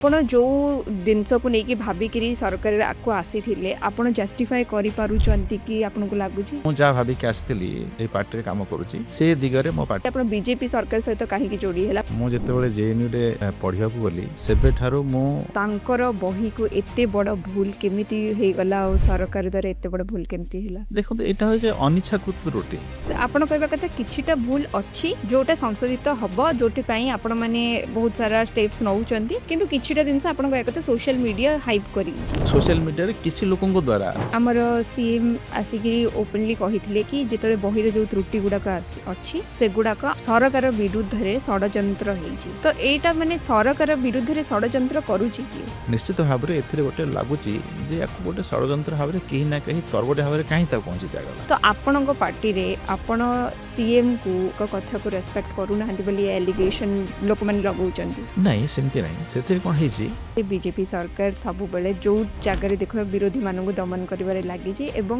ଆପଣ ଯୋଉ ଜିନିଷକୁ ନେଇକି ଭାବିକିରି ସରକାର ଆକୁ ଆସିଥିଲେ ଆପଣ ଜଷ୍ଟିଫାଏ କରିପାରୁଛନ୍ତି କି ଆପଣଙ୍କୁ ଲାଗୁଛି? ମୁଁ ଯାହା ଭାବିକି ଆସିଥିଲି ଏଇ ପାର୍ଟିରେ କାମ କରୁଛି ସେ ଦିଗରେ ମୋ ପାର୍ଟି। ଆପଣ ବିଜେପି ସରକାର ସହିତ କାହିଁକି ଯୋଡ଼ି ହେଲା? ମୁଁ ଯେତେବେଳେ ଜେଏନୟୁରେ ପଢ଼ିବାକୁ ଗଲି ସେବେଠାରୁ ମୁଁ ତାଙ୍କର ବହିକୁ ଏତେ ବଡ଼ ଭୁଲ କେମିତି ହେଇଗଲା ଆଉ ସରକାର ଦ୍ୱାରା ଏତେ ବଡ଼ ଭୁଲ କେମିତି ହେଲା? ଦେଖନ୍ତୁ ଏଇଟା ହେଉଛି ଅନିଚ୍ଛାକୃତ ତ୍ରୁଟି। ଆପଣ କହିବା କଥା କିଛିଟା ଭୁଲ ଅଛି ଯୋଉଟା ସଂଶୋଧିତ ହବ ଯୋଉଥିପାଇଁ ଆପଣମାନେ ବହୁତ ସାରା ଷ୍ଟେପ୍ସ ନେଉଛନ୍ତି କିନ୍ତୁ କିଛିଟା ଜିନିଷ ଆପଣ କହିବା କଥା ସୋସିଆଲ ମିଡ଼ିଆ ହାଇପ୍ କରିଛି। ସୋସିଆଲ ମିଡ଼ିଆରେ କିଛି ଲୋକଙ୍କ ଦ୍ୱାରା ଆମର ସିଏମ୍ ଆସିକି ଓପନଲି କହିଥିଲେ କି ଯେତେବେଳେ ବହିର ଯୋଉ ତ୍ରୁଟି ଗୁଡ଼ାକ ଅଛି ସେଗୁଡ଼ାକ ସରକାର ବିରୁଦ୍ଧରେ ଷଡ଼ଯନ୍ତ୍ର ହେଇଛି। ତ ଏଇଟା ମାନେ ସରକାର ବିରୁଦ୍ଧରେ ଷଡ଼ଯନ୍ତ୍ର କରୁଛି କି? ନିଶ୍ଚିତ ଭାବରେ ଏଥିରେ ଗୋଟେ ଲାଗୁଛି ଯେ ୟାକୁ ଗୋଟେ ଷଡ଼ଯନ୍ତ୍ର ଭାବରେ କେହି ନା କେହି ତରବରିଆ ଭାବରେ କାହିଁ ତାକୁ ପହଞ୍ଚି ଦିଆଗଲା। ତ ଆପଣଙ୍କ ପାର୍ଟିରେ ଆପଣ ସିଏମ୍କୁ କଥାକୁ ରେସ୍ପେକ୍ଟ କରୁନାହାନ୍ତି ବୋଲି ଆଲିଗେସନ୍ ଲୋକମାନେ ଲଗାଉଛନ୍ତି। ନାଇଁ ସେମିତି ନାହିଁ। ସେଥିରେ କ'ଣ ହେଇଛି ବିଜେପି ସରକାର ସବୁବେଳେ ଯୋଉ ଜାଗାରେ ଦେଖ ବିରୋଧୀମାନଙ୍କୁ ଦମନ କରିବାରେ ଲାଗିଛି ଏବଂ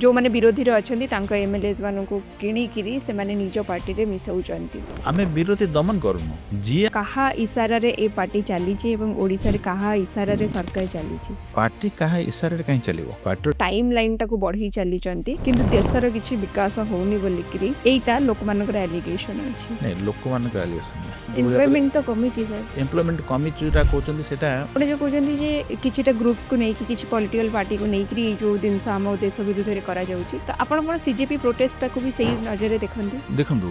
ଯୋଉମାନେ ବିରୋଧୀରେ ଅଛନ୍ତି ତାଙ୍କ ଏମଏଲଏସ୍ ମାନଙ୍କୁ କିଣିକିରି ସେମାନେ ନିଜ ପାର୍ଟିରେ ମିଶାଉଛନ୍ତି। ଆମେ ବିରୋଧୀ ଦମନ କରୁନୁ। ଯିଏ କାହା ଇସାରାରେ ଏ ପାର୍ଟି ଚାଲିଛି ଏବଂ ଓଡ଼ିଶାରେ କାହା ଇସାରାରେ ସରକାର ଚାଲିଛି? ପାର୍ଟି କାହା ଇସାରାରେ କାହିଁ ଚାଲିବ? ପାର୍ଟିର ଟାଇମ୍ ଲାଇନଟାକୁ ବଢ଼େଇ ଚାଲିଛନ୍ତି କିନ୍ତୁ ଦେଶର କିଛି ବିକାଶ ହଉନି ବୋଲିକିରି ଏଇଟା ଲୋକମାନଙ୍କର ଆଲିଗେସନ୍ ଅଛି। ନାଇଁ ଲୋକମାନଙ୍କ ଆଲିଗେସନ୍ ନାହିଁ। ଏମ୍ପ୍ଲୟମେଣ୍ଟ ତ କମିଛି ସାର୍। ଏମ୍ପ୍ଲୟମେଣ୍ଟ କମିଟି ଯୋଉଟା କହୁଛନ୍ତି ସେଟା ଆପଣ ଯେଉଁ କହୁଛନ୍ତି ଯେ କିଛିଟା ଗ୍ରୁପ୍ସକୁ ନେଇକି କିଛି ପଲିଟିକାଲ ପାର୍ଟିକୁ ନେଇକରି ଯେଉଁ ଜିନିଷ ଆମ ଦେଶ ବିରୁଦ୍ଧରେ କରାଯାଉଛି ତ ଆପଣ କ'ଣ ସିଜେପି ପ୍ରୋଟେଷ୍ଟଟାକୁ ବି ସେଇ ନଜରରେ ଦେଖନ୍ତି? ଦେଖନ୍ତୁ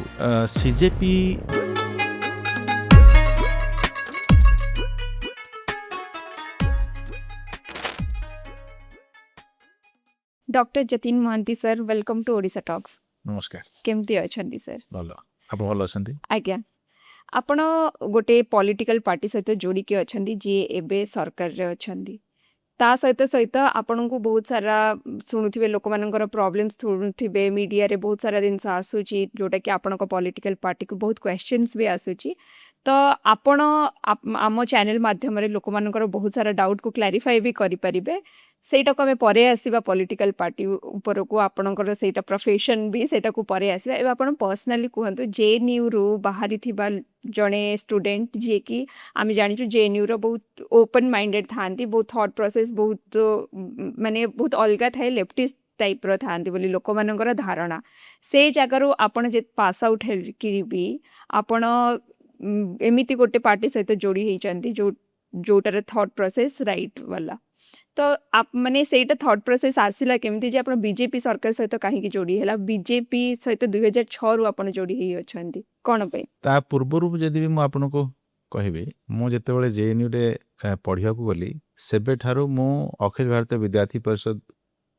CJP doctor Jatin Mohanty sir, welcome to Odisha talks. ନମସ୍କାର। କେମିତି ଅଛନ୍ତି ସାର୍? ଭଲ। ଆପଣ ଭଲ ଅଛନ୍ତି? ଆଜ୍ଞା, ଆପଣ ଗୋଟେ ପଲିଟିକାଲ ପାର୍ଟି ସହିତ ଯୋଡ଼ିକି ଅଛନ୍ତି ଯିଏ ଏବେ ସରକାରରେ ଅଛନ୍ତି। ତା ସହିତ ସହିତ ଆପଣଙ୍କୁ ବହୁତ ସାରା ଶୁଣୁଥିବେ ଲୋକମାନଙ୍କର ପ୍ରୋବ୍ଲେମ୍ସ ଶୁଣୁଥିବେ, ମିଡ଼ିଆରେ ବହୁତ ସାରା ଜିନିଷ ଆସୁଛି ଯେଉଁଟାକି ଆପଣଙ୍କ ପଲିଟିକାଲ ପାର୍ଟିକୁ ବହୁତ କ୍ୱେଶ୍ଚନ୍ସ ବି ଆସୁଛି। ତ ଆପଣ ଆମ ଚ୍ୟାନେଲ ମାଧ୍ୟମରେ ଲୋକମାନଙ୍କର ବହୁତ ସାରା ଡାଉଟ୍କୁ କ୍ଲାରିଫାଏ ବି କରିପାରିବେ। ସେଇଟାକୁ ଆମେ ପରେ ଆସିବା ପଲିଟିକାଲ ପାର୍ଟି ଉପରକୁ, ଆପଣଙ୍କର ସେଇଟା ପ୍ରଫେସନ୍ ବି ସେଇଟାକୁ ପରେ ଆସିବା। ଏବେ ଆପଣ ପର୍ସନାଲି କୁହନ୍ତୁ ଜେଏନ୍ୟୁରୁ ବାହାରିଥିବା ଜଣେ ଷ୍ଟୁଡେଣ୍ଟ ଯିଏକି ଆମେ ଜାଣିଛୁ ଜେଏନ୍ୟୁର ବହୁତ ଓପନ୍ ମାଇଣ୍ଡେଡ୍ ଥାଆନ୍ତି, ବହୁତ ଥଟ୍ ପ୍ରୋସେସ୍ ବହୁତ ମାନେ ବହୁତ ଅଲଗା ଥାଏ, ଲେଫ୍ଟିଷ୍ଟ ଟାଇପ୍ର ଥାଆନ୍ତି ବୋଲି ଲୋକମାନଙ୍କର ଧାରଣା। ସେ ଜାଗାରୁ ଆପଣ ଯେ ପାସ୍ ଆଉଟ୍ ହେଇକିରି ବି ଆପଣ ଏମିତି ଗୋଟେ ପାର୍ଟି ସହିତ ଯୋଡ଼ି ହେଇଛନ୍ତି ଯୋଉଟାର ଥଟ୍ ପ୍ରୋସେସ୍ ରାଇଟ୍ ବାଲା। ତ ମାନେ ସେଇଟା ଥଟ୍ ପ୍ରୋସେସ୍ ଆସିଲା କେମିତି ଯେ ଆପଣ ବିଜେପି ସରକାର ସହିତ କାହିଁକି ଯୋଡ଼ି ହେଲା? ବିଜେପି ସହିତ 2006ରୁ ଆପଣ ଯୋଡ଼ି ହେଇ ଅଛନ୍ତି କ'ଣ ପାଇଁ? ତା ପୂର୍ବରୁ ଯଦି ବି ମୁଁ ଆପଣଙ୍କୁ କହିବି, ମୁଁ ଯେତେବେଳେ ଜେଏନ୍ୟୁରେ ପଢ଼ିବାକୁ ଗଲି ସେବେଠାରୁ ମୁଁ ଅଖିଳ ଭାରତୀୟ ବିଦ୍ୟାର୍ଥୀ ପରିଷଦ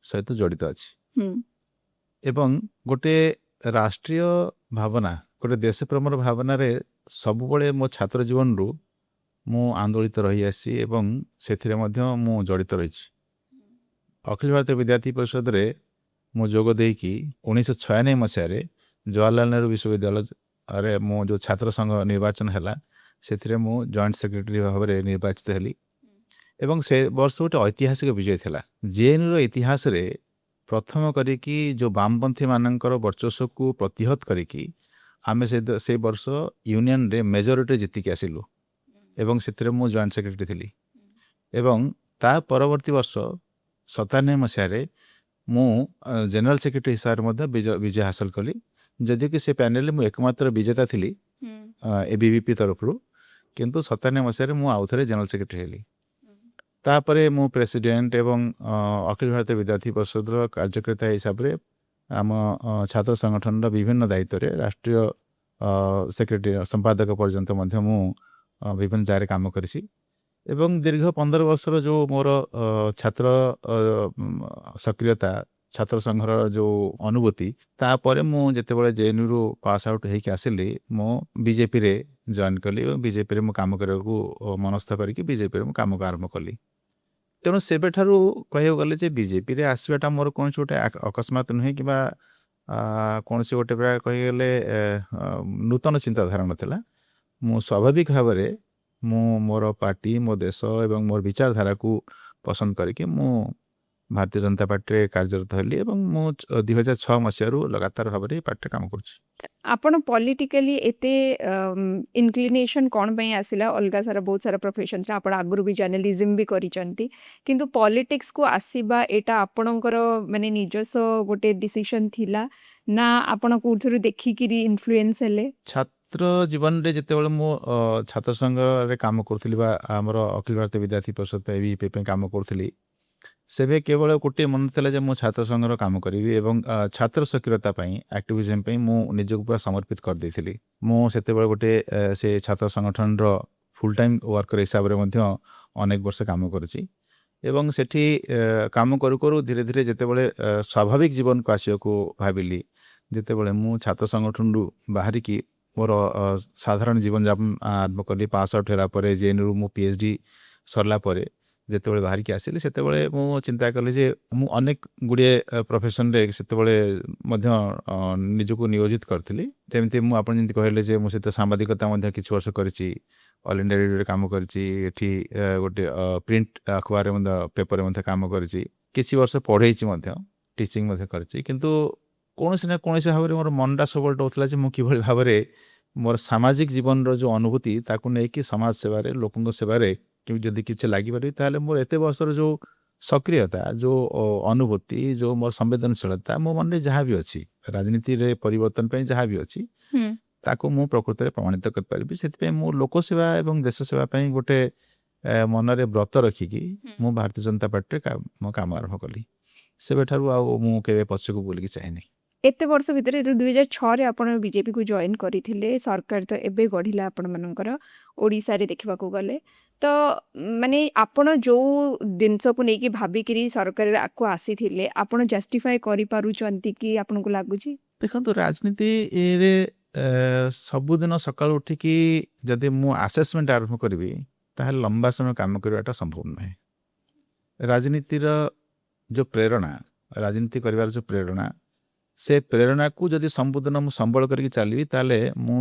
ସହିତ ଜଡ଼ିତ ଅଛି ଏବଂ ଗୋଟେ ରାଷ୍ଟ୍ରୀୟ ଭାବନା, ଗୋଟେ ଦେଶପ୍ରେମର ଭାବନାରେ ସବୁବେଳେ ମୋ ଛାତ୍ର ଜୀବନରୁ ମୁଁ ଆନ୍ଦୋଳିତ ରହିଆସିଛି ଏବଂ ସେଥିରେ ମଧ୍ୟ ମୁଁ ଜଡ଼ିତ ରହିଛି। ଅଖିଳ ଭାରତୀୟ ବିଦ୍ୟାର୍ଥୀ ପରିଷଦରେ ମୁଁ ଯୋଗ ଦେଇକି 1996 ମସିହାରେ ଜବାହରଲାଲ ନେହେରୁ ବିଶ୍ୱବିଦ୍ୟାଳୟରେ ମୁଁ ଯେଉଁ ଛାତ୍ର ସଂଘ ନିର୍ବାଚନ ହେଲା ସେଥିରେ ମୁଁ ଜଏଣ୍ଟ ସେକ୍ରେଟାରୀ ଭାବରେ ନିର୍ବାଚିତ ହେଲି ଏବଂ ସେ ବର୍ଷ ଗୋଟେ ଐତିହାସିକ ବିଜୟ ଥିଲା। ଜେଏନ୍ୟୁର ଇତିହାସରେ ପ୍ରଥମ କରିକି ଯେଉଁ ବାମପନ୍ଥୀମାନଙ୍କର ବର୍ଚସ୍ୱକୁ ପ୍ରତିହତ କରିକି ଆମେ ସେ ବର୍ଷ ୟୁନିୟନରେ ମେଜରିଟି ଜିତିକି ଆସିଲୁ ଏବଂ ସେଥିରେ ମୁଁ ଜଏଣ୍ଟ ସେକ୍ରେଟାରୀ ଥିଲି ଏବଂ ତା ପରବର୍ତ୍ତୀ ବର୍ଷ 97 ମସିହାରେ ମୁଁ ଜେନେରାଲ ସେକ୍ରେଟାରୀ ହିସାବରେ ମଧ୍ୟ ବିଜୟ ହାସଲ କଲି, ଯଦିଓ କି ସେ ପ୍ୟାନେଲରେ ମୁଁ ଏକମାତ୍ର ବିଜେତା ଥିଲି ଏବିଭିପି ତରଫରୁ, କିନ୍ତୁ 97 ମସିହାରେ ମୁଁ ଆଉ ଥରେ ଜେନେରାଲ ସେକ୍ରେଟାରୀ ହେଲି। ତାପରେ ମୁଁ ପ୍ରେସିଡେଣ୍ଟ ଏବଂ ଅଖିଳ ଭାରତୀୟ ବିଦ୍ୟାର୍ଥୀ ପରିଷଦର କାର୍ଯ୍ୟକର୍ତ୍ତା ହିସାବରେ ଆମ ଛାତ୍ର ସଂଗଠନର ବିଭିନ୍ନ ଦାୟିତ୍ୱରେ ରାଷ୍ଟ୍ରୀୟ ସେକ୍ରେଟାରୀ ସମ୍ପାଦକ ପର୍ଯ୍ୟନ୍ତ ମଧ୍ୟ ମୁଁ ବିଭିନ୍ନ ଜାଗାରେ କାମ କରିଛି ଏବଂ ଦୀର୍ଘ 15 ବର୍ଷର ଯେଉଁ ମୋର ଛାତ୍ର ସକ୍ରିୟତା, ଛାତ୍ର ସଂଘର ଯେଉଁ ଅନୁଭୂତି, ତାପରେ ମୁଁ ଯେତେବେଳେ ଜେଏନ୍ୟୁରୁ ପାସ୍ ଆଉଟ୍ ହେଇକି ଆସିଲି ମୁଁ ବିଜେପିରେ ଜଏନ୍ କଲି ଏବଂ ବିଜେପିରେ ମୁଁ କାମ କରିବାକୁ ମନସ୍ଥ କରିକି ବିଜେପିରେ ମୁଁ କାମକୁ ଆରମ୍ଭ କଲି। ତେଣୁ ସେବେଠାରୁ କହିବାକୁ ଗଲେ ଯେ ବିଜେପିରେ ଆସିବାଟା ମୋର କୌଣସି ଗୋଟେ ଅକସ୍ମାତ ନୁହେଁ କିମ୍ବା କୌଣସି ଗୋଟେ ପ୍ରାୟ କହିଗଲେ ନୂତନ ଚିନ୍ତାଧାରା ନଥିଲା। ମୁଁ ସ୍ୱାଭାବିକ ଭାବରେ ମୁଁ ମୋର ପାର୍ଟି, ମୋ ଦେଶ ଏବଂ ମୋର ବିଚାରଧାରାକୁ ପସନ୍ଦ କରିକି ମୁଁ ଭାରତୀୟ ଜନତା ପାର୍ଟିରେ କାର୍ଯ୍ୟରତ ହେଲି ଏବଂ ମୁଁ 2006 ମସିହାରୁ ଲଗାତାର ଭାବରେ ଏ ପାର୍ଟିରେ କାମ କରୁଛି। ଆପଣ ପଲିଟିକାଲି ଏତେ ଇନକ୍ଲିନେସନ୍ କ'ଣ ପାଇଁ ଆସିଲା? ଅଲଗା ସାରା ବହୁତ ସାରା ପ୍ରୋଫେସନ୍ ଥିଲା। ଆପଣ ଆଗରୁ ବି ଜର୍ଣ୍ଣାଲିଜିମ୍ ବି କରିଛନ୍ତି। କିନ୍ତୁ ପଲିଟିକ୍ସକୁ ଆସିବା ଏଇଟା ଆପଣଙ୍କର ମାନେ ନିଜସ୍ୱ ଗୋଟେ ଡିସିସନ୍ ଥିଲା ନା ଆପଣ କୋଉଥିରୁ ଦେଖିକିରି ଇନଫ୍ଲୁଏନ୍ସ ହେଲେ? ଛାତ୍ର ଜୀବନରେ ଯେତେବେଳେ ମୁଁ ଛାତ୍ର ସଂଘରେ କାମ କରୁଥିଲି ବା ଆମର ଅଖିଳ ଭାରତୀୟ ବିଦ୍ୟାର୍ଥୀ ପରିଷଦ ପାଇଁ ABVP ପାଇଁ କାମ କରୁଥିଲି, ସେବେ କେବଳ ଗୋଟିଏ ମନ ଥିଲା ଯେ ମୁଁ ଛାତ୍ର ସଂଘର କାମ କରିବି ଏବଂ ଛାତ୍ର ସକ୍ରିୟତା ପାଇଁ ଆକ୍ଟିଭିଜମ୍ ପାଇଁ ମୁଁ ନିଜକୁ ପୁରା ସମର୍ପିତ କରିଦେଇଥିଲି। ମୁଁ ସେତେବେଳେ ଗୋଟେ ସେ ଛାତ୍ର ସଂଗଠନର ଫୁଲ୍ ଟାଇମ୍ ୱାର୍କର ହିସାବରେ ମଧ୍ୟ ଅନେକ ବର୍ଷ କାମ କରିଛି ଏବଂ ସେଠି କାମ କରୁ କରୁ ଧୀରେ ଧୀରେ ଯେତେବେଳେ ସ୍ୱାଭାବିକ ଜୀବନକୁ ଆସିବାକୁ ଭାବିଲି, ଯେତେବେଳେ ମୁଁ ଛାତ୍ର ସଂଗଠନରୁ ବାହାରିକି ମୋର ସାଧାରଣ ଜୀବନଯାପନ ଆରମ୍ଭ କଲି, ପାସ୍ ଆଉଟ୍ ହେଲା ପରେ JNUରୁ ମୁଁ PhD ସରିଲା ପରେ ଯେତେବେଳେ ବାହାରିକି ଆସିଲି, ସେତେବେଳେ ମୁଁ ଚିନ୍ତା କଲି ଯେ ମୁଁ ଅନେକ ଗୁଡ଼ିଏ ପ୍ରଫେସନରେ ସେତେବେଳେ ମଧ୍ୟ ନିଜକୁ ନିୟୋଜିତ କରିଥିଲି। ଯେମିତି ମୁଁ ଆପଣ ଯେମିତି କହିଲେ ଯେ ମୁଁ ସେତେ ସାମ୍ବାଦିକତା ମଧ୍ୟ କିଛି ବର୍ଷ କରିଛି, ଅଲ୍ ଇଣ୍ଡିଆ ରେଡ଼ିଓରେ କାମ କରିଛି, ଏଠି ଗୋଟେ ପ୍ରିଣ୍ଟ ଆଖବାରରେ ମଧ୍ୟ ପେପରରେ ମଧ୍ୟ କାମ କରିଛି, କିଛି ବର୍ଷ ପଢ଼େଇଛି ମଧ୍ୟ, ଟିଚିଂ ମଧ୍ୟ କରିଛି। କିନ୍ତୁ କୌଣସି ନା କୌଣସି ଭାବରେ ମୋର ମନଟା ସବୁବେଳେ ରହୁଥିଲା ଯେ ମୁଁ କିଭଳି ଭାବରେ ମୋର ସାମାଜିକ ଜୀବନର ଯେଉଁ ଅନୁଭୂତି ତାକୁ ନେଇକି ସମାଜ ସେବାରେ, ଲୋକଙ୍କ ସେବାରେ ଯଦି କିଛି ଲାଗିପାରିବି, ତାହେଲେ ମୋର ଏତେ ବର୍ଷର ଯେଉଁ ସକ୍ରିୟତା, ଯେଉଁ ଅନୁଭୂତି, ଯେଉଁ ମୋର ସମ୍ବେଦନଶୀଳତା ମୋ ମନରେ ଯାହା ବି ଅଛି, ରାଜନୀତିରେ ପରିବର୍ତ୍ତନ ପାଇଁ ଯାହା ବି ଅଛି, ତାକୁ ମୁଁ ପ୍ରକୃତରେ ପ୍ରମାଣିତ କରିପାରିବି। ସେଥିପାଇଁ ମୁଁ ଲୋକସେବା ଏବଂ ଦେଶ ସେବା ପାଇଁ ଗୋଟେ ମନରେ ବ୍ରତ ରଖିକି ମୁଁ ଭାରତୀୟ ଜନତା ପାର୍ଟିରେ ମୋ କାମ ଆରମ୍ଭ କଲି। ସେବେଠାରୁ ଆଉ ମୁଁ କେବେ ପଛକୁ ବୁଲିକି ଚାହିଁନି। ଏତେ ବର୍ଷ ଭିତରେ 2006ରେ ଆପଣ ବିଜେପିକୁ ଜଏନ୍ କରିଥିଲେ। ସରକାର ତ ଏବେ ଗଢ଼ିଲା ଆପଣମାନଙ୍କର ଓଡ଼ିଶାରେ ଦେଖିବାକୁ ଗଲେ। ତ ମାନେ ଆପଣ ଯେଉଁ ଜିନିଷକୁ ନେଇକି ଭାବିକିରି ସରକାରକୁ ଆସିଥିଲେ, ଆପଣ ଜଷ୍ଟିଫାଏ କରିପାରୁଛନ୍ତି କି ଆପଣଙ୍କୁ ଲାଗୁଛି? ଦେଖନ୍ତୁ, ରାଜନୀତିରେ ସବୁଦିନ ସକାଳୁ ଉଠିକି ଯଦି ମୁଁ ଆସେସମେଣ୍ଟ ଆରମ୍ଭ କରିବି, ତାହେଲେ ଲମ୍ବା ସମୟ କାମ କରିବାଟା ସମ୍ଭବ ନୁହେଁ। ରାଜନୀତିର ଯେଉଁ ପ୍ରେରଣା, ରାଜନୀତି କରିବାର ଯେଉଁ ପ୍ରେରଣା, ସେ ପ୍ରେରଣାକୁ ଯଦି ସବୁଦିନ ମୁଁ ସମ୍ବଳ କରିକି ଚାଲିବି, ତାହେଲେ ମୁଁ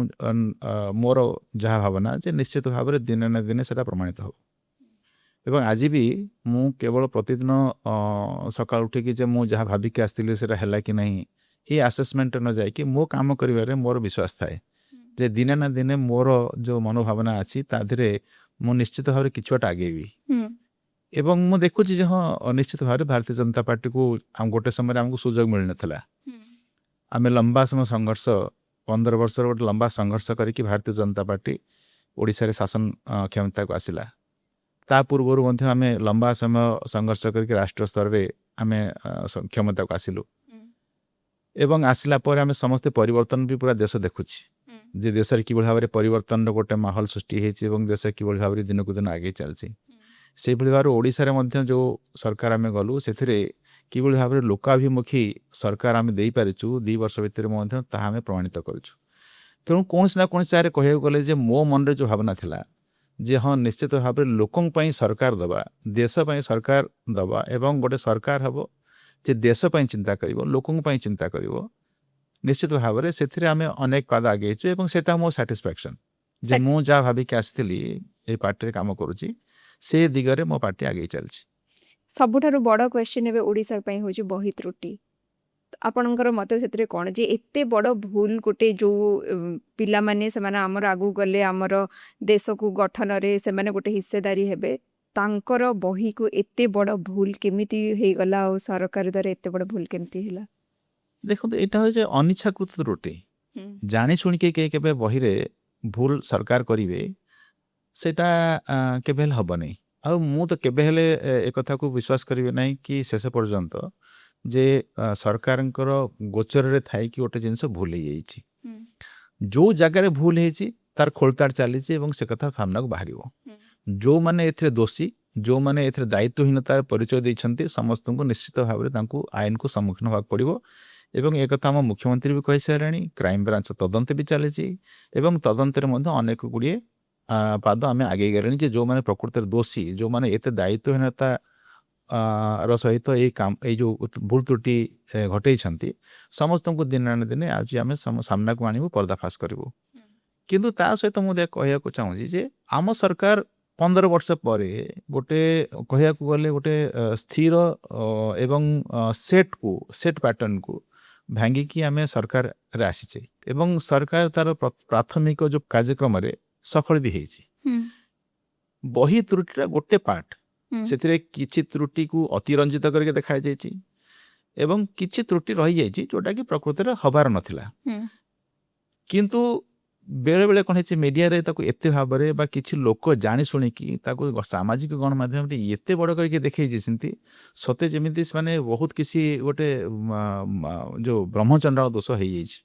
ମୋର ଯାହା ଭାବନା ଯେ ନିଶ୍ଚିତ ଭାବରେ ଦିନେ ନା ଦିନେ ସେଟା ପ୍ରମାଣିତ ହେବ। ଏବଂ ଆଜି ବି ମୁଁ କେବଳ ପ୍ରତିଦିନ ସକାଳୁ ଉଠିକି ଯେ ମୁଁ ଯାହା ଭାବିକି ଆସିଥିଲି ସେଟା ହେଲା କି ନାହିଁ, এই ଆସେସମେଣ୍ଟ ନ ଯାଇକି ମୋ କାମ କରିବାରେ ମୋର ବିଶ୍ୱାସ ଥାଏ ଯେ ଦିନେ ନା ଦିନେ ମୋର ଯେଉଁ ମନୋଭାବନା ଅଛି ତା ଦେହରେ ମୁଁ ନିଶ୍ଚିତ ଭାବରେ କିଛି ବାଟ ଆଗେଇବି। ଏବଂ ମୁଁ ଦେଖୁଛି ଯେ ହଁ, ନିଶ୍ଚିତ ଭାବରେ ଭାରତୀୟ ଜନତା ପାର୍ଟିକୁ ଗୋଟେ ସମୟରେ ଆମକୁ ସୁଯୋଗ ମିଳିନଥିଲା। ଆମେ ଲମ୍ବା ସମୟ ସଂଘର୍ଷ, 15 ବର୍ଷର ଗୋଟେ ଲମ୍ବା ସଂଘର୍ଷ କରିକି ଭାରତୀୟ ଜନତା ପାର୍ଟି ଓଡ଼ିଶାରେ ଶାସନ କ୍ଷମତାକୁ ଆସିଲା। ତା ପୂର୍ବରୁ ମଧ୍ୟ ଆମେ ଲମ୍ବା ସମୟ ସଂଘର୍ଷ କରିକି ରାଷ୍ଟ୍ର ସ୍ତରରେ ଆମେ କ୍ଷମତାକୁ ଆସିଲୁ ଏବଂ ଆସିଲା ପରେ ଆମେ ସମସ୍ତେ ପରିବର୍ତ୍ତନ ବି ପୁରା ଦେଶ ଦେଖୁଛି ଯେ ଦେଶରେ କିଭଳି ଭାବରେ ପରିବର୍ତ୍ତନର ଗୋଟେ ମାହୋଲ ସୃଷ୍ଟି ହେଇଛି ଏବଂ ଦେଶ କିଭଳି ଭାବରେ ଦିନକୁ ଦିନ ଆଗେଇ ଚାଲିଛି। ସେଇଭଳି ଭାବରେ ଓଡ଼ିଶାରେ ମଧ୍ୟ ଯେଉଁ ସରକାର ଆମେ ଗଲୁ, ସେଥିରେ କିଭଳି ଭାବରେ ଲୋକାଭିମୁଖୀ ସରକାର ଆମେ ଦେଇପାରିଛୁ 2 ବର୍ଷ ଭିତରେ ମଧ୍ୟ ତାହା ଆମେ ପ୍ରମାଣିତ କରୁଛୁ। ତେଣୁ କୌଣସି ନା କୌଣସି ଜାଗାରେ କହିବାକୁ ଗଲେ ଯେ ମୋ ମନରେ ଯେଉଁ ଭାବନା ଥିଲା ଯେ ହଁ, ନିଶ୍ଚିତ ଭାବରେ ଲୋକଙ୍କ ପାଇଁ ସରକାର ଦେବା, ଦେଶ ପାଇଁ ସରକାର ଦେବା ଏବଂ ଗୋଟେ ସରକାର ହେବ ଯେ ଦେଶ ପାଇଁ ଚିନ୍ତା କରିବ, ଲୋକଙ୍କ ପାଇଁ ଚିନ୍ତା କରିବ, ନିଶ୍ଚିତ ଭାବରେ ସେଥିରେ ଆମେ ଅନେକ ପାଦ ଆଗେଇଛୁ ଏବଂ ସେଟା ମୋ ସାଟିସ୍ଫ୍ୟାକ୍ସନ୍ ଯେ ମୁଁ ଯାହା ଭାବିକି ଆସିଥିଲି ଏଇ ପାର୍ଟିରେ କାମ କରୁଛି, ସେ ଦିଗରେ ମୋ ପାର୍ଟି ଆଗେଇ ଚାଲିଛି। ସବୁଠାରୁ ବଡ଼ କ୍ୱେଶ୍ଚିନ୍ ଏବେ ଓଡ଼ିଶା ପାଇଁ ହେଉଛି ବହି ତ୍ରୁଟି। ଆପଣଙ୍କର ମତ ସେଥିରେ କ'ଣ ଯେ ଏତେ ବଡ଼ ଭୁଲ ଗୋଟେ ଯେଉଁ ପିଲାମାନେ ସେମାନେ ଆମର ଆଗକୁ ଗଲେ ଆମର ଦେଶକୁ ଗଠନରେ ସେମାନେ ଗୋଟେ ହିସ୍ସେଦାରୀ ହେବେ, ତାଙ୍କର ବହିକୁ ଏତେ ବଡ଼ ଭୁଲ କେମିତି ହେଇଗଲା ଆଉ ସରକାର ଦ୍ୱାରା ଏତେ ବଡ଼ ଭୁଲ କେମିତି ହେଲା? ଦେଖନ୍ତୁ, ଏଇଟା ହେଉଛି ଅନିଚ୍ଛାକୃତ ତ୍ରୁଟି। ଜାଣି ଶୁଣିକି କେବେ ବହିରେ ଭୁଲ ସରକାର କରିବେ, ସେଟା କେବେ ହେଲେ ହବନି। ଆଉ ମୁଁ ତ କେବେ ହେଲେ ଏକଥାକୁ ବିଶ୍ୱାସ କରିବି ନାହିଁ କି ଶେଷ ପର୍ଯ୍ୟନ୍ତ ଯେ ସରକାରଙ୍କର ଗୋଚରରେ ଥାଇକି ଗୋଟେ ଜିନିଷ ଭୁଲ ହେଇଯାଇଛି। ଯେଉଁ ଜାଗାରେ ଭୁଲ ହେଇଛି ତାର ଖୋଳତାଡ଼ ଚାଲିଛି ଏବଂ ସେ କଥା ସାମ୍ନାକୁ ବାହାରିବ। ଯେଉଁମାନେ ଏଥିରେ ଦୋଷୀ, ଯେଉଁମାନେ ଏଥିରେ ଦାୟିତ୍ୱହୀନତାର ପରିଚୟ ଦେଇଛନ୍ତି, ସମସ୍ତଙ୍କୁ ନିଶ୍ଚିତ ଭାବରେ ତାଙ୍କୁ ଆଇନକୁ ସମ୍ମୁଖୀନ ହେବାକୁ ପଡ଼ିବ ଏବଂ ଏକଥା ଆମ ମୁଖ୍ୟମନ୍ତ୍ରୀ ବି କହିସାରିଲାଣି। କ୍ରାଇମବ୍ରାଞ୍ଚ ତଦନ୍ତ ବି ଚାଲିଛି ଏବଂ ତଦନ୍ତରେ ମଧ୍ୟ ଅନେକ ଗୁଡ଼ିଏ ପାଦ ଆମେ ଆଗେଇ ଗଲେଣି ଯେ ଯେଉଁମାନେ ପ୍ରକୃତରେ ଦୋଷୀ, ଯେଉଁମାନେ ଏତେ ଦାୟିତ୍ୱହୀନତା ର ସହିତ ଏଇ ଯେଉଁ ଭୁଲ ତ୍ରୁଟି ଘଟେଇଛନ୍ତି, ସମସ୍ତଙ୍କୁ ଦିନେ ନା ଦିନେ ଆଜି ଆମେ ସାମ୍ନାକୁ ଆଣିବୁ, ପର୍ଦ୍ଦାଫାଶ କରିବୁ। କିନ୍ତୁ ତା ସହିତ ମୁଁ କହିବାକୁ ଚାହୁଁଛି ଯେ ଆମ ସରକାର 15 ବର୍ଷ ପରେ ଗୋଟେ କହିବାକୁ ଗଲେ ଗୋଟେ ସ୍ଥିର ଏବଂ ସେଟ୍ ପ୍ୟାଟର୍ନକୁ ଭାଙ୍ଗିକି ଆମେ ସରକାରରେ ଆସିଛେ ଏବଂ ସରକାର ତାର ପ୍ରାଥମିକ ଯୋଉ କାର୍ଯ୍ୟକ୍ରମରେ ସଫଳ ବି ହେଇଛି। ବହି ତ୍ରୁଟିଟା ଗୋଟେ ପାର୍ଟ, ସେଥିରେ କିଛି ତ୍ରୁଟିକୁ ଅତିରଞ୍ଜିତ କରିକି ଦେଖାଯାଇଛି ଏବଂ କିଛି ତ୍ରୁଟି ରହିଯାଇଛି ଯୋଉଟାକି ପ୍ରକୃତରେ ହବାର ନଥିଲା। କିନ୍ତୁ ବେଳେ ବେଳେ କ'ଣ ହେଇଛି, ମିଡ଼ିଆରେ ତାକୁ ଏତେ ଭାବରେ ବା କିଛି ଲୋକ ଜାଣି ଶୁଣିକି ତାକୁ ସାମାଜିକ ଗଣମାଧ୍ୟମରେ ଏତେ ବଡ଼ କରିକି ଦେଖେଇଛନ୍ତି ସତେ ଯେମିତି ସେମାନେ ବହୁତ କିଛି ଗୋଟେ ଯୋଉ ବ୍ରହ୍ମଚଣ୍ଡାଳ ଦୋଷ ହେଇଯାଇଛି।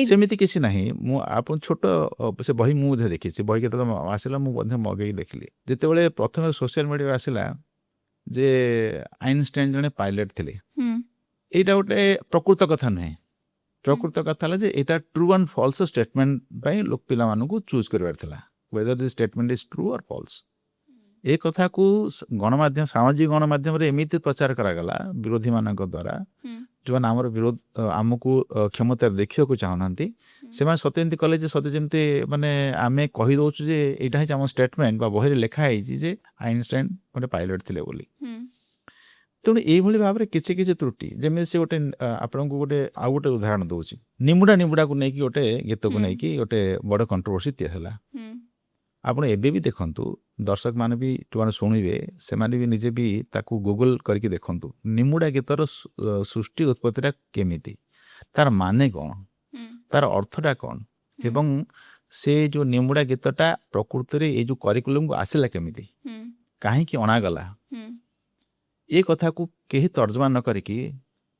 ସେମିତି କିଛି ନାହିଁ। ମୁଁ ଆପଣ ଛୋଟ ସେ ବହି ମୁଁ ମଧ୍ୟ ଦେଖିଛି, ବହି କେତେବେଳେ ଆସିଲା ମୁଁ ମଧ୍ୟ ମଗେଇକି ଦେଖିଲି। ଯେତେବେଳେ ପ୍ରଥମେ ସୋସିଆଲ ମିଡ଼ିଆରେ ଆସିଲା ଯେ ଆଇନଷ୍ଟାଇନ ଜଣେ ପାଇଲଟ ଥିଲେ, ଏଇଟା ଗୋଟେ ପ୍ରକୃତ କଥା ନୁହେଁ। ପ୍ରକୃତ କଥା ହେଲା ଯେ ଏଇଟା ଟ୍ରୁ ଆଣ୍ଡ ଫଲ୍ସ ଷ୍ଟେଟମେଣ୍ଟ ପାଇଁ ପିଲାମାନଙ୍କୁ ଚୁଜ୍ କରିବାର ଥିଲା, whether the statement is true or false. ଏ କଥାକୁ ଗଣମାଧ୍ୟମ ସାମାଜିକ ଗଣମାଧ୍ୟମରେ ଏମିତି ପ୍ରଚାର କରାଗଲା ବିରୋଧୀମାନଙ୍କ ଦ୍ୱାରା, ଯେଉଁମାନେ ଆମର ବିରୋଧ ଆମକୁ କ୍ଷମତାରେ ଦେଖିବାକୁ ଚାହୁଁନାହାନ୍ତି, ସେମାନେ ସତେ ଏମିତି କଲେ ଯେ ସତେ ଯେମିତି ମାନେ ଆମେ କହିଦେଉଛୁ ଯେ ଏଇଟା ହେଉଛି ଆମ ଷ୍ଟେଟମେଣ୍ଟ ବା ବହିରେ ଲେଖା ହେଇଛି ଯେ ଆଇନଷ୍ଟାଇନ ଗୋଟେ ପାଇଲଟ ଥିଲେ ବୋଲି। ତେଣୁ ଏଇଭଳି ଭାବରେ କିଛି କିଛି ତ୍ରୁଟି, ଯେମିତି ସେ ଗୋଟେ ଆପଣଙ୍କୁ ଗୋଟେ ଆଉ ଗୋଟେ ଉଦାହରଣ ଦେଉଛି, ନିମୁଡ଼ାକୁ ନେଇକି ଗୋଟେ ଗୀତକୁ ନେଇକି ଗୋଟେ ବଡ଼ କଣ୍ଟ୍ରୋଭର୍ସି ତିଆରି ହେଲା। ଆପଣ ଏବେ ବି ଦେଖନ୍ତୁ, ଦର୍ଶକମାନେ ବି ଯେଉଁମାନେ ଶୁଣିବେ ସେମାନେ ବି ନିଜେ ବି ତାକୁ ଗୁଗଲ କରିକି ଦେଖନ୍ତୁ, ନିମୁଡ଼ା ଗୀତର ସୃଷ୍ଟି ଉତ୍ପତ୍ତିଟା କେମିତି, ତାର ମାନେ କ'ଣ, ତାର ଅର୍ଥଟା କ'ଣ, ଏବଂ ସେ ଯେଉଁ ନିମୁଡ଼ା ଗୀତଟା ପ୍ରକୃତରେ ଏଇ ଯେଉଁ କରିକୁଲମକୁ ଆସିଲା କେମିତି, କାହିଁକି ଅଣାଗଲା, ଏ କଥାକୁ କେହି ତର୍ଜମା ନ କରିକି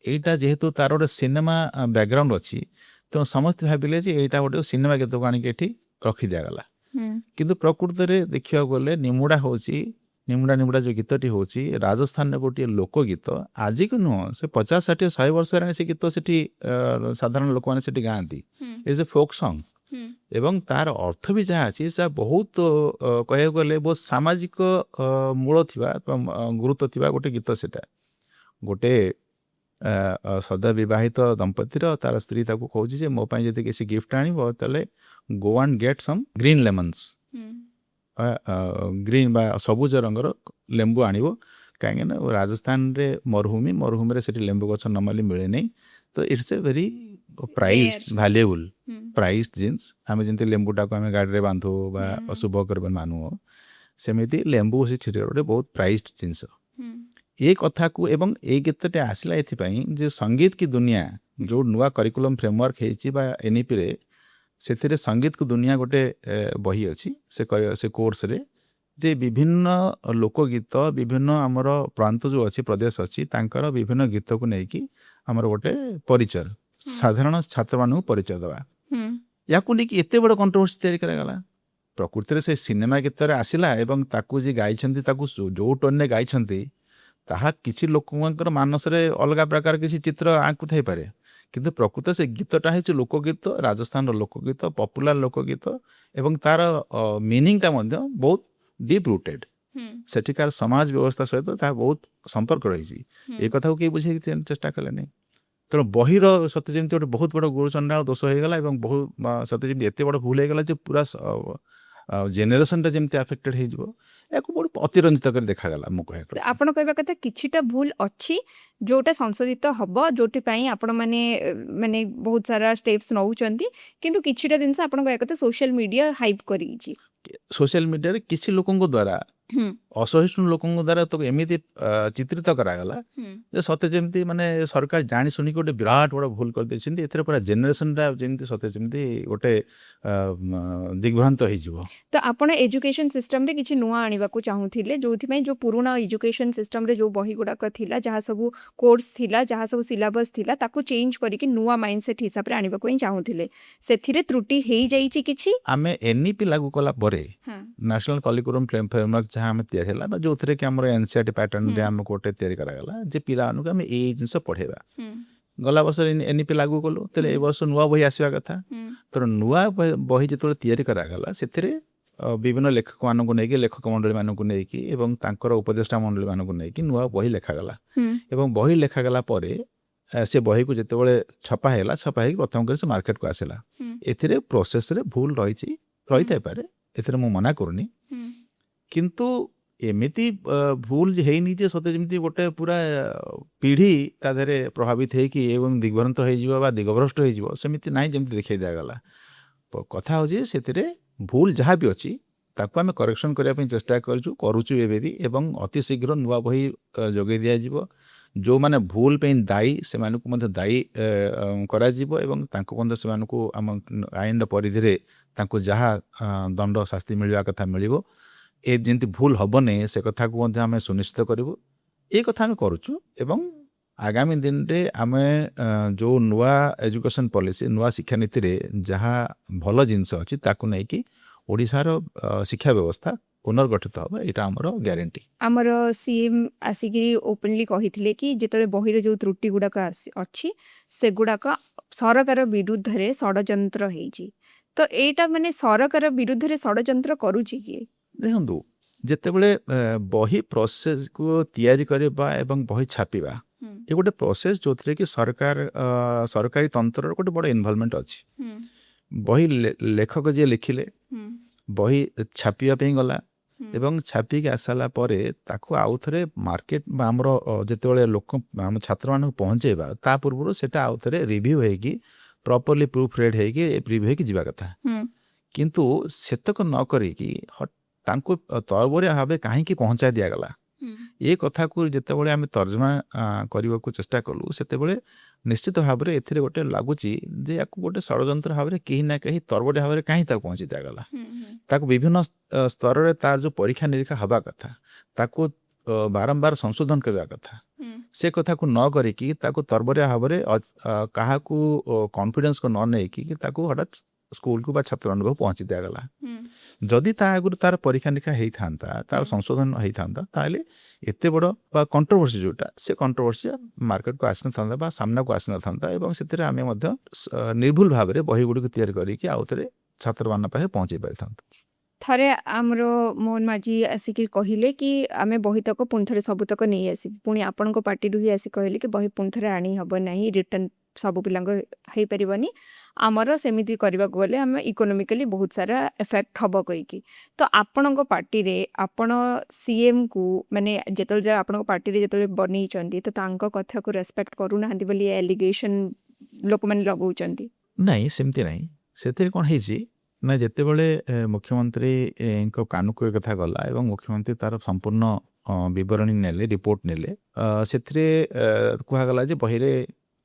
ଏଇଟା ଯେହେତୁ ତାର ଗୋଟେ ସିନେମା ବ୍ୟାକଗ୍ରାଉଣ୍ଡ ଅଛି, ତେଣୁ ସମସ୍ତେ ଭାବିଲେ ଯେ ଏଇଟା ଗୋଟେ ସିନେମା ଗୀତକୁ ଆଣିକି ଏଠି ରଖି ଦିଆଗଲା। କିନ୍ତୁ ପ୍ରକୃତରେ ଦେଖିବାକୁ ଗଲେ ନିମୁଡ଼ା ଯେଉଁ ଗୀତଟି ହେଉଛି ରାଜସ୍ଥାନର ଗୋଟିଏ ଲୋକଗୀତ। ଆଜିକୁ ନୁହଁ, ସେ 50, 60, 100 ବର୍ଷ ହେଲାଣି ସେ ଗୀତ ସେଠି ସାଧାରଣ ଲୋକମାନେ ସେଠି ଗାଆନ୍ତି। ଇଟ୍ସ ଏ ଫୋକ୍ ସଙ୍ଗ ଏବଂ ତାର ଅର୍ଥ ବି ଯାହା ଅଛି ସେ ବହୁତ କହିବାକୁ ଗଲେ ବହୁତ ସାମାଜିକ ମୂଳ ଥିବା ଗୁରୁତ୍ୱ ଥିବା ଗୋଟେ ଗୀତ। ସେଟା ଗୋଟେ ସଦା ବିବାହିତ ଦମ୍ପତିର ତାର ସ୍ତ୍ରୀ ତାକୁ କହୁଛି ଯେ ମୋ ପାଇଁ ଯଦି କିଛି ଗିଫ୍ଟ ଆଣିବ ତାହେଲେ go and get some green lemons, green ବା ସବୁଜ ରଙ୍ଗର ଲେମ୍ବୁ ଆଣିବ, କାହିଁକିନା ରାଜସ୍ଥାନରେ ମରୁଭୂମିରେ ସେଠି ଲେମ୍ବୁ ଗଛ ନର୍ମାଲି ମିଳେନି। ତ ଇଟ୍ସ ଏ ଭେରି ପ୍ରାଇସ୍ଡ ଭାଲ୍ୟୁଏବୁଲ୍ ପ୍ରାଇସ୍ଡ ଜିନିଷ। ଆମେ ଯେମିତି ଲେମ୍ବୁଟାକୁ ଆମେ ଗାଡ଼ିରେ ବାନ୍ଧୁ ବା ଅଶୁଭ କରିବା ମାନୁ, ସେମିତି ଲେମ୍ବୁ ସେଠି ଗୋଟେ ବହୁତ ପ୍ରାଇସ୍ଡ ଜିନିଷ। ଏ କଥାକୁ ଏବଂ ଏଇ ଗୀତଟା ଆସିଲା ଏଥିପାଇଁ ଯେ ସଙ୍ଗୀତ କି ଦୁନିଆ ଯେଉଁ ନୂଆ କରିକୁଲମ ଫ୍ରେମୱାର୍କ ହେଇଛି ବା ଏନ୍ଇପିରେ, ସେଥିରେ ସଙ୍ଗୀତ କି ଦୁନିଆ ଗୋଟେ ବହି ଅଛି ସେ କୋର୍ସରେ, ଯେ ବିଭିନ୍ନ ଲୋକଗୀତ, ବିଭିନ୍ନ ଆମର ପ୍ରାନ୍ତ ଯେଉଁ ଅଛି ପ୍ରଦେଶ ଅଛି, ତାଙ୍କର ବିଭିନ୍ନ ଗୀତକୁ ନେଇକି ଆମର ଗୋଟେ ପରିଚୟ, ସାଧାରଣ ଛାତ୍ରମାନଙ୍କୁ ପରିଚୟ ଦେବା। ୟାକୁ ନେଇକି ଏତେ ବଡ଼ କଣ୍ଟ୍ରୋଭର୍ସି ତିଆରି କରାଗଲା। ପ୍ରକୃତିରେ ସେ ସିନେମା ଗୀତରେ ଆସିଲା ଏବଂ ତାକୁ ଯିଏ ଗାଇଛନ୍ତି, ତାକୁ ଯେଉଁ ଟୋନ୍ରେ ଗାଇଛନ୍ତି ତାହା କିଛି ଲୋକଙ୍କର ମାନସରେ ଅଲଗା ପ୍ରକାର କିଛି ଚିତ୍ର ଆଙ୍କୁଥାଇପାରେ, କିନ୍ତୁ ପ୍ରକୃତ ସେ ଗୀତଟା ହେଉଛି ଲୋକଗୀତ, ରାଜସ୍ଥାନର ଲୋକଗୀତ, ପପୁଲାର ଲୋକଗୀତ ଏବଂ ତାର ମିନିଂଟା ମଧ୍ୟ ବହୁତ ଡିପ୍ ରୁଟେଡ୍। ସେଠିକାର ସମାଜ ବ୍ୟବସ୍ଥା ସହିତ ତାହା ବହୁତ ସମ୍ପର୍କ ରହିଛି। ଏ କଥାକୁ କେହି ବୁଝେଇକି ଚେଷ୍ଟା କଲେନି। ତେଣୁ ବହିର ସତେ ଯେମିତି ଗୋଟେ ବହୁତ ବଡ଼ ଗୁରୁଚଣ୍ଡାଳ ଦୋଷ ହେଇଗଲା ଏବଂ ସତେ ଯେମିତି ଏତେ ବଡ଼ ଭୁଲ ହେଇଗଲା ଯେ ପୁରା ଜେନେରେସନଟା ଯେମିତି ଆଫେକ୍ଟେଡ ହେଇଯିବ, ୟାକୁ ବହୁତ ଅତିରଞ୍ଜିତ କରି ଦେଖାଗଲା। ମୁଁ କହିବା କଥା, ଆପଣ କହିବା କଥା କିଛିଟା ଭୁଲ ଅଛି ଯୋଉଟା ସଂଶୋଧିତ ହବ, ଯୋଉଥିପାଇଁ ଆପଣ ମାନେ ବହୁତ ସାରା ଷ୍ଟେପ୍ସ ନେଉଛନ୍ତି, କିନ୍ତୁ କିଛିଟା ଜିନିଷ ଆପଣ କହିବା କଥା ସୋସିଆଲ ମିଡ଼ିଆ ହାଇପ୍ କରିଛି। ସୋସିଆଲ ମିଡ଼ିଆରେ କିଛି ଲୋକଙ୍କ ଦ୍ୱାରା, ଅସହିଷ୍ଣୁ ଲୋକଙ୍କ ଦ୍ୱାରା ତାକୁ ଏମିତି ଚିତ୍ରିତ କରାଗଲା ଯେ ସତେ ଯେମିତି ମାନେ ସରକାର ଜାଣି ଶୁଣିକି ଗୋଟେ ବିରାଟ ବଡ଼ ଭୁଲ କରିଦେଇଛନ୍ତି। ଏଥିରେ ପୁରା ଜେନେରେସନଟା ଯେମିତି ସତେ ଯେମିତି ଗୋଟେ ଦିଗ୍ଭ୍ରାନ୍ତ ହେଇଯିବ। ତ ଆପଣ ଏଜୁକେସନ ସିଷ୍ଟମରେ କିଛି ନୂଆ ଆଣିବାକୁ ଚାହୁଁଥିଲେ, ଯୋଉଥିପାଇଁ ଯେଉଁ ପୁରୁଣା ଏଜୁକେସନ ସିଷ୍ଟମରେ ଯେଉଁ ବହି ଗୁଡ଼ାକ ଥିଲା, ଯାହା ସବୁ କୋର୍ସ ଥିଲା, ଯାହା ସବୁ ସିଲାବସ୍ ଥିଲା, ତାକୁ ଚେଞ୍ଜ କରିକି ନୂଆ ମାଇଣ୍ଡସେଟ୍ ହିସାବରେ ଆଣିବାକୁ ହିଁ ଚାହୁଁଥିଲେ। ସେଥିରେ ତ୍ରୁଟି ହେଇଯାଇଛି କିଛି। ଆମେ ଏନ୍ଇପି ଲାଗୁ କଲା ପରେ ନ୍ୟାସନାଲ କରିକୁଲମ ଫ୍ରେମୱାର୍କ ଯାହା ଆମେ ତିଆରି ହେଲା, ବା ଯେଉଁଥିରେ କି ଆମର ଏନସିଆରଟି ପ୍ୟାଟର୍ନରେ ଆମକୁ ଗୋଟେ ତିଆରି କରାଗଲା ଯେ ପିଲାମାନଙ୍କୁ ଆମେ ଏଇ ଜିନିଷ ପଢ଼େଇବା। ଗଲା ବର୍ଷ ଏନ୍ଇପି ଲାଗୁ କଲୁ, ତାହେଲେ ଏ ବର୍ଷ ନୂଆ ବହି ଆସିବା କଥା। ତେଣୁ ନୂଆ ବହି ଯେତେବେଳେ ତିଆରି କରାଗଲା, ସେଥିରେ ବିଭିନ୍ନ ଲେଖକମାନଙ୍କୁ ନେଇକି, ଲେଖକ ମଣ୍ଡଳୀମାନଙ୍କୁ ନେଇକି ଏବଂ ତାଙ୍କର ଉପଦେଷ୍ଟା ମଣ୍ଡଳୀମାନଙ୍କୁ ନେଇକି ନୂଆ ବହି ଲେଖାଗଲା। ଏବଂ ବହି ଲେଖାଗଲା ପରେ ସେ ବହିକୁ ଯେତେବେଳେ ଛପା ହେଇଗଲା, ଛପା ହେଇକି ପ୍ରଥମ କରି ସେ ମାର୍କେଟକୁ ଆସିଲା। ଏଥିରେ ପ୍ରୋସେସରେ ଭୁଲ ରହିଥାଇପାରେ, ଏଥିରେ ମୁଁ ମନା କରୁନି, କିନ୍ତୁ ଏମିତି ଭୁଲ ହେଇନି ଯେ ସତେ ଯେମିତି ଗୋଟେ ପୁରା ପିଢ଼ି ତା ଦେହରେ ପ୍ରଭାବିତ ହେଇକି ଏବଂ ଦିଗଭ୍ରାନ୍ତ ହେଇଯିବ ବା ଦିଗଭ୍ରଷ୍ଟ ହେଇଯିବ, ସେମିତି ନାହିଁ ଯେମିତି ଦେଖାଇ ଦିଆଗଲା। କଥା ହେଉଛି ସେଥିରେ ଭୁଲ ଯାହା ବି ଅଛି ତାକୁ ଆମେ କରେକ୍ସନ୍ କରିବା ପାଇଁ ଚେଷ୍ଟା କରୁଛୁ ଏବେ ବି, ଏବଂ ଅତି ଶୀଘ୍ର ନୂଆ ବହି ଯୋଗାଇ ଦିଆଯିବ। ଯେଉଁମାନେ ଭୁଲ ପାଇଁ ଦାୟୀ ସେମାନଙ୍କୁ ମଧ୍ୟ ଦାୟୀ କରାଯିବ ଏବଂ ତାଙ୍କୁ ମଧ୍ୟ ସେମାନଙ୍କୁ ଆମ ଆଇନର ପରିଧିରେ ତାଙ୍କୁ ଯାହା ଦଣ୍ଡ ଶାସ୍ତି ମିଳିବା କଥା ମିଳିବ। ଏ ଯେମିତି ଭୁଲ ହେବନି ସେ କଥାକୁ ମଧ୍ୟ ଆମେ ସୁନିଶ୍ଚିତ କରିବୁ। ଏ କଥା ଆମେ କରୁଛୁ ଏବଂ ଆଗାମୀ ଦିନରେ ଆମେ ଯେଉଁ ନୂଆ ଏଜୁକେସନ୍ ପଲିସି, ନୂଆ ଶିକ୍ଷାନୀତିରେ ଯାହା ଭଲ ଜିନିଷ ଅଛି ତାକୁ ନେଇକି ଓଡ଼ିଶାର ଶିକ୍ଷା ବ୍ୟବସ୍ଥା ପୁନର୍ଗଠିତ ହେବ, ଏଇଟା ଆମର ଗ୍ୟାରେଣ୍ଟି। ଆମର ସିଏମ୍ ଆସିକି ଓପନଲି କହିଥିଲେ କି ଯେତେବେଳେ ବହିର ଯେଉଁ ତ୍ରୁଟି ଗୁଡ଼ାକ ଅଛି ସେଗୁଡ଼ାକ ସରକାର ବିରୁଦ୍ଧରେ ଷଡ଼ଯନ୍ତ୍ର ହେଇଛି। ତ ଏଇଟା ମାନେ ସରକାର ବିରୁଦ୍ଧରେ ଷଡ଼ଯନ୍ତ୍ର କରୁଛି କିଏ? ଦେଖନ୍ତୁ, ଯେତେବେଳେ ବହି ପ୍ରୋସେସକୁ ତିଆରି କରିବା ଏବଂ ବହି ଛାପିବା ଏ ଗୋଟେ ପ୍ରୋସେସ୍ ଯେଉଁଥିରେ କି ସରକାରୀ ତନ୍ତ୍ରର ଗୋଟେ ବଡ଼ ଇନଭଲଭମେଣ୍ଟ ଅଛି। ବହି ଲେଖକ ଯିଏ ଲେଖିଲେ, ବହି ଛାପିବା ପାଇଁ ଗଲା ଏବଂ ଛାପିକି ଆସିଲା ପରେ ତାକୁ ଆଉଥରେ ମାର୍କେଟ ବା ଆମର ଯେତେବେଳେ ଆମ ଛାତ୍ରମାନଙ୍କୁ ପହଞ୍ଚେଇବା ତା ପୂର୍ବରୁ ସେଇଟା ଆଉଥରେ ରିଭ୍ୟୁ ହେଇକି ପ୍ରପରଲି ପ୍ରୁଫ୍ ରେଡ୍ ହେଇକି ପ୍ରିଭ୍ୟୁ ହେଇକି ଯିବା କଥା। କିନ୍ତୁ ସେତକ ନ କରିକି ତାଙ୍କୁ ତରବରିଆ ଭାବେ କାହିଁକି ପହଞ୍ଚାଇ ଦିଆଗଲା, ଏ କଥାକୁ ଯେତେବେଳେ ଆମେ ତର୍ଜମା କରିବାକୁ ଚେଷ୍ଟା କଲୁ ସେତେବେଳେ ନିଶ୍ଚିତ ଭାବରେ ଏଥିରେ ଗୋଟେ ଲାଗୁଛି ଯେ ୟାକୁ ଗୋଟେ ଷଡ଼ଯନ୍ତ୍ର ଭାବରେ କେହି ନା କେହି ତରବରିଆ ଭାବରେ କାହିଁକି ତାକୁ ପହଞ୍ଚି ଦିଆଗଲା। ତାକୁ ବିଭିନ୍ନ ସ୍ତରରେ ତାର ଯେଉଁ ପରୀକ୍ଷା ନିରୀକ୍ଷା ହେବା କଥା ତାକୁ ବାରମ୍ବାର ସଂଶୋଧନ କରିବା କଥା, ସେ କଥାକୁ ନ କରିକି ତାକୁ ତରବରିଆ ଭାବରେ କାହାକୁ କନଫିଡେନ୍ସକୁ ନ ନେଇକି ତାକୁ ହଠାତ୍ ସ୍କୁଲକୁ ବା ଛାତ୍ରମାନଙ୍କୁ ପହଞ୍ଚି ଦିଆଗଲା। ଯଦି ତା ଆଗରୁ ତାର ପରୀକ୍ଷା ନିରୀକ୍ଷା ହେଇଥାନ୍ତା, ତାର ସଂଶୋଧନ ହେଇଥାନ୍ତା, ତାହେଲେ ଏତେ ବଡ଼ ବା କଣ୍ଟ୍ରୋଭର୍ସି ଯେଉଁଟା ସେ କଣ୍ଟ୍ରୋଭର୍ସି ମାର୍କେଟକୁ ଆସିନଥାନ୍ତା ବା ସାମ୍ନାକୁ ଆସିନଥାନ୍ତା ଏବଂ ସେଥିରେ ଆମେ ମଧ୍ୟ ନିର୍ଭୁଲ ଭାବରେ ବହି ଗୁଡ଼ିକୁ ତିଆରି କରିକି ଆଉଥରେ ଛାତ୍ରମାନଙ୍କ ପାଖରେ ପହଞ୍ଚେଇ ପାରିଥାନ୍ତୁ। ଥରେ ଆମର ମୋହନ ମାଝୀ ଆସିକି କହିଲେ କି ଆମେ ବହିତକ ପୁଣି ଥରେ ସବୁତକ ନେଇ ଆସିବୁ, ପୁଣି ଆପଣଙ୍କ ପାର୍ଟିରୁ ହିଁ ଆସି କହିଲେ କି ବହି ପୁଣି ଥରେ ଆଣି ହେବ ନାହିଁ, ରିଟର୍ନ ସବୁ ପିଲାଙ୍କ ହେଇପାରିବନି, ଆମର ସେମିତି କରିବାକୁ ଗଲେ ଆମେ ଇକୋନୋମିକାଲି ବହୁତ ସାରା ଏଫେକ୍ଟ ହେବ କହିକି। ତ ଆପଣଙ୍କ ପାର୍ଟିରେ ଆପଣ ସିଏମ୍କୁ ମାନେ ଯେତେବେଳେ ଆପଣଙ୍କ ପାର୍ଟିରେ ଯେତେବେଳେ ବନେଇଛନ୍ତି ତ ତାଙ୍କ କଥାକୁ ରେସ୍ପେକ୍ଟ କରୁନାହାନ୍ତି ବୋଲି ଆଲିଗେସନ୍ ଲୋକମାନେ ଲଗାଉଛନ୍ତି। ନାଇଁ, ସେମିତି ନାହିଁ। ସେଥିରେ କ'ଣ ହେଇଛି ନା, ଯେତେବେଳେ ମୁଖ୍ୟମନ୍ତ୍ରୀଙ୍କ କାନକୁ ଏ କଥା ଗଲା ଏବଂ ମୁଖ୍ୟମନ୍ତ୍ରୀ ତାର ସମ୍ପୂର୍ଣ୍ଣ ବିବରଣୀ ନେଲେ, ରିପୋର୍ଟ ନେଲେ, ସେଥିରେ କୁହାଗଲା ଯେ ବହିରେ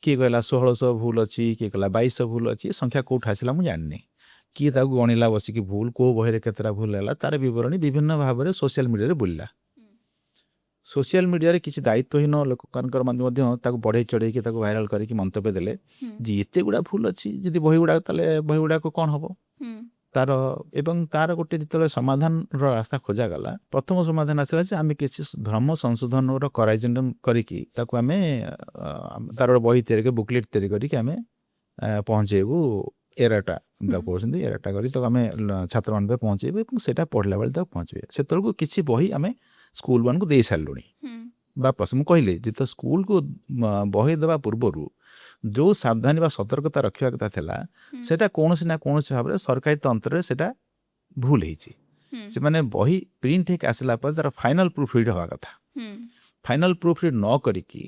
କିଏ କହିଲା 1600 ଭୁଲ ଅଛି, କିଏ କହିଲା 2200 ଭୁଲ ଅଛି। ସଂଖ୍ୟା କେଉଁଠୁ ଆସିଲା ମୁଁ ଜାଣିନି, କିଏ ତାକୁ ଗଣିଲା ବସିକି ଭୁଲ, କେଉଁ ବହିରେ କେତେଟା ଭୁଲ ହେଲା, ତାର ବିବରଣୀ ବିଭିନ୍ନ ଭାବରେ ସୋସିଆଲ ମିଡ଼ିଆରେ ବୁଲିଲା। ସୋସିଆଲ ମିଡ଼ିଆରେ କିଛି ଦାୟିତ୍ୱହୀନ ଲୋକମାନଙ୍କର ମଧ୍ୟ ତାକୁ ବଢ଼େଇ ଚଢ଼େଇକି ତାକୁ ଭାଇରାଲ କରିକି ମନ୍ତବ୍ୟ ଦେଲେ ଯେ ଏତେ ଗୁଡ଼ା ଭୁଲ ଅଛି, ଯଦି ବହି ଗୁଡ଼ାକ ତାହେଲେ ବହି ଗୁଡ଼ାକ କ'ଣ ହେବ ତାର। ଏବଂ ତାର ଗୋଟେ ଯେତେବେଳେ ସମାଧାନର ରାସ୍ତା ଖୋଜାଗଲା, ପ୍ରଥମ ସମାଧାନ ଆସିଲା ଯେ ଆମେ କିଛି ଭ୍ରମ ସଂଶୋଧନର କରାଇଜନ କରିକି ତାକୁ ଆମେ ତାର ବହି ତିଆରି କରି ବୁକଲେଟ୍ ତିଆରି କରିକି ଆମେ ପହଞ୍ଚେଇବୁ, ଏରାଟା ତାକୁ କହୁଛନ୍ତି, ଏରାଟା କରି ତାକୁ ଆମେ ଛାତ୍ରମାନଙ୍କୁ ପହଞ୍ଚେଇବୁ ଏବଂ ସେଇଟା ପଢ଼ିଲା ବେଳେ ତାକୁ ପହଞ୍ଚିବେ। ସେତେବେଳକୁ କିଛି ବହି ଆମେ ସ୍କୁଲମାନଙ୍କୁ ଦେଇ ସାରିଲୁଣି। ବା ମୁଁ କହିଲି ଯେତେ ସ୍କୁଲକୁ ବହି ଦେବା ପୂର୍ବରୁ ଯେଉଁ ସାବଧାନୀ ବା ସତର୍କତା ରଖିବା କଥା ଥିଲା ସେଇଟା କୌଣସି ନା କୌଣସି ଭାବରେ ସରକାରୀ ତନ୍ତ୍ରରେ ସେଇଟା ଭୁଲ ହେଇଛି। ସେମାନେ ବହି ପ୍ରିଣ୍ଟ ହେଇକି ଆସିଲା ପରେ ତାର ଫାଇନାଲ ପ୍ରୁଫ୍ ରିଡ୍ ହେବା କଥା, ଫାଇନାଲ ପ୍ରୁଫ୍ ରିଡ୍ ନ କରିକି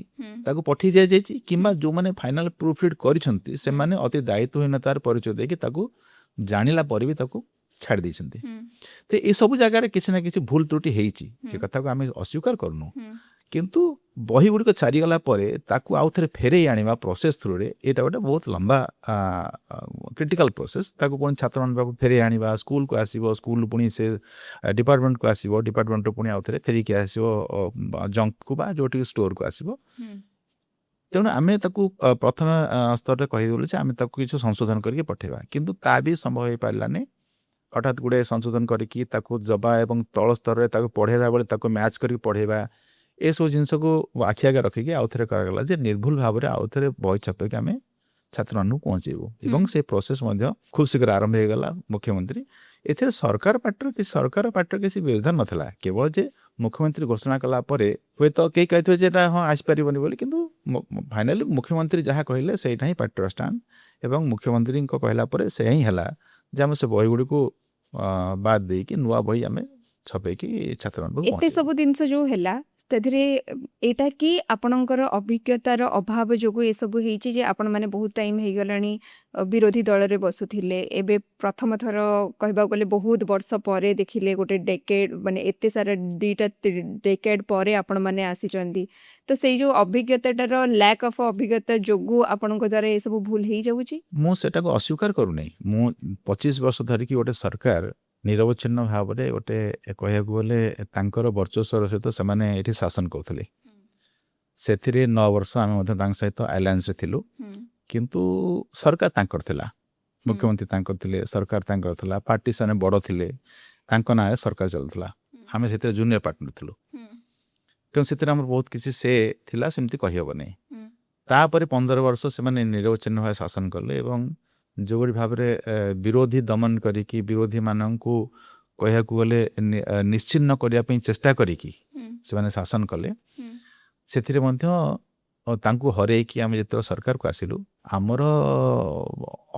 ତାକୁ ପଠାଇ ଦିଆଯାଇଛି, କିମ୍ବା ଯେଉଁମାନେ ଫାଇନାଲ ପ୍ରୁଫ୍ ରିଡ୍ କରିଛନ୍ତି ସେମାନେ ଅତି ଦାୟିତ୍ୱହୀନତାର ପରିଚୟ ଦେଇକି ତାକୁ ଜାଣିଲା ପରେ ବି ତାକୁ ଛାଡ଼ି ଦେଇଛନ୍ତି। ତ ଏସବୁ ଜାଗାରେ କିଛି ନା କିଛି ଭୁଲ ତ୍ରୁଟି ହେଇଛି, ଏ କଥାକୁ ଆମେ ଅସ୍ୱୀକାର କରୁନୁ। କିନ୍ତୁ ବହି ଗୁଡ଼ିକ ଛାଡ଼ିଗଲା ପରେ ତାକୁ ଆଉଥରେ ଫେରେଇ ଆଣିବା ପ୍ରୋସେସ୍ ଥ୍ରୁରେ ଏଇଟା ଗୋଟେ ବହୁତ ଲମ୍ବା କ୍ରିଟିକାଲ ପ୍ରୋସେସ୍। ତାକୁ ପୁଣି ଛାତ୍ରମାନଙ୍କ ପାଖକୁ ଫେରେଇ ଆଣିବା, ସ୍କୁଲକୁ ଆସିବ, ସ୍କୁଲ ପୁଣି ସେ ଡିପାର୍ଟମେଣ୍ଟକୁ ଆସିବ, ଡିପାର୍ଟମେଣ୍ଟରୁ ପୁଣି ଆଉଥରେ ଫେରିକି ଆସିବ ଜଙ୍କକୁ ବା ଯେଉଁଠିକି ଷ୍ଟୋରକୁ ଆସିବ। ତେଣୁ ଆମେ ତାକୁ ପ୍ରଥମ ସ୍ତରରେ କହିଦେଲୁ ଯେ ଆମେ ତାକୁ କିଛି ସଂଶୋଧନ କରିକି ପଠାଇବା, କିନ୍ତୁ ତା ବି ସମ୍ଭବ ହେଇପାରିଲାନି। ହଠାତ୍ ଗୁଡ଼େ ସଂଶୋଧନ କରିକି ତାକୁ ଦେବା ଏବଂ ତଳ ସ୍ତରରେ ତାକୁ ପଢ଼େଇଲା ବେଳେ ତାକୁ ମ୍ୟାଚ୍ କରିକି ପଢ଼େଇବା, ଏସବୁ ଜିନିଷକୁ ଆଖି ଆଗରେ ରଖିକି ଆଉଥରେ କରାଗଲା ଯେ ନିର୍ଭୁଲ ଭାବରେ ଆଉଥରେ ବହି ଛାପିକି ଆମେ ଛାତ୍ରମାନଙ୍କୁ ପହଞ୍ଚେଇବୁ। ଏବଂ ସେ ପ୍ରୋସେସ୍ ମଧ୍ୟ ଖୁବ୍ ଶୀଘ୍ର ଆରମ୍ଭ ହେଇଗଲା। ମୁଖ୍ୟମନ୍ତ୍ରୀ ଏଥିରେ ସରକାର ପାର୍ଟିର କିଛି ବିରୋଧ ନଥିଲା, କେବଳ ଯେ ମୁଖ୍ୟମନ୍ତ୍ରୀ ଘୋଷଣା କଲା ପରେ ହୁଏତ କେହି କହିଥିବେ ଯେ ଏଇଟା ହଁ ଆସିପାରିବନି ବୋଲି, କିନ୍ତୁ ଫାଇନାଲି ମୁଖ୍ୟମନ୍ତ୍ରୀ ଯାହା କହିଲେ ସେଇଟା ହିଁ ପାର୍ଟିର ଷ୍ଟାଣ୍ଡ। ଏବଂ ମୁଖ୍ୟମନ୍ତ୍ରୀଙ୍କ କହିଲା ପରେ ସେ ହିଁ ହେଲା ଯେ ଆମେ ସେ ବହି ଗୁଡ଼ିକୁ ବାଦ ଦେଇକି ନୂଆ ବହି ଆମେ ଛପେଇକି ଛାତ୍ରମାନଙ୍କୁ ଏତେ ପହଞ୍ଚେଇବୁ। ସବୁ ଜିନିଷ ଯୋଉ ହେଲା ସେଥିରେ ଏଇଟା କି ଆପଣଙ୍କର ଅଭିଜ୍ଞତାର ଅଭାବ ଯୋଗୁଁ ଏସବୁ ହେଇଛି ଯେ ଆପଣମାନେ ବହୁତ ଟାଇମ୍ ହେଇଗଲାଣି ବିରୋଧୀ ଦଳରେ ବସୁଥିଲେ, ଏବେ ପ୍ରଥମ ଥର କହିବାକୁ ଗଲେ ବହୁତ ବର୍ଷ ପରେ ଦେଖିଲେ ଗୋଟେ ଡେକେଡ୍ ମାନେ ଏତେ ସାରା ଦୁଇଟା ଡେକେଡ୍ ପରେ ଆପଣମାନେ ଆସିଛନ୍ତି, ତ ସେଇ ଯୋଉ ଅଭିଜ୍ଞତାଟାର ଲ୍ୟାକ୍ ଅଫ୍ ଅଭିଜ୍ଞତା ଯୋଗୁଁ ଆପଣଙ୍କ ଦ୍ୱାରା ଏସବୁ ଭୁଲ ହେଇଯାଉଛି। ମୁଁ ସେଟାକୁ ଅସ୍ୱୀକାର କରୁନାହିଁ। ମୁଁ 25 ବର୍ଷ ଧରିକି ଗୋଟେ ସରକାର ନିରବଚ୍ଛିନ୍ନ ଭାବରେ ଗୋଟେ କହିବାକୁ ଗଲେ ତାଙ୍କର ବର୍ଚସ୍ୱର ସହିତ ସେମାନେ ଏଠି ଶାସନ କରୁଥିଲେ। ସେଥିରେ 9 ବର୍ଷ ଆମେ ମଧ୍ୟ ତାଙ୍କ ସହିତ ଆଲାଏନ୍ସରେ ଥିଲୁ, କିନ୍ତୁ ସରକାର ତାଙ୍କର ଥିଲା, ମୁଖ୍ୟମନ୍ତ୍ରୀ ତାଙ୍କର ଥିଲେ, ସରକାର ତାଙ୍କର ଥିଲା, ପାର୍ଟି ସେମାନେ ବଡ଼ ଥିଲେ, ତାଙ୍କ ନାଁରେ ସରକାର ଚାଲୁଥିଲା, ଆମେ ସେଥିରେ ଜୁନିୟର ପାର୍ଟନର ଥିଲୁ। ତେଣୁ ସେଥିରେ ଆମର ବହୁତ କିଛି ସେ ଥିଲା, ସେମିତି କହିହେବ ନାହିଁ। ତାପରେ 15 ବର୍ଷ ସେମାନେ ନିରବଚ୍ଛିନ୍ନ ଭାବେ ଶାସନ କଲେ ଏବଂ ଯେଉଁଭଳି ଭାବରେ ବିରୋଧୀ ଦମନ କରିକି ବିରୋଧୀମାନଙ୍କୁ କହିବାକୁ ଗଲେ ନିଶ୍ଚିହ୍ନ କରିବା ପାଇଁ ଚେଷ୍ଟା କରିକି ସେମାନେ ଶାସନ କଲେ, ସେଥିରେ ମଧ୍ୟ ତାଙ୍କୁ ହରେଇକି ଆମେ ଯେତେବେଳେ ସରକାରକୁ ଆସିଲୁ, ଆମର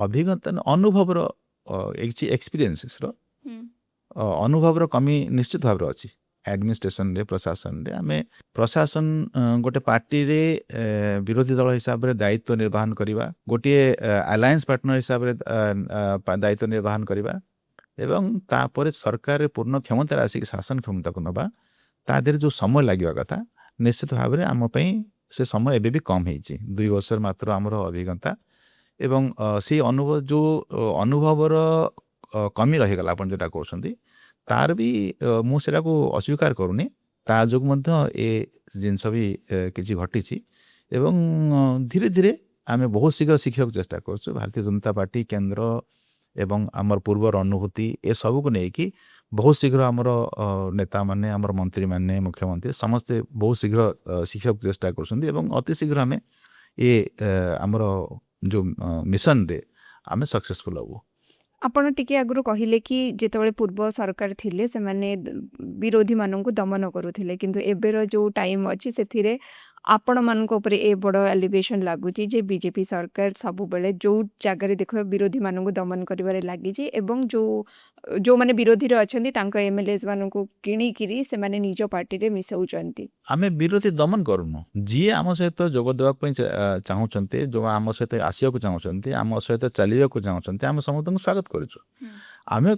ଅଭିଜ୍ଞତା ଅନୁଭବର ଏକ୍ସପିରିଏନ୍ସେସର ଅନୁଭବର କମି ନିଶ୍ଚିତ ଭାବରେ ଅଛି। ଆଡମିନିଷ୍ଟ୍ରେସନରେ ପ୍ରଶାସନରେ ଆମେ ପ୍ରଶାସନ ଗୋଟେ ପାର୍ଟିରେ ବିରୋଧୀ ଦଳ ହିସାବରେ ଦାୟିତ୍ୱ ନିର୍ବାହନ କରିବା, ଗୋଟିଏ ଆଲାଏନ୍ସ ପାର୍ଟନର ହିସାବରେ ଦାୟିତ୍ୱ ନିର୍ବାହନ କରିବା ଏବଂ ତାପରେ ସରକାରରେ ପୂର୍ଣ୍ଣ କ୍ଷମତାରେ ଆସିକି ଶାସନ କ୍ଷମତାକୁ ନେବା, ତା ଦେହରେ ଯେଉଁ ସମୟ ଲାଗିବା କଥା ନିଶ୍ଚିତ ଭାବରେ ଆମ ପାଇଁ ସେ ସମୟ ଏବେ ବି କମ୍ ହେଇଛି। 2 ବର୍ଷର ମାତ୍ର ଆମର ଅଭିଜ୍ଞତା ଏବଂ ସେଇ ଯେଉଁ ଅନୁଭବର କମି ରହିଗଲା ଆପଣ ଯେଉଁଟା କହୁଛନ୍ତି, ତାର ବି ମୁଁ ସେଟାକୁ ଅସ୍ୱୀକାର କରୁନି। ତା ଯୋଗୁଁ ମଧ୍ୟ ଏ ଜିନିଷ ବି କିଛି ଘଟିଛି ଏବଂ ଧୀରେ ଧୀରେ ଆମେ ବହୁତ ଶୀଘ୍ର ଶିଖିବାକୁ ଚେଷ୍ଟା କରୁଛୁ। ଭାରତୀୟ ଜନତା ପାର୍ଟି କେନ୍ଦ୍ର ଏବଂ ଆମର ପୂର୍ବର ଅନୁଭୂତି ଏସବୁକୁ ନେଇକି ବହୁତ ଶୀଘ୍ର ଆମର ନେତାମାନେ, ଆମର ମନ୍ତ୍ରୀମାନେ, ମୁଖ୍ୟମନ୍ତ୍ରୀ ସମସ୍ତେ ବହୁତ ଶୀଘ୍ର ଶିଖିବାକୁ ଚେଷ୍ଟା କରୁଛନ୍ତି ଏବଂ ଅତି ଶୀଘ୍ର ଆମେ ଆମର ଯେଉଁ ମିଶନରେ ଆମେ ସକ୍ସେସଫୁଲ୍ ହେବୁ। ଆପଣ ଟିକେ ଆଗରୁ କହିଲେ କି ଯେତେବେଳେ ପୂର୍ବ ସରକାର ଥିଲେ ସେମାନେ ବିରୋଧୀମାନଙ୍କୁ ଦମନ କରୁଥିଲେ, କିନ୍ତୁ ଏବେର ଯେଉଁ ଟାଇମ୍ ଅଛି ସେଥିରେ ଆପଣମାନଙ୍କ ଉପରେ ଏ ବଡ଼ ଆଲିଗେସନ୍ ଲାଗୁଛି ଯେ ବିଜେପି ସରକାର ସବୁବେଳେ ଯେଉଁ ଜାଗାରେ ଦେଖ ବିରୋଧୀମାନଙ୍କୁ ଦମନ କରିବାରେ ଲାଗିଛି ଏବଂ ଯେଉଁମାନେ ବିରୋଧୀରେ ଅଛନ୍ତି ତାଙ୍କ MLAs ମାନଙ୍କୁ କିଣିକିରି ସେମାନେ ନିଜ ପାର୍ଟିରେ ମିଶାଉଛନ୍ତି। ଆମେ ବିରୋଧୀ ଦମନ କରୁନୁ। ଯିଏ ଆମ ସହିତ ଯୋଗ ଦେବା ପାଇଁ ଚାହୁଁଛନ୍ତି, ଯେଉଁ ଆମ ସହିତ ଆସିବାକୁ ଚାହୁଁଛନ୍ତି, ଆମ ସହିତ ଚାଲିବାକୁ ଚାହୁଁଛନ୍ତି, ଆମେ ସମସ୍ତଙ୍କୁ ସ୍ୱାଗତ କରୁଛୁ। ଆମେ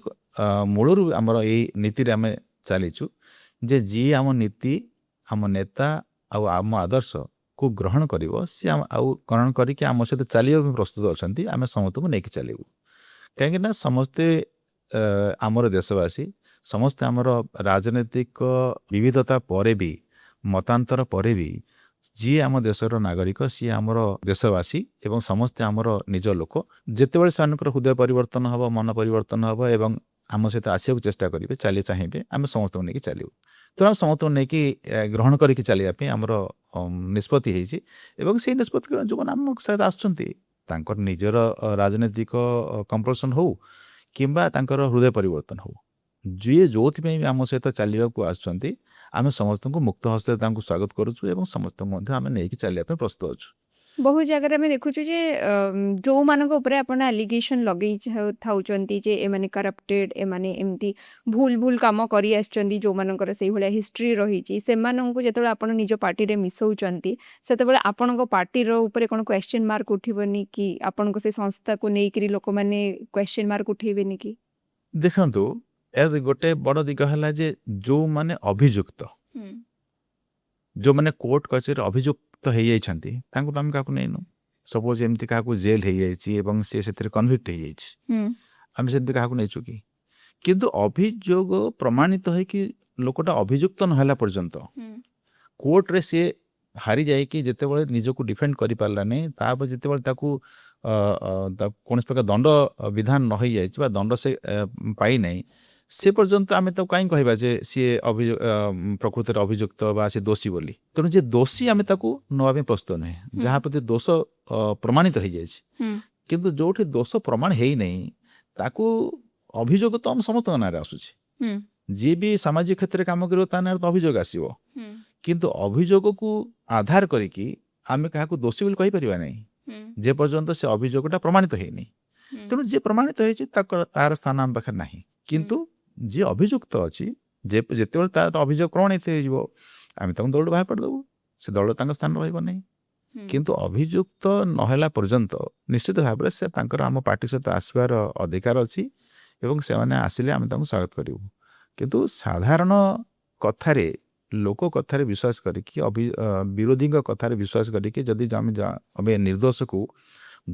ମୂଳରୁ ଆମର ଏଇ ନୀତିରେ ଆମେ ଚାଲିଛୁ ଯେ ଯିଏ ଆମ ନୀତି, ଆମ ନେତା ଆଉ ଆମ ଆଦର୍ଶକୁ ଗ୍ରହଣ କରିବ, ସିଏ ଆଉ ଗ୍ରହଣ କରିକି ଆମ ସହିତ ଚାଲିବା ପାଇଁ ପ୍ରସ୍ତୁତ ଅଛନ୍ତି, ଆମେ ସମସ୍ତଙ୍କୁ ନେଇକି ଚାଲିବୁ। କାହିଁକିନା ସମସ୍ତେ ଆମର ଦେଶବାସୀ, ସମସ୍ତେ ଆମର ରାଜନୈତିକ ବିବିଧତା ପରେ ବି, ମତାନ୍ତର ପରେ ବି ଯିଏ ଆମ ଦେଶର ନାଗରିକ, ସିଏ ଆମର ଦେଶବାସୀ ଏବଂ ସମସ୍ତେ ଆମର ନିଜ ଲୋକ। ଯେତେବେଳେ ସେମାନଙ୍କର ହୃଦୟ ପରିବର୍ତ୍ତନ ହେବ, ମନ ପରିବର୍ତ୍ତନ ହେବ ଏବଂ ଆମ ସହିତ ଆସିବାକୁ ଚେଷ୍ଟା କରିବେ, ଚାହିଁବେ, ଆମେ ସମସ୍ତଙ୍କୁ ନେଇକି ଚାଲିବୁ। ତେଣୁ ଆମେ ସମସ୍ତଙ୍କୁ ନେଇକି ଗ୍ରହଣ କରିକି ଚାଲିବା ପାଇଁ ଆମର ନିଷ୍ପତ୍ତି ହେଇଛି ଏବଂ ସେଇ ନିଷ୍ପତ୍ତି ଯେଉଁମାନେ ଆମ ସହିତ ଆସୁଛନ୍ତି ତାଙ୍କର ନିଜର ରାଜନୈତିକ କମ୍ପଲସନ୍ ହେଉ କିମ୍ବା ତାଙ୍କର ହୃଦୟ ପରିବର୍ତ୍ତନ ହେଉ, ଯିଏ ଯେଉଁଥିପାଇଁ ବି ଆମ ସହିତ ଚାଲିବାକୁ ଆସୁଛନ୍ତି, ଆମେ ସମସ୍ତଙ୍କୁ ମୁକ୍ତ ହସ୍ତରେ ତାଙ୍କୁ ସ୍ୱାଗତ କରୁଛୁ ଏବଂ ସମସ୍ତଙ୍କୁ ମଧ୍ୟ ଆମେ ନେଇକି ଚାଲିବା ପାଇଁ ପ୍ରସ୍ତୁତ ଅଛୁ। ବହୁ ଜାଗାରେ ଆମେ ଦେଖୁଛୁ ଯେ ଯେଉଁମାନଙ୍କ ଉପରେ ଆପଣ ଆଲିଗେସନ୍ ଲଗେଇ ଥାଉଛନ୍ତି ଯେ ଏମାନେ କରପ୍ଟେଡ୍, ଏମାନେ ଏମିତି ଭୁଲ କାମ କରି ଆସିଛନ୍ତି, ଯେଉଁମାନଙ୍କର ସେଇଭଳିଆ ହିଷ୍ଟ୍ରି ରହିଛି, ସେମାନଙ୍କୁ ଯେତେବେଳେ ଆପଣ ନିଜ ପାର୍ଟିରେ ମିଶାଉଛନ୍ତି ସେତେବେଳେ ଆପଣଙ୍କ ପାର୍ଟିର ଉପରେ କ'ଣ କ୍ୱେଶ୍ଚିନ୍ ମାର୍କ ଉଠିବନି କି? ଆପଣଙ୍କ ସେ ସଂସ୍ଥାକୁ ନେଇକରି ଲୋକମାନେ କ୍ୱେଶ୍ଚିନ୍ ମାର୍କ ଉଠେଇବେନି କି? ଦେଖନ୍ତୁ, ଗୋଟେ ବଡ଼ ଦିଗ ହେଲା ଯେ ଯେଉଁମାନେ ଅଭିଯୁକ୍ତ, ଯେଉଁମାନେ କୋର୍ଟ କଚେରୀରେ ଅଭିଯୁକ୍ତ ହେଇଯାଇଛନ୍ତି, ତାଙ୍କୁ ତ ଆମେ କାହାକୁ ନେଇନୁ। ସପୋଜ ଏମିତି କାହାକୁ ଜେଲ୍ ହେଇଯାଇଛି ଏବଂ ସେ ସେଥିରେ କନଭିକ୍ଟ ହେଇଯାଇଛି, ଆମେ ସେମିତି କାହାକୁ ନେଇଛୁ କି? କିନ୍ତୁ ଅଭିଯୋଗ ପ୍ରମାଣିତ ହେଇକି ଲୋକଟା ଅଭିଯୁକ୍ତ ନହେଲା ପର୍ଯ୍ୟନ୍ତ କୋର୍ଟରେ ସିଏ ହାରି ଯାଇକି ଯେତେବେଳେ ନିଜକୁ ଡିଫେଣ୍ଡ କରିପାରିଲାନି, ତାପରେ ଯେତେବେଳେ ତାକୁ କୌଣସି ପ୍ରକାର ଦଣ୍ଡ ବିଧାନ ନ ହେଇଯାଇଛି ବା ଦଣ୍ଡ ସେ ପାଇନାହିଁ, ସେ ପର୍ଯ୍ୟନ୍ତ ଆମେ ତାକୁ କାହିଁକି କହିବା ଯେ ସିଏ ପ୍ରକୃତରେ ଅଭିଯୁକ୍ତ ବା ସେ ଦୋଷୀ ବୋଲି? ତେଣୁ ଯେ ଦୋଷୀ ଆମେ ତାକୁ ନେବା ପାଇଁ ପ୍ରସ୍ତୁତ ନୁହେଁ, ଯାହା ପ୍ରତି ଦୋଷ ପ୍ରମାଣିତ ହେଇଯାଇଛି। କିନ୍ତୁ ଯେଉଁଠି ଦୋଷ ପ୍ରମାଣ ହେଇନାହିଁ ତାକୁ ଅଭିଯୋଗ ତ ଆମ ସମସ୍ତଙ୍କ ନାଁରେ ଆସୁଛି। ଯିଏ ବି ସାମାଜିକ କ୍ଷେତ୍ରରେ କାମ କରିବ ତା ନାଁରେ ତ ଅଭିଯୋଗ ଆସିବ, କିନ୍ତୁ ଅଭିଯୋଗକୁ ଆଧାର କରିକି ଆମେ କାହାକୁ ଦୋଷୀ ବୋଲି କହିପାରିବା ନାହିଁ ଯେ ପର୍ଯ୍ୟନ୍ତ ସେ ଅଭିଯୋଗଟା ପ୍ରମାଣିତ ହେଇନି। ତେଣୁ ଯିଏ ପ୍ରମାଣିତ ହେଇଛି ତାର ସ୍ଥାନ ଆମ ପାଖରେ ନାହିଁ, କିନ୍ତୁ ଯିଏ ଅଭିଯୁକ୍ତ ଅଛି, ଯେତେବେଳେ ତାର ଅଭିଯୋଗ ପ୍ରମାଣିତ ହେଇଯିବ ଆମେ ତାଙ୍କୁ ଦଳରୁ ବାହାର କରିଦେବୁ, ସେ ଦଳ ତାଙ୍କ ସ୍ଥାନ ରହିବ ନାହିଁ। କିନ୍ତୁ ଅଭିଯୁକ୍ତ ନହେଲା ପର୍ଯ୍ୟନ୍ତ ନିଶ୍ଚିତ ଭାବରେ ସେ ତାଙ୍କର ଆମ ପାର୍ଟି ସହିତ ଆସିବାର ଅଧିକାର ଅଛି ଏବଂ ସେମାନେ ଆସିଲେ ଆମେ ତାଙ୍କୁ ସ୍ୱାଗତ କରିବୁ। କିନ୍ତୁ ସାଧାରଣ କଥାରେ ଲୋକ କଥାରେ ବିଶ୍ୱାସ କରିକି ବିରୋଧୀଙ୍କ କଥାରେ ବିଶ୍ୱାସ କରିକି ଯଦି ଆମେ ନିର୍ଦ୍ଦୋଷକୁ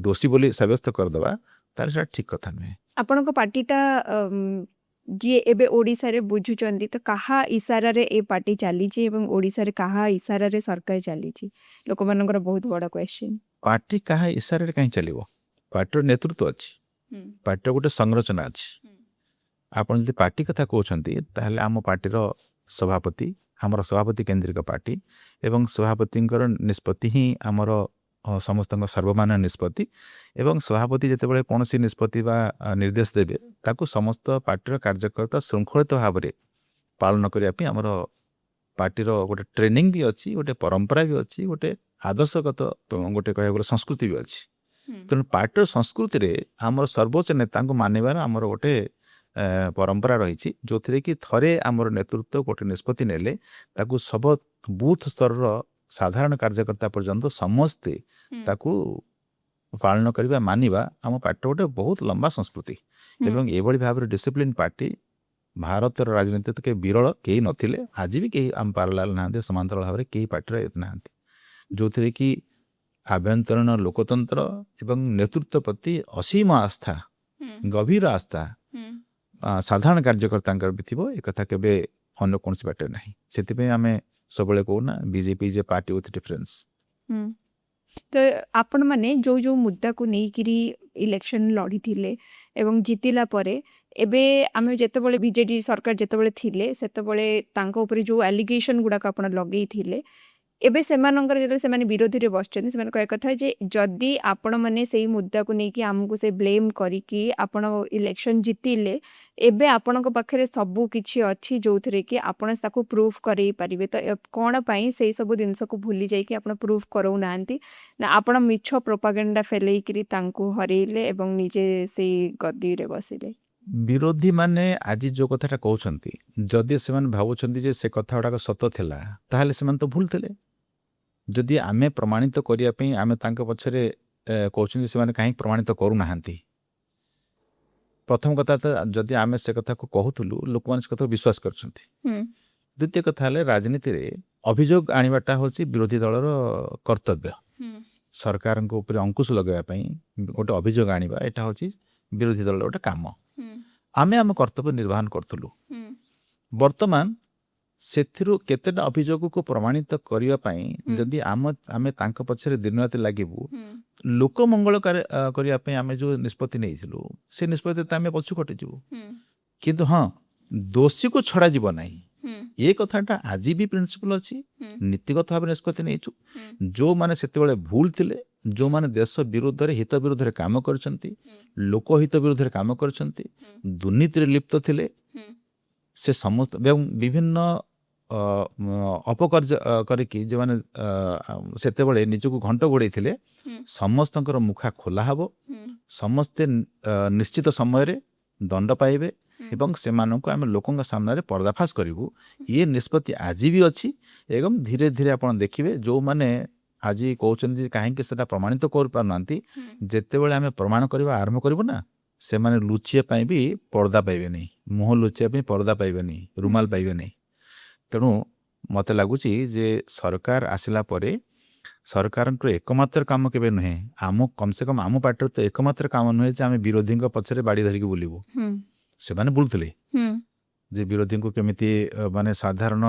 ଦୋଷୀ ବୋଲି ସାବ୍ୟସ୍ତ କରିଦେବା ତାହେଲେ ସେଇଟା ଠିକ୍ କଥା ନୁହେଁ। ଆପଣଙ୍କ ପାର୍ଟିଟା ଯିଏ ଏବେ ଓଡ଼ିଶାରେ ବୁଝୁଛନ୍ତି ତ କାହା ଇସାରାରେ ଏ ପାର୍ଟି ଚାଲିଛି ଏବଂ ଓଡ଼ିଶାରେ କାହା ଇସାରାରେ ସରକାର ଚାଲିଛି, ଲୋକମାନଙ୍କର ବହୁତ ବଡ଼ କ୍ୱେଶ୍ଚିନ୍। ପାର୍ଟି କାହା ଇସାରାରେ କାହିଁ ଚାଲିବ? ପାର୍ଟିର ନେତୃତ୍ୱ ଅଛି, ପାର୍ଟିର ଗୋଟେ ସଂରଚନା ଅଛି। ଆପଣ ଯଦି ପାର୍ଟି କଥା କହୁଛନ୍ତି ତାହେଲେ ଆମ ପାର୍ଟିର ସଭାପତି, ଆମର ସଭାପତି କେନ୍ଦ୍ରିକ ପାର୍ଟି ଏବଂ ସଭାପତିଙ୍କର ନିଷ୍ପତ୍ତି ହିଁ ଆମର ସମସ୍ତଙ୍କ ସର୍ବମାନ୍ୟ ନିଷ୍ପତ୍ତି ଏବଂ ସଭାପତି ଯେତେବେଳେ କୌଣସି ନିଷ୍ପତ୍ତି ବା ନିର୍ଦ୍ଦେଶ ଦେବେ ତାକୁ ସମସ୍ତ ପାର୍ଟିର କାର୍ଯ୍ୟକର୍ତ୍ତା ଶୃଙ୍ଖଳିତ ଭାବରେ ପାଳନ କରିବା ପାଇଁ ଆମର ପାର୍ଟିର ଗୋଟେ ଟ୍ରେନିଂ ବି ଅଛି, ଗୋଟେ ପରମ୍ପରା ବି ଅଛି, ଗୋଟେ ଆଦର୍ଶଗତ ଗୋଟେ କହିବାକୁ ଗଲେ ସଂସ୍କୃତି ବି ଅଛି। ତେଣୁ ପାର୍ଟିର ସଂସ୍କୃତିରେ ଆମର ସର୍ବୋଚ୍ଚ ନେତାଙ୍କୁ ମାନିବାର ଆମର ଗୋଟେ ପରମ୍ପରା ରହିଛି, ଯେଉଁଥିରେ କି ଥରେ ଆମର ନେତୃତ୍ୱ ଗୋଟେ ନିଷ୍ପତ୍ତି ନେଲେ ତାକୁ ସବୁ ବୁଥ ସ୍ତରର ସାଧାରଣ କାର୍ଯ୍ୟକର୍ତ୍ତା ପର୍ଯ୍ୟନ୍ତ ସମସ୍ତେ ତାକୁ ପାଳନ କରିବା ମାନିବା ଆମ ପାର୍ଟିର ଗୋଟେ ବହୁତ ଲମ୍ବା ସଂସ୍କୃତି ଏବଂ ଏଭଳି ଭାବରେ ଡିସିପ୍ଲିନ୍ ପାର୍ଟି ଭାରତର ରାଜନୀତିରେ କେହି ବିରଳ କେହି ନଥିଲେ, ଆଜି ବି କେହି ଆମ ପାରାଲାଲ ନାହାନ୍ତି, ସମାନ୍ତରାଳ ଭାବରେ କେହି ପାର୍ଟିରେ ନାହାନ୍ତି, ଯେଉଁଥିରେ କି ଆଭ୍ୟନ୍ତରୀଣ ଲୋକତନ୍ତ୍ର ଏବଂ ନେତୃତ୍ୱ ପ୍ରତି ଅସୀମ ଆସ୍ଥା, ଗଭୀର ଆସ୍ଥା ସାଧାରଣ କାର୍ଯ୍ୟକର୍ତ୍ତାଙ୍କର ବି ଥିବ। ଏକଥା କେବେ ଅନ୍ୟ କୌଣସି ପାର୍ଟିରେ ନାହିଁ। ସେଥିପାଇଁ ଆମେ ସବୁବେଳେ କହୁନା BJP is a party with difference. ତ ଆପଣମାନେ ଯୋଉ ଯୋଉ ମୁଦ୍ଦାକୁ ନେଇକିରି ଇଲେକ୍ସନ ଲଢ଼ିଥିଲେ ଏବଂ ଜିତିଲା ପରେ ଏବେ ଆମେ ଯେତେବେଳେ ବିଜେଡି ସରକାର ଯେତେବେଳେ ଥିଲେ ସେତେବେଳେ ତାଙ୍କ ଉପରେ ଯୋଉ ଆଲିଗେସନ ଗୁଡ଼ାକ ଆପଣ ଲଗେଇଥିଲେ ଏବେ ସେମାନଙ୍କର ଯେତେବେଳେ ସେମାନେ ବିରୋଧୀରେ ବସିଛନ୍ତି ସେମାନେ କହିବା କଥା ଯେ ଯଦି ଆପଣମାନେ ସେଇ ମୁଦ୍ଦାକୁ ନେଇକି ଆମକୁ ସେ ବ୍ଲେମ୍ କରିକି ଆପଣ ଇଲେକ୍ସନ ଜିତିଲେ ଏବେ ଆପଣଙ୍କ ପାଖରେ ସବୁ କିଛି ଅଛି ଯୋଉଥିରେ କି ଆପଣ ତାକୁ ପ୍ରୁଫ୍ କରେଇ ପାରିବେ, ତ କ'ଣ ପାଇଁ ସେଇ ସବୁ ଜିନିଷକୁ ଭୁଲି ଯାଇକି ଆପଣ ପ୍ରୁଫ୍ କରଉନାହାନ୍ତି ନା ଆପଣ ମିଛ ପ୍ରୋପାଗାଣ୍ଡା ଫେଲେଇକିରି ତାଙ୍କୁ ହରେଇଲେ ଏବଂ ନିଜେ ସେଇ ଗଦିରେ ବସିଲେ? ବିରୋଧୀ ମାନେ ଆଜି ଯେଉଁ କଥାଟା କହୁଛନ୍ତି ଯଦି ସେମାନେ ଭାବୁଛନ୍ତି ଯେ ସେ କଥା ଗୁଡ଼ାକ ସତ ଥିଲା ତାହେଲେ ସେମାନେ ତ ଭୁଲ ଥିଲେ। ଯଦି ଆମେ ପ୍ରମାଣିତ କରିବା ପାଇଁ ଆମେ ତାଙ୍କ ପଛରେ କହୁଛନ୍ତି ସେମାନେ କାହିଁକି ପ୍ରମାଣିତ କରୁନାହାନ୍ତି? ପ୍ରଥମ କଥା ତ ଯଦି ଆମେ ସେ କଥାକୁ କହୁଥିଲୁ ଲୋକମାନେ ସେ କଥାକୁ ବିଶ୍ୱାସ କରୁଛନ୍ତି। ଦ୍ୱିତୀୟ କଥା ହେଲେ ରାଜନୀତିରେ ଅଭିଯୋଗ ଆଣିବାଟା ହେଉଛି ବିରୋଧୀ ଦଳର କର୍ତ୍ତବ୍ୟ। ସରକାରଙ୍କ ଉପରେ ଅଙ୍କୁଶ ଲଗାଇବା ପାଇଁ ଗୋଟେ ଅଭିଯୋଗ ଆଣିବା ଏଇଟା ହେଉଛି ବିରୋଧୀ ଦଳର ଗୋଟେ କାମ। ଆମେ ଆମ କର୍ତ୍ତବ୍ୟ ନିର୍ବାହନ କରୁଥିଲୁ। ବର୍ତ୍ତମାନ ସେଥିରୁ କେତେଟା ଅଭିଯୋଗକୁ ପ୍ରମାଣିତ କରିବା ପାଇଁ ଯଦି ଆମେ ତାଙ୍କ ପଛରେ ଦିନରାତି ଲାଗିବୁ, ଲୋକ ମଙ୍ଗଳ କରିବା ପାଇଁ ଆମେ ଯେଉଁ ନିଷ୍ପତ୍ତି ନେଇଥିଲୁ ସେ ନିଷ୍ପତ୍ତି ତ ଆମେ ପଛୁ କଟିଯିବୁ। କିନ୍ତୁ ହଁ, ଦୋଷୀକୁ ଛଡ଼ାଯିବ ନାହିଁ ଏ କଥାଟା ଆଜି ବି ପ୍ରିନ୍ସିପଲ ଅଛି, ନୀତିଗତ ଭାବରେ ନିଷ୍ପତ୍ତି ନେଇଛୁ। ଯେଉଁମାନେ ସେତେବେଳେ ଭୁଲ ଥିଲେ, ଯେଉଁମାନେ ଦେଶ ବିରୁଦ୍ଧରେ ହିତ ବିରୁଦ୍ଧରେ କାମ କରିଛନ୍ତି, ଲୋକହିତ ବିରୁଦ୍ଧରେ କାମ କରିଛନ୍ତି, ଦୁର୍ନୀତିରେ ଲିପ୍ତ ଥିଲେ, ସେ ସମସ୍ତ ଏବଂ ବିଭିନ୍ନ ଅପକାର୍ଯ୍ୟ କରିକି ଯେଉଁମାନେ ସେତେବେଳେ ନିଜକୁ ଘଣ୍ଟ ଘୋଡ଼େଇଥିଲେ ସମସ୍ତଙ୍କର ମୁଖା ଖୋଲା ହେବ, ସମସ୍ତେ ନିଶ୍ଚିତ ସମୟରେ ଦଣ୍ଡ ପାଇବେ ଏବଂ ସେମାନଙ୍କୁ ଆମେ ଲୋକଙ୍କ ସାମ୍ନାରେ ପର୍ଦ୍ଦାଫାଶ କରିବୁ। ଇଏ ନିଷ୍ପତ୍ତି ଆଜି ବି ଅଛି ଏବଂ ଧୀରେ ଧୀରେ ଆପଣ ଦେଖିବେ ଯେଉଁମାନେ ଆଜି କହୁଛନ୍ତି ଯେ କାହିଁକି ସେଟା ପ୍ରମାଣିତ କରିପାରୁନାହାନ୍ତି, ଯେତେବେଳେ ଆମେ ପ୍ରମାଣ କରିବା ଆରମ୍ଭ କରିବୁ ନା ସେମାନେ ଲୁଚିବା ପାଇଁ ବି ପର୍ଦ୍ଦା ପାଇବେନି, ମୁହଁ ଲୁଚିବା ପାଇଁ ପର୍ଦ୍ଦା ପାଇବେନି, ରୁମାଲ ପାଇବେନି। ତେଣୁ ମୋତେ ଲାଗୁଛି ଯେ ସରକାର ଆସିଲା ପରେ ସରକାରଙ୍କର ଏକମାତ୍ର କାମ କେବେ ନୁହେଁ, କମ୍ ସେ କମ୍ ଆମ ପାର୍ଟିର ତ ଏକମାତ୍ର କାମ ନୁହେଁ ଯେ ଆମେ ବିରୋଧୀଙ୍କ ପଛରେ ବାଡ଼ି ଧରିକି ବୁଲିବୁ। ସେମାନେ ବୁଲୁଥିଲେ ଯେ ବିରୋଧୀଙ୍କୁ କେମିତି ମାନେ ସାଧାରଣ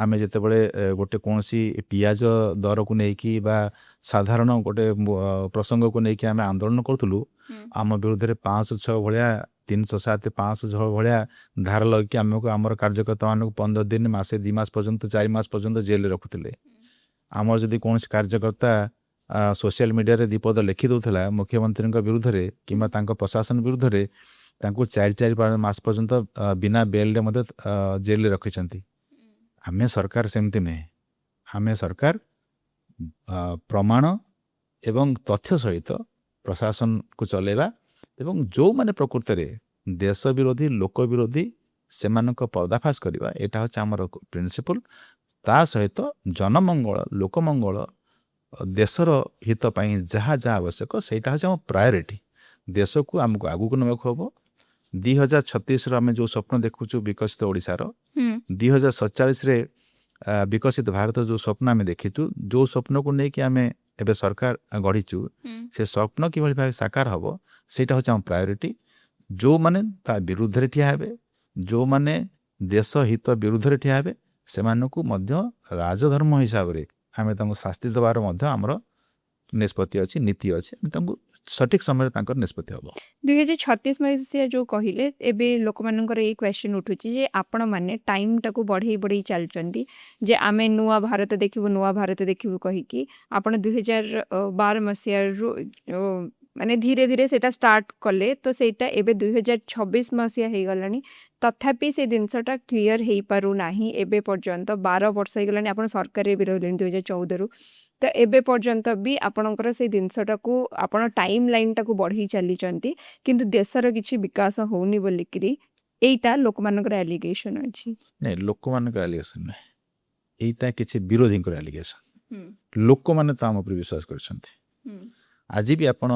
ଆମେ ଯେତେବେଳେ ଗୋଟେ କୌଣସି ପିଆଜ ଦରକୁ ନେଇକି ବା ସାଧାରଣ ଗୋଟେ ପ୍ରସଙ୍ଗକୁ ନେଇକି ଆମେ ଆନ୍ଦୋଳନ କରୁଥିଲୁ, ଆମ ବିରୁଦ୍ଧରେ 506 ଭଳିଆ 307 506 ଭଳିଆ ଧାର ଲଗିକି ଆମକୁ ଆମର କାର୍ଯ୍ୟକର୍ତ୍ତାମାନଙ୍କୁ 15 ଦିନ, ମାସେ, 2 ମାସ ପର୍ଯ୍ୟନ୍ତ, 4 ମାସ ପର୍ଯ୍ୟନ୍ତ ଜେଲରେ ରଖୁଥିଲେ। ଆମର ଯଦି କୌଣସି କାର୍ଯ୍ୟକର୍ତ୍ତା ସୋସିଆଲ ମିଡ଼ିଆରେ ଦିପଦ ଲେଖି ଦେଉଥିଲା ମୁଖ୍ୟମନ୍ତ୍ରୀଙ୍କ ବିରୁଦ୍ଧରେ କିମ୍ବା ତାଙ୍କ ପ୍ରଶାସନ ବିରୁଦ୍ଧରେ, ତାଙ୍କୁ 4 ମାସ ପର୍ଯ୍ୟନ୍ତ ବିନା ବେଲରେ ମଧ୍ୟ ଜେଲରେ ରଖିଛନ୍ତି। ଆମେ ସରକାର ସେମିତି ନୁହେଁ, ଆମେ ସରକାର ପ୍ରମାଣ ଏବଂ ତଥ୍ୟ ସହିତ ପ୍ରଶାସନକୁ ଚଲେଇବା ଏବଂ ଯେଉଁମାନେ ପ୍ରକୃତରେ ଦେଶ ବିରୋଧୀ, ଲୋକ ବିରୋଧୀ ସେମାନଙ୍କ ପର୍ଦାଫାଶ କରିବା ଏଇଟା ହେଉଛି ଆମର ପ୍ରିନ୍ସିପଲ୍। ତା ସହିତ ଜନମଙ୍ଗଳ, ଲୋକମଙ୍ଗଳ, ଦେଶର ହିତ ପାଇଁ ଯାହା ଯାହା ଆବଶ୍ୟକ ସେଇଟା ହେଉଛି ଆମ ପ୍ରାୟୋରିଟି। ଦେଶକୁ ଆମକୁ ଆଗକୁ ନେବାକୁ ହେବ। 2036 ଆମେ ଯେଉଁ ସ୍ୱପ୍ନ ଦେଖୁଛୁ ବିକଶିତ ଓଡ଼ିଶାର, 2047 ବିକଶିତ ଭାରତ ଯେଉଁ ସ୍ୱପ୍ନ ଆମେ ଦେଖିଛୁ, ଯେଉଁ ସ୍ୱପ୍ନକୁ ନେଇକି ଆମେ ଏବେ ସରକାର ଗଢ଼ିଛୁ, ସେ ସ୍ୱପ୍ନ କିଭଳି ଭାବେ ସାକାର ହେବ ସେଇଟା ହେଉଛି ଆମ ପ୍ରାୟୋରିଟି। ଯେଉଁମାନେ ତା ବିରୁଦ୍ଧରେ ଠିଆ ହେବେ, ଯେଉଁମାନେ ଦେଶ ହିତ ବିରୁଦ୍ଧରେ ଠିଆ ହେବେ, ସେମାନଙ୍କୁ ମଧ୍ୟ ରାଜଧର୍ମ ହିସାବରେ ଆମେ ତାଙ୍କୁ ଶାସ୍ତି ଦେବାର ମଧ୍ୟ ଆମର ନିଷ୍ପତ୍ତି ଅଛି, ନୀତି ଅଛି। ତାଙ୍କୁ ସଠିକ୍ ସମୟରେ ତାଙ୍କର ନିଷ୍ପତ୍ତି ହେବ। 2036 ମସିହା ଯେଉଁ କହିଲେ, ଏବେ ଲୋକମାନଙ୍କର ଏଇ କ୍ୱେଶ୍ଚନ୍ ଉଠୁଛି ଯେ ଆପଣମାନେ ଟାଇମ୍ଟାକୁ ବଢ଼େଇ ଚାଲିଛନ୍ତି ଯେ ଆମେ ନୂଆ ଭାରତ ଦେଖିବୁ କହିକି ଆପଣ 2012 ମସିହାରୁ ମାନେ ଧୀରେ ଧୀରେ ସେଇଟା ଷ୍ଟାର୍ଟ କଲେ। ତ ସେଇଟା ଏବେ 2026 ମସିହା ହେଇଗଲାଣି, ତଥାପି ସେ ଜିନିଷଟା କ୍ଲିଅର ହେଇପାରୁନାହିଁ ଏବେ ପର୍ଯ୍ୟନ୍ତ। 12 ବର୍ଷ ହେଇଗଲାଣି ଆପଣ ସରକାରରେ ବି ରହିଲେଣି 2014ରୁ। ତ ଏବେ ପର୍ଯ୍ୟନ୍ତ ବି ଆପଣଙ୍କର ସେ ଜିନିଷଟାକୁ ଆପଣ ଟାଇମ୍ ଲାଇନ୍ଟାକୁ ବଢ଼େଇ ଚାଲିଛନ୍ତି, କିନ୍ତୁ ଦେଶର କିଛି ବିକାଶ ହେଉନି ବୋଲିକିରି ଏଇଟା ଲୋକମାନଙ୍କର ଆଲିଗେସନ୍ ଅଛି। ନାଇଁ, ଲୋକମାନଙ୍କର ଆଲିଗେସନ୍ ନାହିଁ, ଏଇଟା କିଛି ବିରୋଧୀଙ୍କର ଆଲିଗେସନ୍। ଲୋକମାନେ ତ ଆମ ଉପରେ ବିଶ୍ୱାସ କରିଛନ୍ତି। ଆଜି ବି ଆପଣ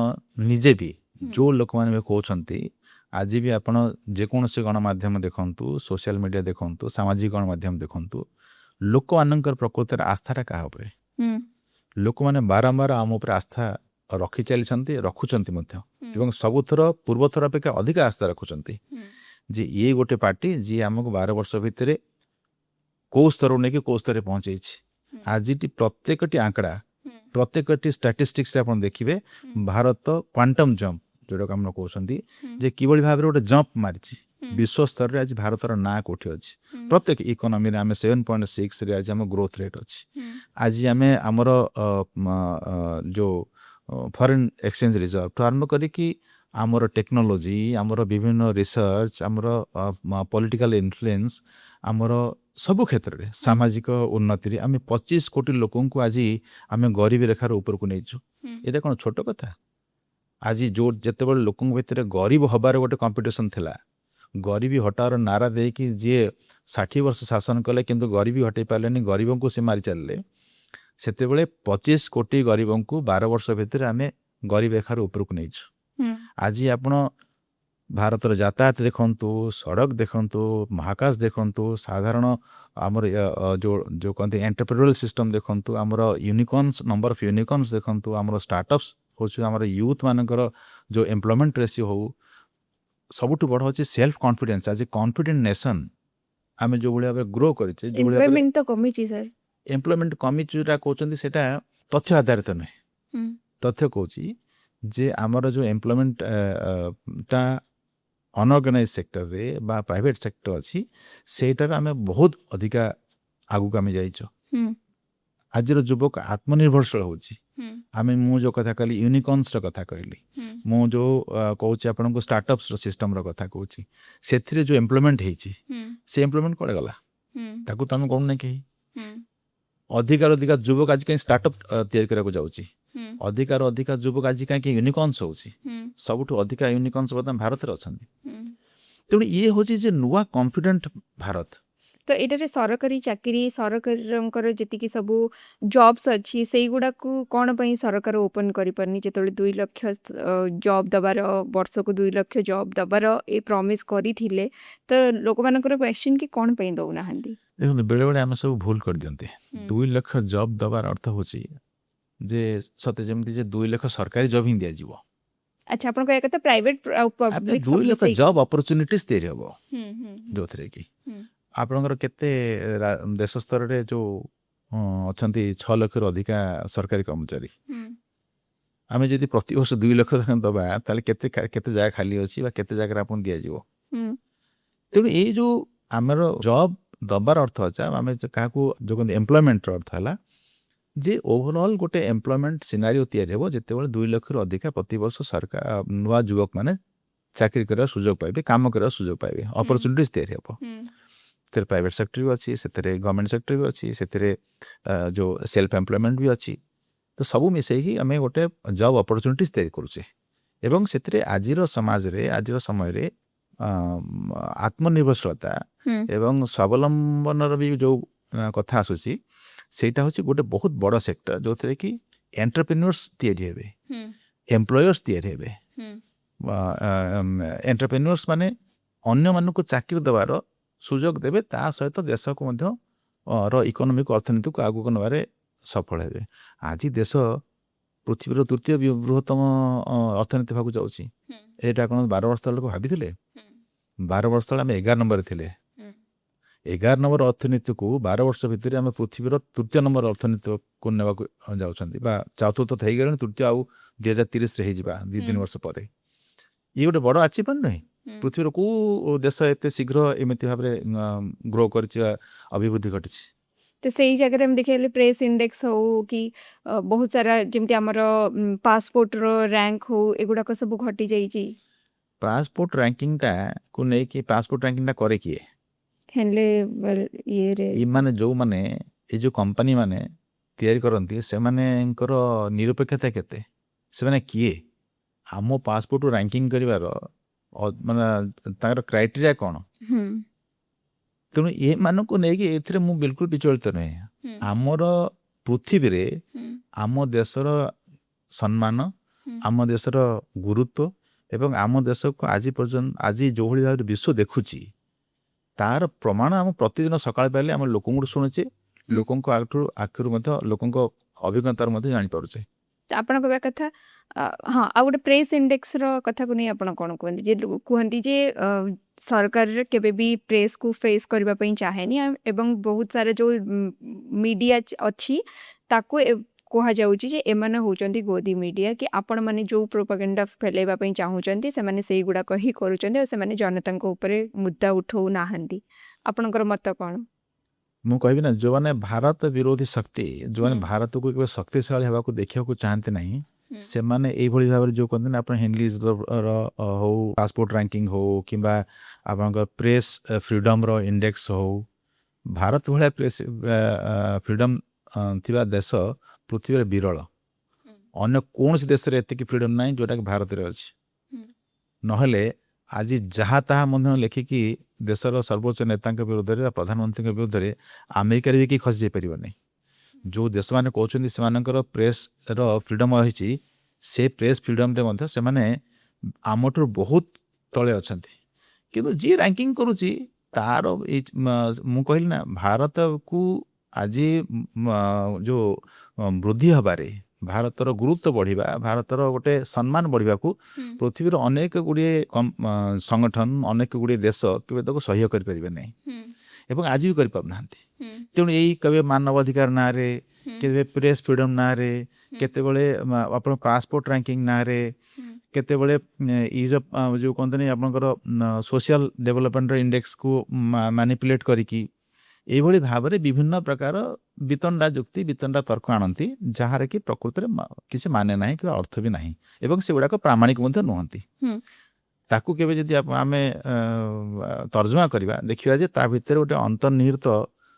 ନିଜେ ବି ଯେଉଁ ଲୋକମାନେ ବି କହୁଛନ୍ତି, ଆଜି ବି ଆପଣ ଯେକୌଣସି ଗଣମାଧ୍ୟମ ଦେଖନ୍ତୁ, ସୋସିଆଲ ମିଡ଼ିଆ ଦେଖନ୍ତୁ, ସାମାଜିକ ଗଣମାଧ୍ୟମ ଦେଖନ୍ତୁ, ଲୋକମାନଙ୍କର ପ୍ରକୃତରେ ଆସ୍ଥାଟା କାହା ଉପରେ? ଲୋକମାନେ ବାରମ୍ବାର ଆମ ଉପରେ ଆସ୍ଥା ରଖି ଚାଲିଛନ୍ତି, ରଖୁଛନ୍ତି ମଧ୍ୟ, ଏବଂ ସବୁଥର ପୂର୍ବଥର ଅପେକ୍ଷା ଅଧିକ ଆସ୍ଥା ରଖୁଛନ୍ତି ଯେ ଇଏ ଗୋଟେ ପାର୍ଟି ଯିଏ ଆମକୁ 12 ବର୍ଷ ଭିତରେ କେଉଁ ସ୍ତରରୁ ନେଇକି କେଉଁ ସ୍ତରରେ ପହଞ୍ଚେଇଛି। ଆଜିଟି ପ୍ରତ୍ୟେକଟି ଆଙ୍କଡ଼ା, ପ୍ରତ୍ୟେକଟି ଷ୍ଟାଟିଷ୍ଟିକ୍ସରେ ଆପଣ ଦେଖିବେ ଭାରତ କ୍ୱାଣ୍ଟମ୍ ଜମ୍ପ ଯେଉଁଟାକୁ ଆମେ କହୁଛନ୍ତି ଯେ କିଭଳି ଭାବରେ ଗୋଟେ ଜମ୍ପ ମାରିଛି ବିଶ୍ୱ ସ୍ତରରେ। ଆଜି ଭାରତର ନାଁ କେଉଁଠି ଅଛି? ପ୍ରତ୍ୟେକ ଇକୋନୋମିରେ ଆମେ 7.6ରେ ଆଜି ଆମ ଗ୍ରୋଥ୍ ରେଟ୍ ଅଛି। ଆଜି ଆମେ ଆମର ଯେଉଁ ଫରେନ୍ ଏକ୍ସଚେଞ୍ଜ ରିଜର୍ଭଠୁ ଆରମ୍ଭ କରିକି ଆମର ଟେକ୍ନୋଲୋଜି, ଆମର ବିଭିନ୍ନ ରିସର୍ଚ୍ଚ, ଆମର ପଲିଟିକାଲ ଇନଫ୍ଲୁଏନ୍ସ, ଆମର ସବୁ କ୍ଷେତ୍ରରେ ସାମାଜିକ ଉନ୍ନତିରେ ଆମେ 25 କୋଟି ଲୋକଙ୍କୁ ଆଜି ଆମେ ଗରିବୀ ରେଖାର ଉପରକୁ ନେଇଛୁ। ଏଇଟା କ'ଣ ଛୋଟ କଥା? ଆଜି ଯେତେବେଳେ ଲୋକଙ୍କ ଭିତରେ ଗରିବ ହେବାର ଗୋଟେ କମ୍ପିଟିସନ୍ ଥିଲା, ଗରିବୀ ହଟାଓର ନାରା ଦେଇକି ଯିଏ 60 ବର୍ଷ ଶାସନ କଲେ କିନ୍ତୁ ଗରିବୀ ହଟେଇ ପାରିଲେନି, ଗରିବଙ୍କୁ ସେ ମାରି ଚାଲିଲେ, ସେତେବେଳେ 25 କୋଟି ଗରିବଙ୍କୁ 12 ବର୍ଷ ଭିତରେ ଆମେ ଗରିବ ରେଖାର ଉପରକୁ ନେଇଛୁ। ଆଜି ଆପଣ ଭାରତର ଯାତାୟାତ ଦେଖନ୍ତୁ, ସଡ଼କ ଦେଖନ୍ତୁ, ମହାକାଶ ଦେଖନ୍ତୁ, ସାଧାରଣ ଆମର ଯେଉଁ କହନ୍ତି ଏଣ୍ଟରପ୍ରେନ୍ୟୁରିଆଲ ସିଷ୍ଟମ୍ ଦେଖନ୍ତୁ, ଆମର ୟୁନିକର୍ଣ୍ଣସ୍, ନମ୍ବର ଅଫ୍ ୟୁନିକର୍ଣ୍ଣସ୍ ଦେଖନ୍ତୁ, ଆମର ଷ୍ଟାର୍ଟଅପ୍ସ ହେଉଛୁ, ଆମର ୟୁଥ୍ ମାନଙ୍କର ଯେଉଁ ଏମ୍ପ୍ଲୟମେଣ୍ଟ ରେସିଓ ହେଉ, ସବୁଠୁ ବଡ଼ ହେଉଛି ସେଲ୍ଫ କନଫିଡେନ୍ସ। ଆଜି କନଫିଡେଣ୍ଟ ନେସନ୍ ଆମେ ଯେଉଁଭଳି ଭାବରେ ଗ୍ରୋ କରିଛେ, ଏମ୍ପ୍ଲୟମେଣ୍ଟ ତ କମିଛି ସାର୍। ଏମ୍ପ୍ଲୟମେଣ୍ଟ କମିଛି ଯେଉଁଟା କହୁଛନ୍ତି ସେଇଟା ତଥ୍ୟ ଆଧାରିତ ନୁହେଁ। ତଥ୍ୟ କହୁଛି ଯେ ଆମର ଯେଉଁ ଏମ୍ପ୍ଲୟମେଣ୍ଟଟା ଅନଅର୍ଗାନାଇଜ ସେକ୍ଟରରେ ବା ପ୍ରାଇଭେଟ ସେକ୍ଟର ଅଛି, ସେଇଟାରେ ଆମେ ବହୁତ ଅଧିକା ଆଗକୁ ଆମେ ଯାଇଛୁ। ଆଜିର ଯୁବକ ଆତ୍ମନିର୍ଭରଶୀଳ ହେଉଛି। ମୁଁ ଯେଉଁ କଥା କହିଲି, ୟୁନିକର୍ଣ୍ଣସର କଥା କହିଲି, ମୁଁ ଯେଉଁ କହୁଛି ଆପଣଙ୍କୁ ଷ୍ଟାର୍ଟଅପ୍ସର ସିଷ୍ଟମର କଥା କହୁଛି, ସେଥିରେ ଯେଉଁ ଏମ୍ପ୍ଲୟମେଣ୍ଟ ହେଇଛି ସେ ଏମ୍ପ୍ଲୟମେଣ୍ଟ କୁଆଡ଼େ ଗଲା? ତାକୁ ତ ଆମେ କରୁନାହିଁ କେହି। ଅଧିକାରୁ ଅଧିକା ଯୁବକ ଆଜି କାହିଁ ଷ୍ଟାର୍ଟଅପ୍ ତିଆରି କରିବାକୁ ଯାଉଛି? ଅଧିକାରୁ ଅଧିକା ଯୁବକ ଆଜି କାହିଁକି ୟୁନିକର୍ଣ୍ଣସ ହେଉଛି? ସବୁଠୁ ଅଧିକା ୟୁନିକର୍ଣ୍ଣସ ବର୍ତ୍ତମାନ ଭାରତରେ ଅଛନ୍ତି। ତେଣୁ ଇଏ ହେଉଛି ଯେ ନୂଆ କନଫିଡେଣ୍ଟ ଭାରତ। ତ ଏଇଟାରେ ସରକାରୀ ଚାକିରି, ସରକାରଙ୍କର ଯେତିକି ସବୁ ଜବ୍ସ ଅଛି ସେଇଗୁଡ଼ାକୁ କ'ଣ ପାଇଁ ସରକାର ଓପନ୍ କରିପାରୁନି? ଯେତେବେଳେ 2 ଲକ୍ଷ ଜବ୍ ଦେବାର, ବର୍ଷକୁ 2 ଲକ୍ଷ ଜବ୍ ଦେବାର ଏ ପ୍ରମିସ୍ କରିଥିଲେ, ତ ଲୋକମାନଙ୍କର କ୍ୱେଶ୍ଚିନ୍ କି କ'ଣ ପାଇଁ ଦେଉନାହାନ୍ତି? ଦେଖନ୍ତୁ, ବେଳେବେଳେ ଆମେ ସବୁ ଭୁଲ କରିଦିଅନ୍ତି। 2 ଲକ୍ଷ ଜବ୍ ଦେବାର ଅର୍ଥ ହେଉଛି ଯେ ସତେ ଯେମିତି ଯେ 2 ଲକ୍ଷ ସରକାରୀ ଜବ୍ ହିଁ ଦିଆଯିବ। ଆଚ୍ଛା, ଆପଣ କହିବା କଥା ପ୍ରାଇଭେଟ ଆଉ ପବ୍ଲିକ୍ 2 ଲକ୍ଷ ଜବ୍ ଅପରଚ୍ୟୁନିଟିଜ୍ ତିଆରି ହେବ, ଯେଉଁଥିରେ କି ଆପଣଙ୍କର କେତେ ଦେଶ ସ୍ତରରେ ଯେଉଁ ଅଛନ୍ତି 6 ଲକ୍ଷରୁ ଅଧିକା ସରକାରୀ କର୍ମଚାରୀ। ଆମେ ଯଦି ପ୍ରତିବର୍ଷ 2 ଲକ୍ଷ ଦେବା, ତାହେଲେ କେତେ ଜାଗା ଖାଲି ଅଛି ବା କେତେ ଜାଗାରେ ଆପଣ ଦିଆଯିବ? ତେଣୁ ଏଇ ଯେଉଁ ଆମର ଜବ୍ ଦେବାର ଅର୍ଥ ଅଛି, ଆମେ କାହାକୁ ଯେଉଁ କହନ୍ତି ଏମ୍ପ୍ଲୟମେଣ୍ଟର ଅର୍ଥ ହେଲା ଯେ ଓଭରଅଲ୍ ଗୋଟେ ଏମ୍ପ୍ଲୟମେଣ୍ଟ ସିନାରିଓ ତିଆରି ହେବ, ଯେତେବେଳେ 2 ଲକ୍ଷରୁ ଅଧିକା ପ୍ରତିବର୍ଷ ସରକାର ନୂଆ ଯୁବକମାନେ ଚାକିରି କରିବାର ସୁଯୋଗ ପାଇବେ, କାମ କରିବାର ସୁଯୋଗ ପାଇବେ, ଅପରଚ୍ୟୁନିଟିଜ୍ ତିଆରି ହେବ। ସେଥିରେ ପ୍ରାଇଭେଟ୍ ସେକ୍ଟର ବି ଅଛି, ସେଥିରେ ଗଭର୍ଣ୍ଣମେଣ୍ଟ ସେକ୍ଟର ବି ଅଛି, ସେଥିରେ ଯେଉଁ ସେଲ୍ଫ ଏମ୍ପ୍ଲୟମେଣ୍ଟ ବି ଅଛି। ତ ସବୁ ମିଶେଇକି ଆମେ ଗୋଟେ ଜବ୍ ଅପରଚ୍ୟୁନିଟିଜ୍ ତିଆରି କରୁଛେ, ଏବଂ ସେଥିରେ ଆଜିର ସମାଜରେ, ଆଜିର ସମୟରେ ଆତ୍ମନିର୍ଭରଶୀଳତା ଏବଂ ସ୍ୱାବଲମ୍ବନର ବି ଯେଉଁ କଥା ଆସୁଛି ସେଇଟା ହେଉଛି ଗୋଟେ ବହୁତ ବଡ଼ ସେକ୍ଟର ଯେଉଁଥିରେ କି ଏଣ୍ଟରପ୍ରେନ୍ୟୁର୍ସ ତିଆରି ହେବେ, ଏମ୍ପ୍ଲୟର୍ସ ତିଆରି ହେବେ। ଏଣ୍ଟରପ୍ରେନ୍ୟୁର୍ସ ମାନେ ଅନ୍ୟମାନଙ୍କୁ ଚାକିରି ଦେବାର ସୁଯୋଗ ଦେବେ, ତା ସହିତ ଦେଶକୁ ମଧ୍ୟ ଇକୋନୋମିକ୍ ଅର୍ଥନୀତିକୁ ଆଗକୁ ନେବାରେ ସଫଳ ହେବେ। ଆଜି ଦେଶ ପୃଥିବୀର ତୃତୀୟ ବୃହତ୍ତମ ଅର୍ଥନୀତି ହେବାକୁ ଯାଉଛି। ଏଇଟା କ'ଣ 12 ବର୍ଷ ତଳେ ଲୋକ ଭାବିଥିଲେ? 12 ବର୍ଷ ତଳେ ଆମେ 11 ନମ୍ବରରେ ଥିଲେ। 11 ନମ୍ବର ଅର୍ଥନୀତିକୁ 12 ବର୍ଷ ଭିତରେ ଆମେ ପୃଥିବୀର ତୃତୀୟ ନମ୍ବର ଅର୍ଥନୀତିକୁ ନେବାକୁ ଯାଉଛନ୍ତି, ବା ଚତୁର୍ଥ ହେଇଗଲାଣି, ତୃତୀୟ ଆଉ 2030ରେ ହେଇଯିବା 2-3 ବର୍ଷ ପରେ। ଇଏ ଗୋଟେ ବଡ଼ ଆଚିଭମେଣ୍ଟ ନୁହେଁ? ପୃଥିବୀର କେଉଁ ଦେଶ ଏତେ ଶୀଘ୍ର ଏମିତି ଭାବରେ ଗ୍ରୋ କରିଛି ବା ଅଭିବୃଦ୍ଧି ଘଟିଛି? ତ ସେଇ ଜାଗାରେ ଆମେ ଦେଖିଲେ ପ୍ରେସ୍ ଇଣ୍ଡେକ୍ସ ହଉ କି ବହୁତ ସାରା ଯେମିତି ଆମର ପାସପୋର୍ଟର ର୍ୟାଙ୍କ ହଉ, ଏଗୁଡ଼ାକ ସବୁ ଘଟି ଯାଇଛି। ପାସପୋର୍ଟ ର୍ୟାଙ୍କିଙ୍ଗଟାକୁ ନେଇକି ପାସପୋର୍ଟ ର୍ୟାଙ୍କିଙ୍ଗଟା କରେ କିଏ? ହେଲେ ଇଏରେ ଏମାନେ ଯେଉଁମାନେ ଏ ଯେଉଁ କମ୍ପାନୀ ମାନେ ତିଆରି କରନ୍ତି ସେମାନଙ୍କର ନିରପେକ୍ଷତା କେତେ? ସେମାନେ କିଏ? ଆମ ପାସପୋର୍ଟ ର୍ୟାଙ୍କିଙ୍ଗ କରିବାର ମାନେ ତାଙ୍କର କ୍ରାଇଟେରିଆ କ'ଣ? ତେଣୁ ଏମାନଙ୍କୁ ନେଇକି ଏଥିରେ ମୁଁ ବିଲକୁଲ ବିଚଳିତ ନୁହେଁ। ଆମର ପୃଥିବୀରେ ଆମ ଦେଶର ସମ୍ମାନ, ଆମ ଦେଶର ଗୁରୁତ୍ୱ ଏବଂ ଆମ ଦେଶକୁ ଆଜି ପର୍ଯ୍ୟନ୍ତ ଆଜି ଯେଉଁଭଳି ଭାବରେ ବିଶ୍ୱ ଦେଖୁଛି ତାର ପ୍ରମାଣ ଆମ ପ୍ରତିଦିନ ସକାଳ ପାଇଲେ ଆମେ ଲୋକଙ୍କୁ ଶୁଣୁଛେ, ଲୋକଙ୍କ ଆଖିରୁ ମଧ୍ୟ ଲୋକଙ୍କ ଅଭିଜ୍ଞତାରୁ ମଧ୍ୟ ଜାଣିପାରୁଛେ। ଆପଣ କହିବା କଥା ହଁ, ଆଉ ଗୋଟେ ପ୍ରେସ୍ ଇଣ୍ଡେକ୍ସର କଥାକୁ ନେଇ ଆପଣ କ'ଣ କୁହନ୍ତି? ଯେ କୁହନ୍ତି ଯେ ସରକାର କେବେ ବି ପ୍ରେସ୍କୁ ଫେସ୍ କରିବା ପାଇଁ ଚାହେଁନି ଏବଂ ବହୁତ ସାରା ଯେଉଁ ମିଡ଼ିଆ ଅଛି ତାକୁ କୁହାଯାଉଛି ଯେ ଏମାନେ ହେଉଛନ୍ତି ଗୋଦି ମିଡ଼ିଆ, କି ଆପଣମାନେ ଯେଉଁ ପ୍ରୋପାଗାଣ୍ଡା ଫେଲାଇବା ପାଇଁ ଚାହୁଁଛନ୍ତି ସେମାନେ ସେଇଗୁଡ଼ାକ ହିଁ କରୁଛନ୍ତି ଆଉ ସେମାନେ ଜନତାଙ୍କ ଉପରେ ମୁଦ୍ଦା ଉଠାଉ ନାହାନ୍ତି। ଆପଣଙ୍କର ମତ କ'ଣ? ମୁଁ କହିବି ନା, ଯେଉଁମାନେ ଭାରତ ବିରୋଧୀ ଶକ୍ତି, ଯେଉଁମାନେ ଭାରତକୁ କେବେ ଶକ୍ତିଶାଳୀ ହେବାକୁ ଦେଖିବାକୁ ଚାହାନ୍ତି ନାହିଁ, ସେମାନେ ଏଇଭଳି ଭାବରେ ଯେଉଁ କହନ୍ତି ନା, ଆପଣ ହିନ୍ଦୀର ହଉ, ପାସପୋର୍ଟ ର୍ୟାଙ୍କିଙ୍ଗ ହଉ, କିମ୍ବା ଆପଣଙ୍କର ପ୍ରେସ୍ ଫ୍ରିଡ଼ମର ଇଣ୍ଡେକ୍ସ ହଉ, ଭାରତ ଭଳିଆ ପ୍ରେସ୍ ଫ୍ରିଡ଼ମ୍ ଥିବା ଦେଶ ପୃଥିବୀରେ ବିରଳ। ଅନ୍ୟ କୌଣସି ଦେଶରେ ଏତିକି ଫ୍ରିଡ଼ମ୍ ନାହିଁ ଯେଉଁଟାକି ଭାରତରେ ଅଛି। ନହେଲେ ଆଜି ଯାହା ତାହା ମଧ୍ୟ ଲେଖିକି ଦେଶର ସର୍ବୋଚ୍ଚ ନେତାଙ୍କ ବିରୁଦ୍ଧରେ ବା ପ୍ରଧାନମନ୍ତ୍ରୀଙ୍କ ବିରୁଦ୍ଧରେ ଆମେରିକାରେ ବି କେହି ଖସି ଯାଇପାରିବ ନାହିଁ। ଯେଉଁ ଦେଶମାନେ କହୁଛନ୍ତି ସେମାନଙ୍କର ପ୍ରେସ୍ର ଫ୍ରିଡ଼ମ୍ ରହିଛି, ସେ ପ୍ରେସ୍ ଫ୍ରିଡ଼ମ୍ରେ ମଧ୍ୟ ସେମାନେ ଆମଠାରୁ ବହୁତ ତଳେ ଅଛନ୍ତି। କିନ୍ତୁ ଯିଏ ର୍ୟାଙ୍କିଙ୍ଗ କରୁଛି ତାର ମୁଁ କହିଲି ନା, ଭାରତକୁ ଆଜି ଯେଉଁ ବୃଦ୍ଧି ହେବାରେ, ଭାରତର ଗୁରୁତ୍ୱ ବଢ଼ିବା, ଭାରତର ଗୋଟେ ସମ୍ମାନ ବଢ଼ିବାକୁ ପୃଥିବୀର ଅନେକ ଗୁଡ଼ିଏ ସଂଗଠନ, ଅନେକ ଗୁଡ଼ିଏ ଦେଶ କେବେ ତାକୁ ସହ୍ୟ କରିପାରିବେ ନାହିଁ ଏବଂ ଆଜି ବି କରିପାରୁନାହାନ୍ତି। ତେଣୁ ଏଇ କେବେ ମାନବାଧିକାର ନାଁରେ, କେବେ ପ୍ରେସ୍ ଫ୍ରିଡ଼ମ୍ ନାଁରେ, କେତେବେଳେ ଆପଣ ପାସପୋର୍ଟ ର୍ୟାଙ୍କିଙ୍ଗ ନାଁରେ, କେତେବେଳେ ଇଜ୍ ଅଫ୍ ଯେଉଁ କହନ୍ତିନି ଆପଣଙ୍କର ସୋସିଆଲ ଡେଭଲପମେଣ୍ଟର ଇଣ୍ଡେକ୍ସକୁ ମ୍ୟାନିପୁଲେଟ୍ କରିକି ଏଇଭଳି ଭାବରେ ବିଭିନ୍ନ ପ୍ରକାର ବିତଣ୍ଡା ଯୁକ୍ତି, ବିତଣ୍ଡା ତର୍କ ଆଣନ୍ତି, ଯାହାର କି ପ୍ରକୃତରେ କିଛି ମାନେ ନାହିଁ କିମ୍ବା ଅର୍ଥ ବି ନାହିଁ ଏବଂ ସେଗୁଡ଼ାକ ପ୍ରାମାଣିକ ମଧ୍ୟ ନୁହନ୍ତି। ତାକୁ କେବେ ଯଦି ଆମେ ତର୍ଜମା କରିବା, ଦେଖିବା ଯେ ତା ଭିତରେ ଗୋଟେ ଅନ୍ତର୍ନିହିତ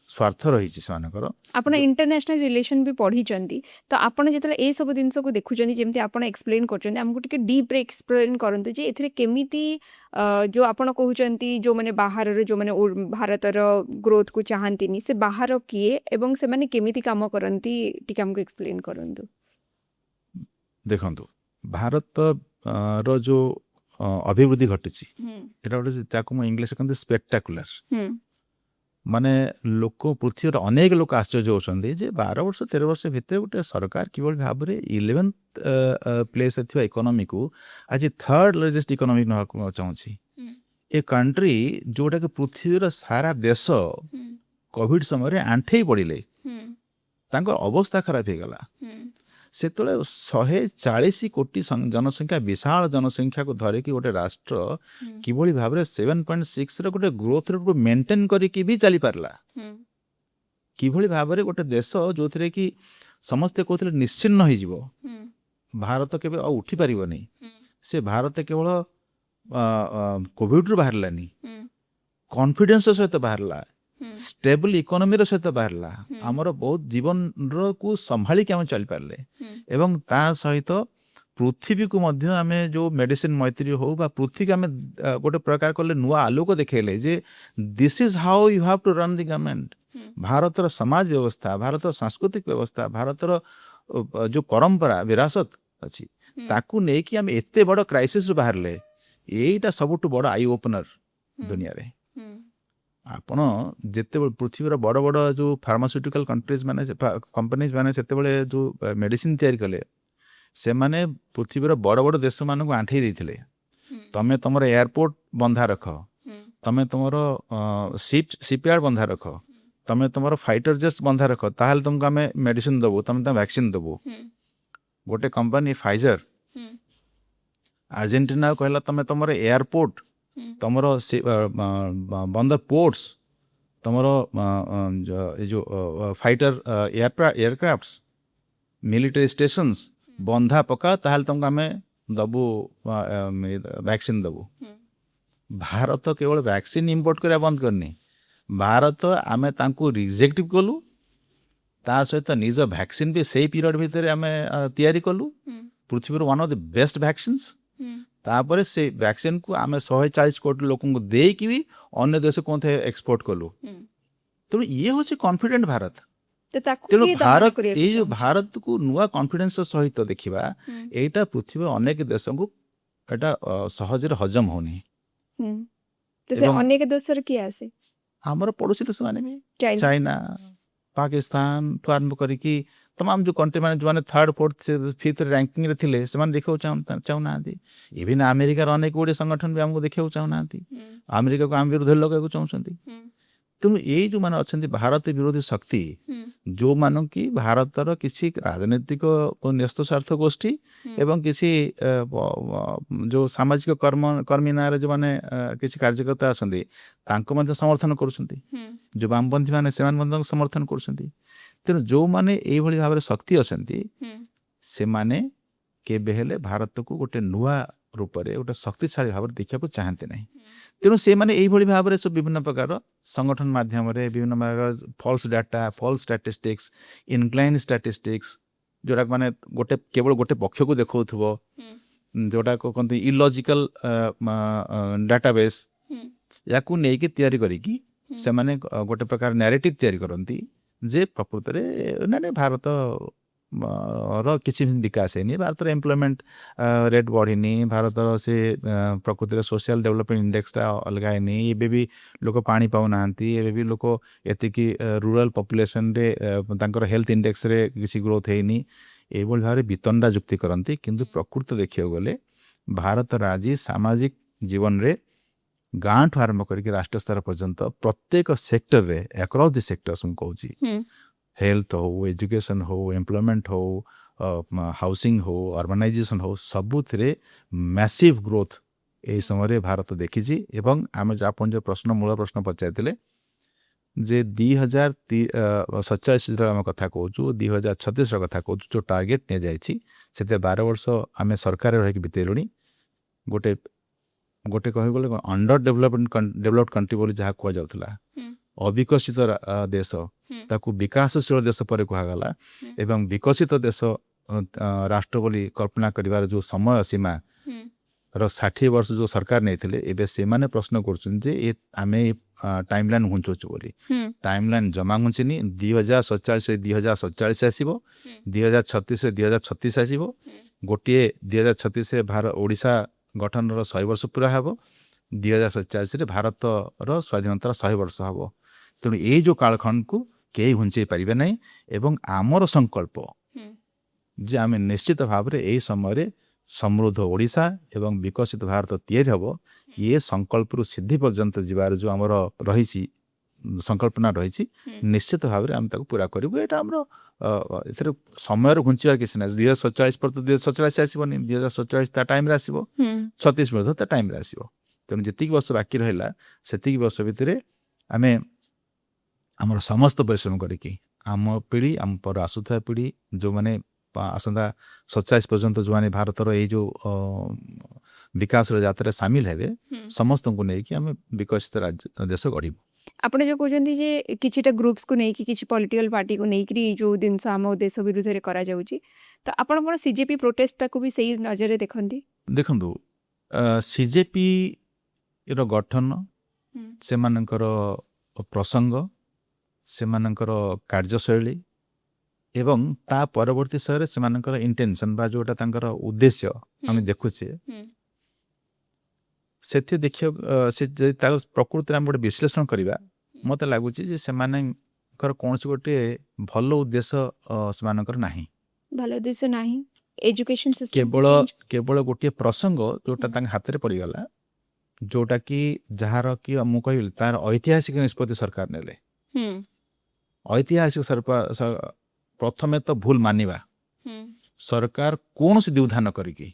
ସ୍ୱାର୍ଥ ରହିଛି ସେମାନଙ୍କର। ଆପଣ ଇଣ୍ଟରନ୍ୟାସନାଲ ରିଲେସନ୍ ବି ପଢ଼ିଛନ୍ତି, ତ ଆପଣ ଯେତେବେଳେ ଏସବୁ ଜିନିଷକୁ ଦେଖୁଛନ୍ତି, ଯେମିତି ଆପଣ ଏକ୍ସପ୍ଲେନ୍ କରୁଛନ୍ତି, ଆମକୁ ଟିକେ ଡିପ୍ରେ ଏକ୍ସପ୍ଲେନ୍ କରନ୍ତୁ ଯେ ଏଥିରେ କେମିତି ଯେଉଁ ଆପଣ କହୁଛନ୍ତି ଯେଉଁମାନେ ବାହାରର, ଯେଉଁମାନେ ଭାରତର ଗ୍ରୋଥକୁ ଚାହାନ୍ତିନି, ସେ ବାହାର କିଏ ଏବଂ ସେମାନେ କେମିତି କାମ କରନ୍ତି, ଟିକେ ଆମକୁ ଏକ୍ସପ୍ଲେନ୍ କରନ୍ତୁ। ଦେଖନ୍ତୁ, ଭାରତର ଯେଉଁ ଅଭିବୃଦ୍ଧି ଘଟିଛି, ଏଇଟା ଗୋଟେ ତାକୁ ମୁଁ ଇଂଲିଶରେ କହନ୍ତି ସ୍ପେକ୍ଟାକୁଲାର। ମାନେ ଲୋକ, ପୃଥିବୀର ଅନେକ ଲୋକ ଆଶ୍ଚର୍ଯ୍ୟ ହେଉଛନ୍ତି ଯେ 12 ବର୍ଷ 13 ବର୍ଷ ଭିତରେ ଗୋଟେ ସରକାର କିଭଳି ଭାବରେ 11th ପ୍ଲେସ୍ରେ ଥିବା ଇକୋନୋମିକୁ ଆଜି 3rd ଲାର୍ଜେଷ୍ଟ ଇକୋନୋମି ନେବାକୁ ଚାହୁଁଛି। ଏ କଣ୍ଟ୍ରି ଯେଉଁଟାକି ପୃଥିବୀର ସାରା ଦେଶ କୋଭିଡ ସମୟରେ ଆଣ୍ଠେଇ ପଡ଼ିଲେ, ତାଙ୍କର ଅବସ୍ଥା ଖରାପ ହେଇଗଲା। ସେତେବେଳେ 140 କୋଟି ଜନସଂଖ୍ୟା, ବିଶାଳ ଜନସଂଖ୍ୟାକୁ ଧରିକି ଗୋଟେ ରାଷ୍ଟ୍ର କିଭଳି ଭାବରେ 7.6ର ଗୋଟେ ଗ୍ରୋଥ ରେଟ୍ ମେଣ୍ଟେନ୍ କରିକି ବି ଚାଲିପାରିଲା। କିଭଳି ଭାବରେ ଗୋଟେ ଦେଶ ଯେଉଁଥିରେ କି ସମସ୍ତେ କହୁଥିଲେ ନିଶ୍ଚିହ୍ନ ହେଇଯିବ, ଭାରତ କେବେ ଆଉ ଉଠିପାରିବନି, ସେ ଭାରତ କେବଳ କୋଭିଡରୁ ବାହାରିଲାନି, କନଫିଡେନ୍ସ ସହିତ ବାହାରିଲା, ଷ୍ଟେବଲ ଇକୋନୋମିର ସହିତ ବାହାରିଲା, ଆମର ବହୁତ ଜୀବନକୁ ସମ୍ଭାଳିକି ଆମେ ଚାଲିପାରିଲେ ଏବଂ ତା ସହିତ पृथ्वी को मध्य आमे जो मेडिसिन मैत्री हो बा पृथ्वी के आमे गोटे प्रकार कले नुआ आलोक देखेले जे this is how you have to run the government. भारतर समाज व्यवस्था, भारतर सांस्कृतिक व्यवस्था, भारतर जो परंपरा विरासत अच्छी ताकू नहीं कि आम एते बड़ क्राइसिस बाहरले एटा सबुठ बड़ आई ओपनर दुनिया रे। आपण जिते पृथ्वीर बड़ बड़ जो फार्मास्यूटिकल कंट्रीज माने कंपनीज माने सेते बळे जो मेडिसिन तैयारी कले से माने पृथ्वीर बड़ बड़ देश मानक आंठे देथिले तमे तमर एयरपोर्ट बंधा रख, तमे तमर शिपयार्ड बंधा रख, तमे तमर फाइटर जेट्स बंधा रख, ताहले तुमको आमे मेडिसिन दबो, तमे वैक्सीन दबो। गोटे कंपनी फाइजर अर्जेंटीना कहला तमे तमर एयरपोर्ट, तमर बंदर पोर्ट्स, तमर जो फाइटर एयरक्राफ्ट्स, मिलिटरी स्टेशंस बंधा पका ताहले तुमको आमे दबो वैक्सीन दबो। भारत केवल वैक्सीन इंपोर्ट करा बंद करनी, भारत आमे तांको रिजेक्ट कलु, ता सहित निज वैक्सीन भी सही पीरियड भितर आमे तैयारी कलु पृथ्वी one of the best vaccines. तापर से वैक्सीन को आमे 140 कोटी लोक को दे कि भी अन्य देश को एक्सपोर्ट कलु। तो ये होची कॉन्फिडेंट भारत। तेणु भारत ये जो भारत को नुआ कॉन्फिडेंस सहित देखिबा एटा पृथ्वी अनेक देश को एटा सहज हजम होनी। तो से अनेक देश रे की आसे हमर पड़ोसी देश माने भी चाइना, पाकिस्तान तो आरंभ करिकी तमाम जो कंट्री माने जो माने 3rd 4th 5th रैंकिंग रे थिले से माने देखौ चाहना इवन अमेरिका रो अनेक गुडे संगठन भी हमको देखौ चाहना अमेरिका को हम विरोध लगाको चाहछंती। तेणु ये जो माने अछंती भारत विरोधी शक्ति जो मानो कि भारतर किसी राजनीतिक न्यस्त स्वार्थ गोष्ठी एवं किसी जो सामाजिक कर्मी नारे जो माने किसी कार्यकर्ता अछंती तांको मध्ये समर्थन करूछंती, जो वामपंथी माने सेमान मध्ये समर्थन करूछंती। तेणु जो माने एई भली भाबरे शक्ति अछंती से माने केबे हेले भारत को गोटे नुआ रूप रे गोटे शक्तिशाली भाव देखा को चाहते नहीं। तेणु से माने एई भली भाबरे सब विभिन्न प्रकार संगठन माध्यम रे विभिन्न प्रकार false data, false statistics, inclined statistics जोटा माने गोटे केवल गोटे पक्ष को देखौथबो, जोटा को कहते इलॉजिकल डाटाबेस याकू नै कि तैयारी करी कि से माने गोटे प्रकार नैरेटिव तैयारी करंती जे प्रकृत रे ना भारत रो किसी विकास है भारत एम्प्लॉयमेंट रेट बढ़ी, भारत से प्रकृति सोशल डेवलपमेंट इंडेक्स अलग है, ये भी लोक पानी पाऊ ना, ये भी लोक एतिकी रूरल पॉपुलेशन रे तांकर हेल्थ इंडेक्स रे किसी ग्रोथ है ये भाव वितंडा जुक्ति करती। किंतु प्रकृत देखिए गले भारत आज सामाजिक जीवन रे गाँ ठू आरंभ करके राष्ट्र स्तर पर्यंत प्रत्येक सेक्टर रे अक्रॉस द सेक्टर्स कहूँ हेल्थ हो, एजुकेशन हो, एम्प्लॉयमेंट हो, हाउसिंग हो, अर्बनाइजेशन हो, सबुथिरे मैसिव ग्रोथ ए समय भारत देखी। एवं आम आपन जो प्रश्न मूल प्रश्न पचारे जे 2047 आम कथा कहूँ 2036 कथा कहूँ जो टार्गेट नि जाइए से 12 वर्ष आम सरकार रही बीतेलुणी गोटे गोटे कह गले अंडर डेवलप्ड कंट्री बोली जहाँ कह जाउथला अविकसित देश ताकू विकासशील देश पर कहगला एवं विकसित देश राष्ट्र बोली कल्पना करिवार जो समय सीमा रो 60 वर्ष जो सरकार नहीं थिले एबे से माने प्रश्न करछन जे ए आमे टाइमलाइन हुंचोच बोली टाइमलाइन जमा हुंचनी 2047 से 2047 आसीबो 2036 से 2036 आसीबो गोटे 2036 से भारत ओडिशा गठन रो 100 वर्ष पूरा हबो 2047 रे भारत रो स्वाधीनता 100 वर्ष हबो। तेणु ये जो कालखंड को कई हुंचे पारिबे नहीं एवं आमर संकल्प जे आमे निश्चित भाव रे एई समय रे समृद्ध ओडिशा एवं विकसित भारत तैयारी हबो ये संकल्प रु सिद्धि पर्यंत जीवार जो आमर रही संकल्पना रही निश्चित भाव रे आम ताको पूरा करिबो। एटा हमर एथरे समय घुंचिबार किसी ना 2047 पर तो 2047 आसीबोनी 2047 ता टाइम रे आसीबो 36 पर ता टाइम रे आसीबो। तेणु जेतिक वर्ष बाकी रहिला सेतिक वर्ष भितरे आमे आमर समस्त परिश्रम करिकी आम पीढ़ी आम पर आसुथा पीढ़ी जो माने आसंता 47 पर्यंत जो माने भारतर ये जो विकास यात्रा सामिल हेबे समस्त को नहीं कि आम विकसित राज्य देश गढ़। ଆପଣ ଯୋଉ କହୁଛନ୍ତି ଯେ କିଛିଟା ଗ୍ରୁପ୍ସକୁ ନେଇକି କିଛି ପଲିଟିକାଲ ପାର୍ଟିକୁ ନେଇକିରି ଯୋଉ ଜିନିଷ ଆମ ଦେଶ ବିରୁଦ୍ଧରେ କରାଯାଉଛି ତ ଆପଣ କ'ଣ ସିଜେପି ପ୍ରୋଟେଷ୍ଟଟାକୁ ବି ସେଇ ନଜରରେ ଦେଖନ୍ତି? ଦେଖନ୍ତୁ ସିଜେପି ର ଗଠନ, ସେମାନଙ୍କର ପ୍ରସଙ୍ଗ, ସେମାନଙ୍କର କାର୍ଯ୍ୟଶୈଳୀ ଏବଂ ତା ପରବର୍ତ୍ତୀ ସମୟରେ ସେମାନଙ୍କର ଇଣ୍ଟେନସନ୍ ବା ଯୋଉଟା ତାଙ୍କର ଉଦ୍ଦେଶ୍ୟ ଆମେ ଦେଖୁଛେ, ସେଥି ଦେଖିବାକୁ ସେ ଯଦି ତାକୁ ପ୍ରକୃତିରେ ଆମେ ଗୋଟେ ବିଶ୍ଳେଷଣ କରିବା, ମୋତେ ଲାଗୁଛି ଯେ ସେମାନଙ୍କର କୌଣସି ଗୋଟେ ଭଲ ଉଦ୍ଦେଶ୍ୟ ସେମାନଙ୍କର ନାହିଁ। ଭଲ ଉଦ୍ଦେଶ୍ୟ ନାହିଁ, ଏଜୁକେସନ ସିଷ୍ଟମ କେବଳ ଗୋଟିଏ ପ୍ରସଙ୍ଗ ଯୋଉଟା ତାଙ୍କ ହାତରେ ପଡ଼ିଗଲା, ଯୋଉଟା କି ଯାହାର କି ମୁଁ କହିବି ତାର ଐତିହାସିକ ନିଷ୍ପତ୍ତି ସରକାର ନେଲେ। ଐତିହାସିକ ପ୍ରଥମେ ତ ଭୁଲ ମାନିବା, ସରକାର କୌଣସି ଦ୍ୱିଧାନ କରିକି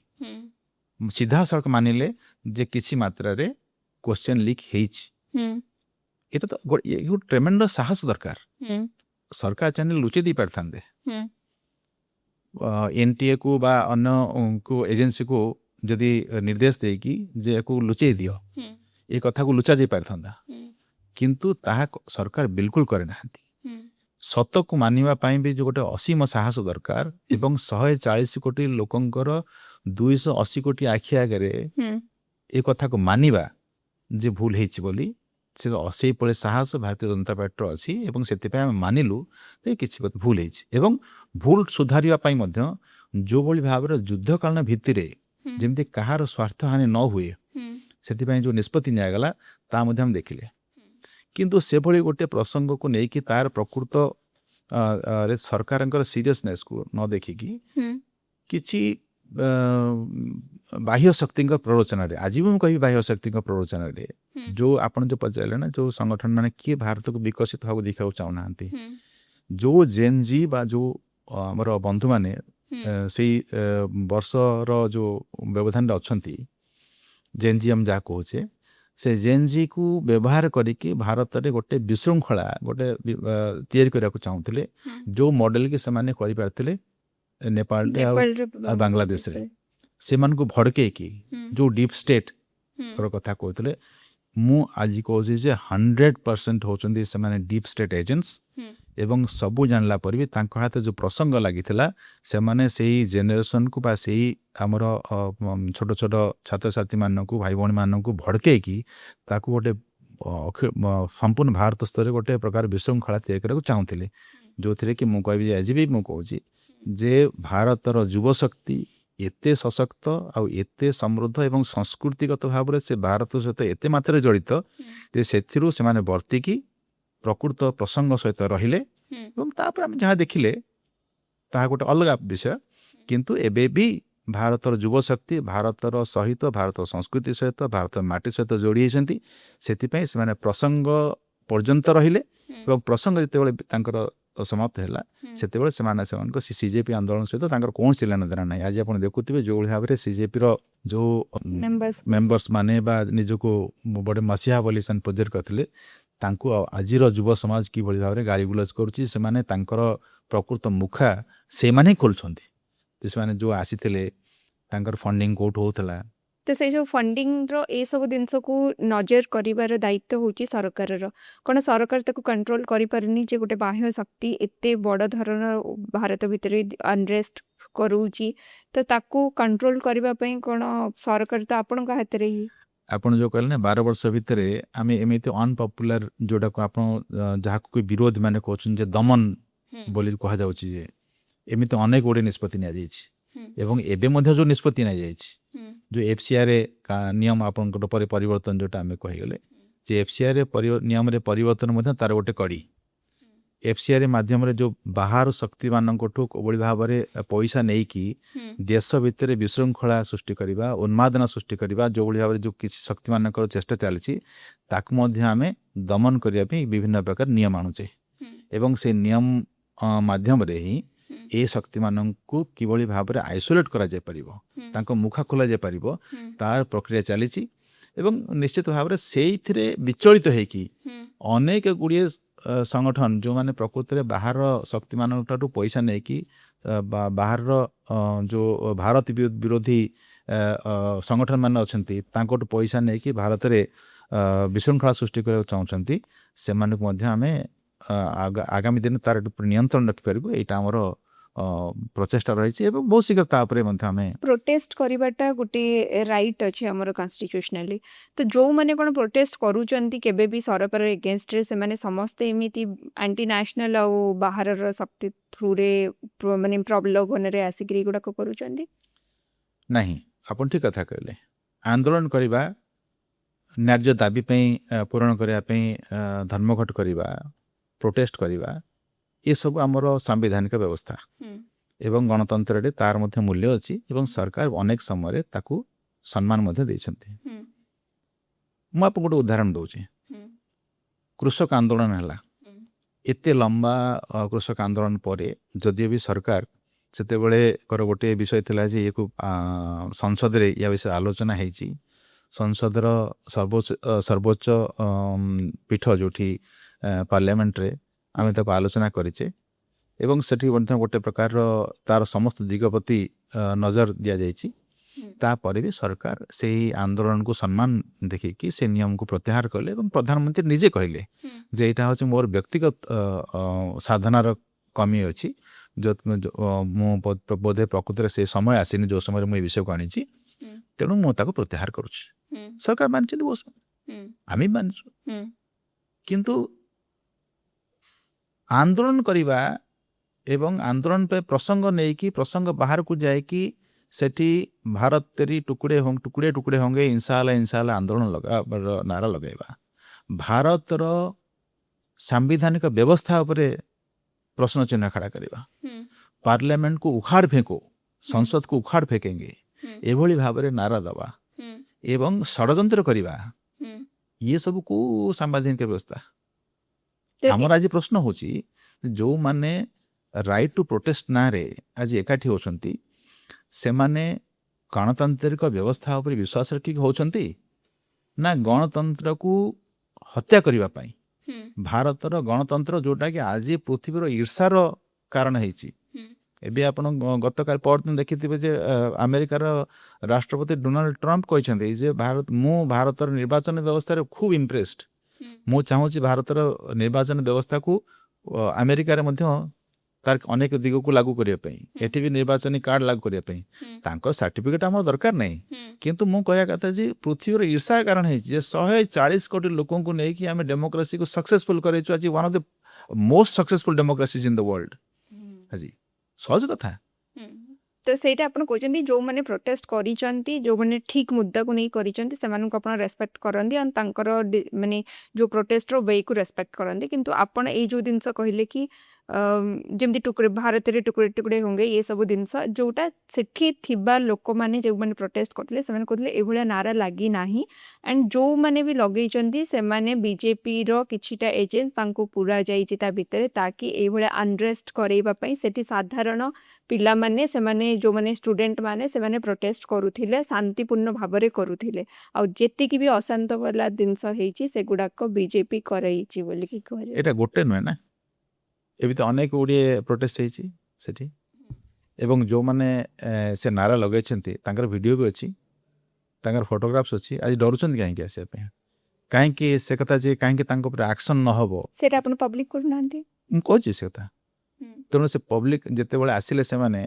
ସିଧାସଳଖ ମାନିଲେ ଯେ କିଛି ମାତ୍ରାରେ କ୍ୱେଶ୍ଚନ ଲିକ୍ ହେଇଛି। এটা ତ ଗୋଟେ ଟ୍ରେମେଣ୍ଡସ୍ ସାହସ ଦରକାର। ସରକାର ଚାହିଁଲେ ଲୁଚେଇ ଦେଇ ପାରିଥାନ୍ତେ, ଏନ୍ଟିଏକୁ ବା ଅନ୍ୟ ଏଜେନ୍ସିକୁ ଯଦି ନିର୍ଦ୍ଦେଶ ଦେଇକି ଯେ ୟାକୁ ଲୁଚେଇ ଦିଅ, ଏ କଥାକୁ ଲୁଚା ଯାଇ ପାରିଥାନ୍ତା, କିନ୍ତୁ ତାହା ସରକାର ବିଲକୁଲ କରିନାହାନ୍ତି। ସତକୁ ମାନିବା ପାଇଁ ବି ଯେଉଁ ଗୋଟେ ଅସୀମ ସାହସ ଦରକାର ଏବଂ 140 କୋଟି ଲୋକଙ୍କର 280 କୋଟି ଆଖି ଆଗରେ ଏ କଥାକୁ ମାନିବା ଯେ ଭୁଲ ହେଇଛି ବୋଲି, ସେ ସେଇଭଳି ସାହସ ଭାରତୀୟ ଜନତା ପାର୍ଟିର ଅଛି ଏବଂ ସେଥିପାଇଁ ଆମେ ମାନିଲୁ ଯେ କିଛି ଭୁଲ ହେଇଛି ଏବଂ ଭୁଲ ସୁଧାରିବା ପାଇଁ ମଧ୍ୟ ଯେଉଁଭଳି ଭାବରେ ଯୁଦ୍ଧକାଳୀନ ଭିତ୍ତିରେ ଯେମିତି କାହାର ସ୍ୱାର୍ଥହାନି ନ ହୁଏ ସେଥିପାଇଁ ଯେଉଁ ନିଷ୍ପତ୍ତି ନିଆଗଲା ତାହା ମଧ୍ୟ ଆମେ ଦେଖିଲେ। କିନ୍ତୁ ସେଭଳି ଗୋଟେ ପ୍ରସଙ୍ଗକୁ ନେଇକି ତାର ପ୍ରକୃତ ସରକାରଙ୍କର ସିରିୟସନେସକୁ ନ ଦେଖିକି କିଛି ବାହ୍ୟ ଶକ୍ତିଙ୍କ ପ୍ରରୋଚନାରେ, ଆଜି ବି ମୁଁ କହିବି ବାହ୍ୟ ଶକ୍ତିଙ୍କ ପ୍ରରୋଚନାରେ, ଯେଉଁ ଆପଣ ଯେଉଁ ପଚାରିଲେ ନା ଯେଉଁ ସଂଗଠନ ମାନେ କିଏ ଭାରତକୁ ବିକଶିତ ଭାବରେ ଦେଖିବାକୁ ଚାହୁଁନାହାନ୍ତି, ଯେଉଁ ଜେନ୍ଜି ବା ଯେଉଁ ଆମର ବନ୍ଧୁମାନେ ସେଇ ବର୍ଷର ଯେଉଁ ବ୍ୟବଧାନରେ ଅଛନ୍ତି, ଜେନ୍ଜି ଆମେ ଯାହା କହୁଛେ, ସେ ଜେନ୍ଜିକୁ ବ୍ୟବହାର କରିକି ଭାରତରେ ଗୋଟେ ବିଶୃଙ୍ଖଳା ଗୋଟେ ତିଆରି କରିବାକୁ ଚାହୁଁଥିଲେ, ଯେଉଁ ମଡେଲ କି ସେମାନେ କରିପାରିଥିଲେ ନେପାଳରେ ଆଉ ବାଂଲାଦେଶରେ। ସେମାନଙ୍କୁ ଭଡ଼କେଇକି ଯେଉଁ ଡିପ୍ ଷ୍ଟେଟ୍ର କଥା କହୁଥିଲେ, ମୁଁ ଆଜି କହୁଛି ଯେ 100% ହେଉଛନ୍ତି ସେମାନେ ଡିପ୍ ଷ୍ଟେଟ୍ ଏଜେଣ୍ଟସ୍ ଏବଂ ସବୁ ଜାଣିଲା ପରେ ବି ତାଙ୍କ ହାତରେ ଯେଉଁ ପ୍ରସଙ୍ଗ ଲାଗିଥିଲା, ସେମାନେ ସେଇ ଜେନେରେସନକୁ ବା ସେଇ ଆମର ଛୋଟ ଛୋଟ ଛାତ୍ରଛାତ୍ରୀମାନଙ୍କୁ, ଭାଇ ଭଉଣୀମାନଙ୍କୁ ଭଡ଼କେଇକି ତାକୁ ଗୋଟେ ସମ୍ପୂର୍ଣ୍ଣ ଭାରତ ସ୍ତରରେ ଗୋଟେ ପ୍ରକାର ବିଶୃଙ୍ଖଳା ତିଆରି କରିବାକୁ ଚାହୁଁଥିଲେ, ଯେଉଁଥିରେ କି ମୁଁ କହିବି ଯେ ଆଜି ବି ମୁଁ କହୁଛି ଯେ ଭାରତର ଯୁବଶକ୍ତି ଏତେ ସଶକ୍ତ ଆଉ ଏତେ ସମୃଦ୍ଧ ଏବଂ ସଂସ୍କୃତିଗତ ଭାବରେ ସେ ଭାରତ ସହିତ ଏତେ ମାତ୍ରାରେ ଜଡ଼ିତ ଯେ ସେଥିରୁ ସେମାନେ ବର୍ତ୍ତିକି ପ୍ରକୃତ ପ୍ରସଙ୍ଗ ସହିତ ରହିଲେ ଏବଂ ତାପରେ ଆମେ ଯାହା ଦେଖିଲେ ତାହା ଗୋଟେ ଅଲଗା ବିଷୟ। କିନ୍ତୁ ଏବେ ବି ଭାରତର ଯୁବଶକ୍ତି ଭାରତର ସହିତ, ଭାରତର ସଂସ୍କୃତି ସହିତ, ଭାରତର ମାଟି ସହିତ ଯୋଡ଼ି ହୋଇଛନ୍ତି। ସେଥିପାଇଁ ସେମାନେ ପ୍ରସଙ୍ଗ ପର୍ଯ୍ୟନ୍ତ ରହିଲେ ଏବଂ ପ୍ରସଙ୍ଗ ଯେତେବେଳେ ତାଙ୍କର ସମାପ୍ତ ହେଲା ସେତେବେଳେ ସେମାନେ ସେମାନଙ୍କ ସିଜେପି ଆନ୍ଦୋଳନ ସହିତ ତାଙ୍କର କୌଣସି ଲେନାଦେନା ନାହିଁ। ଆଜି ଆପଣ ଦେଖୁଥିବେ ଯେଉଁଭଳି ଭାବରେ ସିଜେପିର ଯେଉଁ ମେମ୍ବର୍ସ ମାନେ ବା ନିଜକୁ ଗୋଟେ ମସିହା ବୋଲି ସେମାନେ ପ୍ରୋଜେକ୍ଟ କରିଥିଲେ, ତାଙ୍କୁ ଆଜିର ଯୁବ ସମାଜ କିଭଳି ଭାବରେ ଗାଳିଗୁଲଜ କରୁଛି, ସେମାନେ ତାଙ୍କର ପ୍ରକୃତ ମୁଖା ସେମାନେ ହିଁ ଖୋଲୁଛନ୍ତି। ସେମାନେ ଯେଉଁ ଆସିଥିଲେ ତାଙ୍କର ଫଣ୍ଡିଂ କେଉଁଠୁ ହେଉଥିଲା, ତ ସେଇ ଯେଉଁ ଫଣ୍ଡିଂର ଏସବୁ ଜିନିଷକୁ ନଜର କରିବାର ଦାୟିତ୍ୱ ହେଉଛି ସରକାରର। କ'ଣ ସରକାର ତାକୁ କଣ୍ଟ୍ରୋଲ କରିପାରୁନି ଯେ ଗୋଟେ ବାହ୍ୟ ଶକ୍ତି ଏତେ ବଡ଼ ଧରଣର ଭାରତ ଭିତରେ ଅନରେଷ୍ଟ କରୁଛି, ତ ତାକୁ କଣ୍ଟ୍ରୋଲ କରିବା ପାଇଁ କ'ଣ ସରକାର ତ ଆପଣଙ୍କ ହାତରେ ହିଁ। ଆପଣ ଯେଉଁ କହିଲେ ନା 12 ବର୍ଷ ଭିତରେ ଆମେ ଏମିତି ଅନପପୁଲାର ଯେଉଁଟାକୁ ଆପଣ ଯାହାକୁ ବିରୋଧୀ ମାନେ କହୁଛନ୍ତି ଯେ ଦମନ ବୋଲି କୁହାଯାଉଛି, ଯେ ଏମିତି ଅନେକ ଗୁଡ଼ିଏ ନିଷ୍ପତ୍ତି ନିଆଯାଇଛି ଏବଂ ଏବେ ମଧ୍ୟ ଯେଉଁ ନିଷ୍ପତ୍ତି ନିଆଯାଇଛି, ଯେଉଁ ଏଫସିଆଇରେ ନିୟମ ଆପଣଙ୍କର ପରେ ପରିବର୍ତ୍ତନ ଯେଉଁଟା ଆମେ କହିଗଲେ, ଯେ ଏଫସିଆଇରେ ନିୟମରେ ପରିବର୍ତ୍ତନ ମଧ୍ୟ ତାର ଗୋଟେ କଡ଼ି। ଏଫସିଆଇ ମାଧ୍ୟମରେ ଯେଉଁ ବାହାର ଶକ୍ତିମାନଙ୍କଠୁ କିଭଳି ଭାବରେ ପଇସା ନେଇକି ଦେଶ ଭିତରେ ବିଶୃଙ୍ଖଳା ସୃଷ୍ଟି କରିବା, ଉନ୍ମାଦନା ସୃଷ୍ଟି କରିବା, ଯେଉଁଭଳି ଭାବରେ ଯେଉଁ କିଛି ଶକ୍ତିମାନଙ୍କର ଚେଷ୍ଟା ଚାଲିଛି, ତାକୁ ମଧ୍ୟ ଆମେ ଦମନ କରିବା ପାଇଁ ବିଭିନ୍ନ ପ୍ରକାର ନିୟମ ଆଣୁଛେ ଏବଂ ସେ ନିୟମ ମାଧ୍ୟମରେ ହିଁ ଏ ଶକ୍ତିମାନଙ୍କୁ କିଭଳି ଭାବରେ ଆଇସୋଲେଟ୍ କରାଯାଇପାରିବ, ତାଙ୍କ ମୁଖା ଖୋଲାଯାଇପାରିବ, ତାର ପ୍ରକ୍ରିୟା ଚାଲିଛି ଏବଂ ନିଶ୍ଚିତ ଭାବରେ ସେଇଥିରେ ବିଚଳିତ ହେଇକି ଅନେକ ଗୁଡ଼ିଏ ସଂଗଠନ ଯେଉଁମାନେ ପ୍ରକୃତରେ ବାହାର ଶକ୍ତିମାନଙ୍କଠାରୁ ପଇସା ନେଇକି ବାହାରର ଯେଉଁ ଭାରତ ବିରୋଧୀ ସଂଗଠନ ମାନେ ଅଛନ୍ତି ତାଙ୍କଠୁ ପଇସା ନେଇକି ଭାରତରେ ବିଶୃଙ୍ଖଳା ସୃଷ୍ଟି କରିବାକୁ ଚାହୁଁଛନ୍ତି ସେମାନଙ୍କୁ ମଧ୍ୟ ଆମେ ଆଗାମୀ ଦିନ ତାର ନିୟନ୍ତ୍ରଣ ରଖିପାରିବୁ। ଏଇଟା ଆମର ପ୍ରଚେଷ୍ଟା ରହିଛି ଏବଂ ବହୁତ ଶୀଘ୍ର ତା ଉପରେ ମଧ୍ୟ ଆମେ ପ୍ରୋଟେଷ୍ଟ କରିବାଟା ଗୋଟେ ରାଇଟ୍ ଅଛି ଆମର କନଷ୍ଟିଟ୍ୟୁସନାଲି। ତ ଯୋଉମାନେ କ'ଣ ପ୍ରୋଟେଷ୍ଟ କରୁଛନ୍ତି କେବେ ବି ସରକାର ଏଗେନଷ୍ଟରେ ସେମାନେ ସମସ୍ତେ ଏମିତି ଆଣ୍ଟି ନ୍ୟାସନାଲ ଆଉ ବାହାରର ଶକ୍ତି ଥ୍ରୁରେ ମାନେ ପ୍ରଲୋଭନରେ ଆସିକିରି ଏଗୁଡ଼ାକ କରୁଛନ୍ତି। ନାହିଁ। ଆପଣ ଠିକ କଥା କହିଲେ। ଆନ୍ଦୋଳନ କରିବା, ନ୍ୟାଯ୍ୟ ଦାବି ପାଇଁ ପୂରଣ କରିବା ପାଇଁ ଧର୍ମଘଟ କରିବା, ପ୍ରୋଟେଷ୍ଟ କରିବା, ଏସବୁ ଆମର ସାମ୍ବିଧାନିକ ବ୍ୟବସ୍ଥା ଏବଂ ଗଣତନ୍ତ୍ରରେ ତାର ମଧ୍ୟ ମୂଲ୍ୟ ଅଛି ଏବଂ ସରକାର ଅନେକ ସମୟରେ ତାକୁ ସମ୍ମାନ ମଧ୍ୟ ଦେଇଛନ୍ତି। ମୁଁ ଆପଣଙ୍କୁ ଗୋଟେ ଉଦାହରଣ ଦେଉଛି। କୃଷକ ଆନ୍ଦୋଳନ ହେଲା, ଏତେ ଲମ୍ବା କୃଷକ ଆନ୍ଦୋଳନ ପରେ ଯଦିଓ ବି ସରକାର ସେତେବେଳେ ଗୋଟେ ବିଷୟ ଥିଲା ଯେ ଇଏକୁ ସଂସଦରେ ୟା ବିଷୟରେ ଆଲୋଚନା ହେଇଛି। ସଂସଦର ସର୍ବୋଚ୍ଚ ପୀଠ ଯେଉଁଠି ପାର୍ଲାମେଣ୍ଟରେ ଆମେ ତାକୁ ଆଲୋଚନା କରିଛେ ଏବଂ ସେଠି ମଧ୍ୟ ଗୋଟେ ପ୍ରକାରର ତାର ସମସ୍ତ ଦିଗ ପ୍ରତି ନଜର ଦିଆଯାଇଛି। ତାପରେ ବି ସରକାର ସେହି ଆନ୍ଦୋଳନକୁ ସମ୍ମାନ ଦେଖିକି ସେ ନିୟମକୁ ପ୍ରତ୍ୟାହାର କଲେ ଏବଂ ପ୍ରଧାନମନ୍ତ୍ରୀ ନିଜେ କହିଲେ ଯେ ଏଇଟା ହେଉଛି ମୋର ବ୍ୟକ୍ତିଗତ ସାଧନାର କମି ଅଛି। ମୁଁ ବୋଧେ ପ୍ରକୃତରେ ସେ ସମୟ ଆସିନି ଯେଉଁ ସମୟରେ ମୁଁ ଏ ବିଷୟକୁ ଆଣିଛି, ତେଣୁ ମୁଁ ତାକୁ ପ୍ରତ୍ୟାହାର କରୁଛି। ସରକାର ମାନିଛନ୍ତି, ଆମେ ମାନିଛୁ। କିନ୍ତୁ ଆନ୍ଦୋଳନ କରିବା ଏବଂ ଆନ୍ଦୋଳନ ପାଇଁ ପ୍ରସଙ୍ଗ ନେଇକି ପ୍ରସଙ୍ଗ ବାହାରକୁ ଯାଇକି ସେଠି ଭାରତ ତେରି ଟୁକୁଡ଼େ ଟୁକୁଡ଼େ ହୋଙ୍ଗେ ଇନଶାଲା ଆନ୍ଦୋଳନ ନାରା ଲଗାଇବା, ଭାରତର ସାମ୍ବିଧାନିକ ବ୍ୟବସ୍ଥା ଉପରେ ପ୍ରଶ୍ନ ଚିହ୍ନ ଖଡ଼ା କରିବା, ପାର୍ଲାମେଣ୍ଟକୁ ଉଖାଡ଼ ଫେଙ୍କୋ, ସଂସଦକୁ ଉଖାଡ଼ ଫେକେଙ୍ଗେ, ଏଭଳି ଭାବରେ ନାରା ଦେବା ଏବଂ ଷଡ଼ଯନ୍ତ୍ର କରିବା, ଇଏ ସବୁ କୋଉ ସାମ୍ବିଧାନିକ ବ୍ୟବସ୍ଥା? ଆମର ଆଜି ପ୍ରଶ୍ନ ହେଉଛି ଯେଉଁମାନେ ରାଇଟ୍ ଟୁ ପ୍ରୋଟେଷ୍ଟ ନାଁରେ ଆଜି ଏକାଠି ହେଉଛନ୍ତି ସେମାନେ ଗଣତାନ୍ତ୍ରିକ ବ୍ୟବସ୍ଥା ଉପରେ ବିଶ୍ୱାସ ରଖିକି ହେଉଛନ୍ତି ନା ଗଣତନ୍ତ୍ରକୁ ହତ୍ୟା କରିବା ପାଇଁ? ଭାରତର ଗଣତନ୍ତ୍ର ଯେଉଁଟାକି ଆଜି ପୃଥିବୀର ଈର୍ଷାର କାରଣ ହେଇଛି। ଏବେ ଆପଣ ଗତକାଲି ପରଦିନ ଦେଖିଥିବେ ଯେ ଆମେରିକାର ରାଷ୍ଟ୍ରପତି ଡୋନାଲ୍ଡ ଟ୍ରମ୍ପ କହିଛନ୍ତି ଯେ ମୁଁ ଭାରତର ନିର୍ବାଚନ ବ୍ୟବସ୍ଥାରେ ଖୁବ୍ ଇମ୍ପ୍ରେସ୍ଡ। ମୁଁ ଚାହୁଁଛି ଭାରତର ନିର୍ବାଚନ ବ୍ୟବସ୍ଥାକୁ ଆମେରିକାରେ ମଧ୍ୟ ତାର ଅନେକ ଦିଗକୁ ଲାଗୁ କରିବା ପାଇଁ, ଏଠି ବି ନିର୍ବାଚନୀ କାର୍ଡ଼ ଲାଗୁ କରିବା ପାଇଁ। ତାଙ୍କର ସାର୍ଟିଫିକେଟ୍ ଆମର ଦରକାର ନାହିଁ, କିନ୍ତୁ ମୁଁ କହିବା କଥା ଯେ ପୃଥିବୀର ଈର୍ଷା କାରଣ ହେଇଛି ଯେ 140 କୋଟି ଲୋକଙ୍କୁ ନେଇକି ଆମେ ଡେମୋକ୍ରାସିକୁ ସକ୍ସେସଫୁଲ୍ କରାଇଛୁ। ଆଜି one of the most successful democracies in the world. ଆଜି ସହଜ କଥା। ତ ସେଇଟା ଆପଣ କହୁଛନ୍ତି ଯେଉଁମାନେ ପ୍ରୋଟେଷ୍ଟ କରିଛନ୍ତି, ଯେଉଁମାନେ ଠିକ୍ ମୁଦ୍ଦାକୁ ନେଇ କରିଛନ୍ତି ସେମାନଙ୍କୁ ଆପଣ ରେସ୍ପେକ୍ଟ କରନ୍ତି ଆଉ ତାଙ୍କର ମାନେ ଯେଉଁ ପ୍ରୋଟେଷ୍ଟର ୱେକୁ ରେସ୍ପେକ୍ଟ କରନ୍ତି। କିନ୍ତୁ ଆପଣ ଏଇ ଯେଉଁ ଜିନିଷ କହିଲେ କି ଯେମିତି ଭାରତରେ ଟୁକୁଡ଼େ ହୋଙ୍ଗେ, ଏସବୁ ଜିନିଷ ଯେଉଁଟା ସେଠି ଥିବା ଲୋକମାନେ ଯେଉଁମାନେ ପ୍ରୋଟେଷ୍ଟ କରୁଥିଲେ ସେମାନେ କହୁଥିଲେ ଏଭଳିଆ ନାରା ଲାଗି ନାହିଁ। ଆଣ୍ଡ ଯେଉଁମାନେ ବି ଲଗେଇଛନ୍ତି ସେମାନେ ବିଜେପିର କିଛିଟା ଏଜେଣ୍ଟ, ତାଙ୍କୁ ପୁରା ଯାଇଛି ତା ଭିତରେ ତାକି ଏଇଭଳିଆ ଅନରେଷ୍ଟ କରେଇବା ପାଇଁ ସେଠି ସାଧାରଣ ପିଲାମାନେ, ସେମାନେ ଯେଉଁମାନେ ଷ୍ଟୁଡେଣ୍ଟ ମାନେ ସେମାନେ ପ୍ରୋଟେଷ୍ଟ କରୁଥିଲେ, ଶାନ୍ତିପୂର୍ଣ୍ଣ ଭାବରେ କରୁଥିଲେ। ଆଉ ଯେତିକି ବି ଅଶାନ୍ତ ବାଲା ଜିନିଷ ହେଇଛି ସେଗୁଡ଼ାକ ବିଜେପି କରାଇଛି ବୋଲିକି କୁହାଯାଏ। ଏଇଟା ଗୋଟେ ନୁହେଁ ନା, ଏମିତି ଅନେକ ଗୁଡ଼ିଏ ପ୍ରୋଟେଷ୍ଟ ହେଇଛି ସେଠି ଏବଂ ଯେଉଁମାନେ ସେ ନାରା ଲଗାଇଛନ୍ତି ତାଙ୍କର ଭିଡ଼ିଓ ବି ଅଛି, ତାଙ୍କର ଫଟୋଗ୍ରାଫ୍ସ ଅଛି। ଆଜି ଡରୁଛନ୍ତି କାହିଁକି ଆସିବା ପାଇଁ? କାହିଁକି ସେ କଥା ଯେ କାହିଁକି ତାଙ୍କ ଉପରେ ଆକ୍ସନ୍ ନ ହେବ ସେଇଟା ଆପଣ ପବ୍ଲିକ୍ କରୁନାହାନ୍ତି? ମୁଁ କହୁଛି ସେ କଥା। ତେଣୁ ସେ ପବ୍ଲିକ୍ ଯେତେବେଳେ ଆସିଲେ ସେମାନେ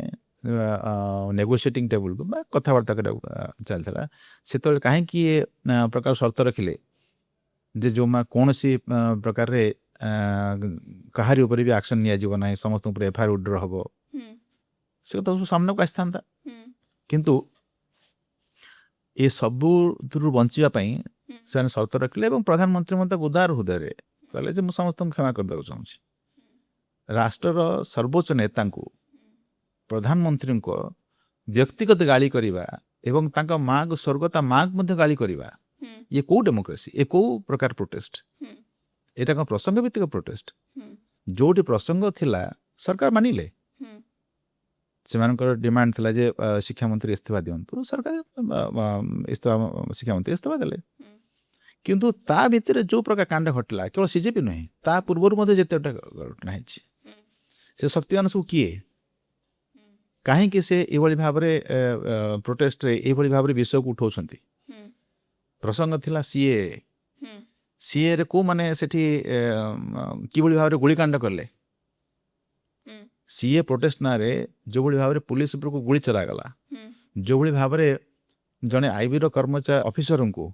ନେଗୋସିଏଟିଂ ଟେବୁଲକୁ ବା କଥାବାର୍ତ୍ତା କରିବାକୁ ଚାଲିଥିଲା, ସେତେବେଳେ କାହିଁକି ଏ ପ୍ରକାର ସର୍ତ୍ତ ରଖିଲେ ଯେ ଯେଉଁମାନେ କୌଣସି ପ୍ରକାରରେ କାହାରି ଉପରେ ବି ଆକ୍ସନ୍ ନିଆଯିବ ନାହିଁ, ସମସ୍ତଙ୍କ ଉପରେ ଏଫଆଇଆର ଉଡ୍ର ହେବ, ସେ କଥା ସବୁ ସାମ୍ନାକୁ ଆସିଥାନ୍ତା। କିନ୍ତୁ ଏ ସବୁଥିରୁ ବଞ୍ଚିବା ପାଇଁ ସେମାନେ ସର୍ତ୍ତ ରଖିଲେ ଏବଂ ପ୍ରଧାନମନ୍ତ୍ରୀ ମଧ୍ୟ ଉଦାର ହୃଦୟରେ କହିଲେ ଯେ ମୁଁ ସମସ୍ତଙ୍କୁ କ୍ଷମା କରିଦେବାକୁ ଚାହୁଁଛି। ରାଷ୍ଟ୍ରର ସର୍ବୋଚ୍ଚ ନେତାଙ୍କୁ, ପ୍ରଧାନମନ୍ତ୍ରୀଙ୍କ ବ୍ୟକ୍ତିଗତ ଗାଳି କରିବା ଏବଂ ତାଙ୍କ ମାଆଙ୍କୁ, ସ୍ୱର୍ଗତା ମାଆଙ୍କୁ ମଧ୍ୟ ଗାଳି କରିବା, ଇଏ କୋଉ ଡେମୋକ୍ରାସି? ଏ କୋଉ ପ୍ରକାର ପ୍ରୋଟେଷ୍ଟ? ଏଇଟା କ'ଣ ପ୍ରସଙ୍ଗ ଭିତ୍ତିକ ପ୍ରୋଟେଷ୍ଟ? ଯୋଉଠି ପ୍ରସଙ୍ଗ ଥିଲା ସରକାର ମାନିଲେ। ସେମାନଙ୍କର ଡିମାଣ୍ଡ ଥିଲା ଯେ ଶିକ୍ଷାମନ୍ତ୍ରୀ ଇସ୍ତଫା ଦିଅନ୍ତୁ, ସରକାର ଶିକ୍ଷାମନ୍ତ୍ରୀ ଇସ୍ତଫା ଦେଲେ। କିନ୍ତୁ ତା ଭିତରେ ଯେଉଁ ପ୍ରକାର କାଣ୍ଡ ଘଟିଲା କେବଳ ସିଜେପି ନୁହେଁ, ତା ପୂର୍ବରୁ ମଧ୍ୟ ଯେତେଟା ଘଟଣା ହେଇଛି, ସେ ଶକ୍ତିମାନ ସବୁ କିଏ? କାହିଁକି ସେ ଏଭଳି ଭାବରେ ପ୍ରୋଟେଷ୍ଟରେ ଏଇଭଳି ଭାବରେ ବିଷୟକୁ ଉଠାଉଛନ୍ତି? ପ୍ରସଙ୍ଗ ଥିଲା ସିଏ, ସିଏରେ କୋଉ ମାନେ ସେଠି କିଭଳି ଭାବରେ ଗୁଳିକାଣ୍ଡ କଲେ ସିଏ ପ୍ରୋଟେଷ୍ଟ ନାଁରେ ଯେଉଁଭଳି ଭାବରେ ପୁଲିସ ଉପରକୁ ଗୁଳି ଚଲାଗଲା ଯେଉଁଭଳି ଭାବରେ ଜଣେ ଆଇବିର କର୍ମଚାରୀ ଅଫିସରଙ୍କୁ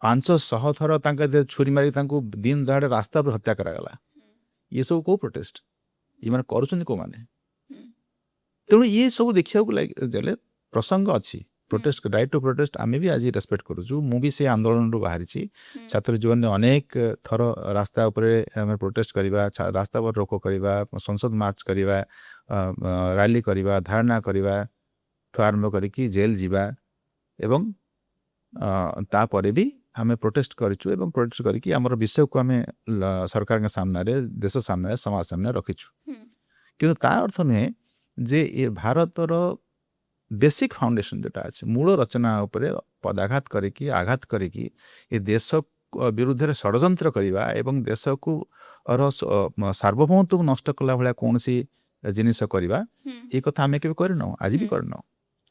500 ଥର ତାଙ୍କ ଛୁରୀ ମାରି ତାଙ୍କୁ ଦିନ ଦହାଡ଼େ ରାସ୍ତା ଉପରେ ହତ୍ୟା କରାଗଲା ଇଏ ସବୁ କୋଉ ପ୍ରୋଟେଷ୍ଟ ଇମାନେ କରୁଛନ୍ତି କୋଉମାନେ ତେଣୁ ଇଏ ସବୁ ଦେଖିବାକୁ ଦେଲେ ପ୍ରସଙ୍ଗ ଅଛି ପ୍ରୋଟେଷ୍ଟ ରାଇଟ୍ ଟୁ ପ୍ରୋଟେଷ୍ଟ ଆମେ ବି ଆଜି ରେସ୍ପେକ୍ଟ କରୁଛୁ ମୁଁ ବି ସେ ଆନ୍ଦୋଳନରୁ ବାହାରିଛି ଛାତ୍ର ଜୀବନରେ ଅନେକ ଥର ରାସ୍ତା ଉପରେ ଆମେ ପ୍ରୋଟେଷ୍ଟ କରିବା ରାସ୍ତା ଉପରେ ରୋକ କରିବା ସଂସଦ ମାର୍ଚ୍ଚ କରିବା ରାଲି କରିବା ଧାରଣା କରିବା ଠୁ ଆରମ୍ଭ କରିକି ଜେଲ୍ ଯିବା ଏବଂ ତାପରେ ବି ଆମେ ପ୍ରୋଟେଷ୍ଟ କରିଛୁ ଏବଂ ପ୍ରୋଟେଷ୍ଟ କରିକି ଆମର ବିଷୟକୁ ଆମେ ସରକାରଙ୍କ ସାମ୍ନାରେ ଦେଶ ସାମ୍ନାରେ ସମାଜ ସାମ୍ନାରେ ରଖିଛୁ କିନ୍ତୁ ତା ଅର୍ଥ ନୁହେଁ ଯେ ଏ ଭାରତର ବେସିକ୍ ଫାଉଣ୍ଡେସନ୍ ଯେଉଁଟା ଅଛି ମୂଳ ରଚନା ଉପରେ ପଦାଘାତ କରିକି ଆଘାତ କରିକି ଏ ଦେଶ ବିରୁଦ୍ଧରେ ଷଡ଼ଯନ୍ତ୍ର କରିବା ଏବଂ ଦେଶକୁ ସାର୍ବଭୌମତ୍ୱକୁ ନଷ୍ଟ କଲା ଭଳିଆ କୌଣସି ଜିନିଷ କରିବା ଏ କଥା ଆମେ କେବେ କରିନାହୁଁ ଆଜି ବି କରିନାହୁଁ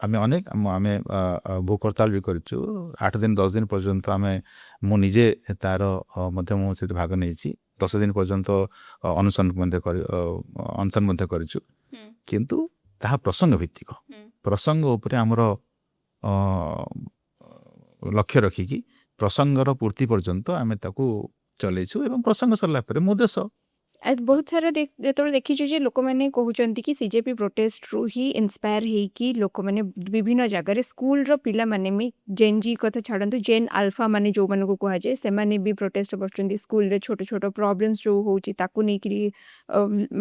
ଆମେ ଅନେକ ଆମେ ଭୋକ ହଡ଼ତାଳ ବି କରିଛୁ 8 ଦିନ 10 ଦିନ ପର୍ଯ୍ୟନ୍ତ ମୁଁ ନିଜେ ତାର ମଧ୍ୟ ମୁଁ ସେଥିରେ ଭାଗ ନେଇଛି 10 ଦିନ ପର୍ଯ୍ୟନ୍ତ ଅନଶନ ମଧ୍ୟ କରିଛୁ କିନ୍ତୁ ତାହା ପ୍ରସଙ୍ଗ ଭିତ୍ତିକ ପ୍ରସଙ୍ଗ ଉପରେ ଆମର ଲକ୍ଷ୍ୟ ରଖିକି ପ୍ରସଙ୍ଗର ପୂର୍ତ୍ତି ପର୍ଯ୍ୟନ୍ତ ଆମେ ତାକୁ ଚଲେଇଛୁ ଏବଂ ପ୍ରସଙ୍ଗ ସରିଲା ପରେ ମୋ ଦେଶ ବହୁତ ସାରା ଯେତେବେଳେ ଦେଖିଛୁ ଯେ ଲୋକମାନେ କହୁଛନ୍ତି କି ସିଜେପି ପ୍ରୋଟେଷ୍ଟରୁ ହିଁ ଇନ୍ସପାୟାର ହେଇକି ଲୋକମାନେ ବିଭିନ୍ନ ଜାଗାରେ ସ୍କୁଲର ପିଲାମାନେ ବି ଜେନ୍-ଜି କଥା ଛାଡ଼ନ୍ତୁ ଜେନ୍ ଆଲଫା ମାନେ ଯେଉଁମାନଙ୍କୁ କୁହାଯାଏ ସେମାନେ ବି ପ୍ରୋଟେଷ୍ଟ କରୁଛନ୍ତି ସ୍କୁଲରେ ଛୋଟ ଛୋଟ ପ୍ରୋବ୍ଲେମ୍ସ ଯେଉଁ ହେଉଛି ତାକୁ ନେଇକିରି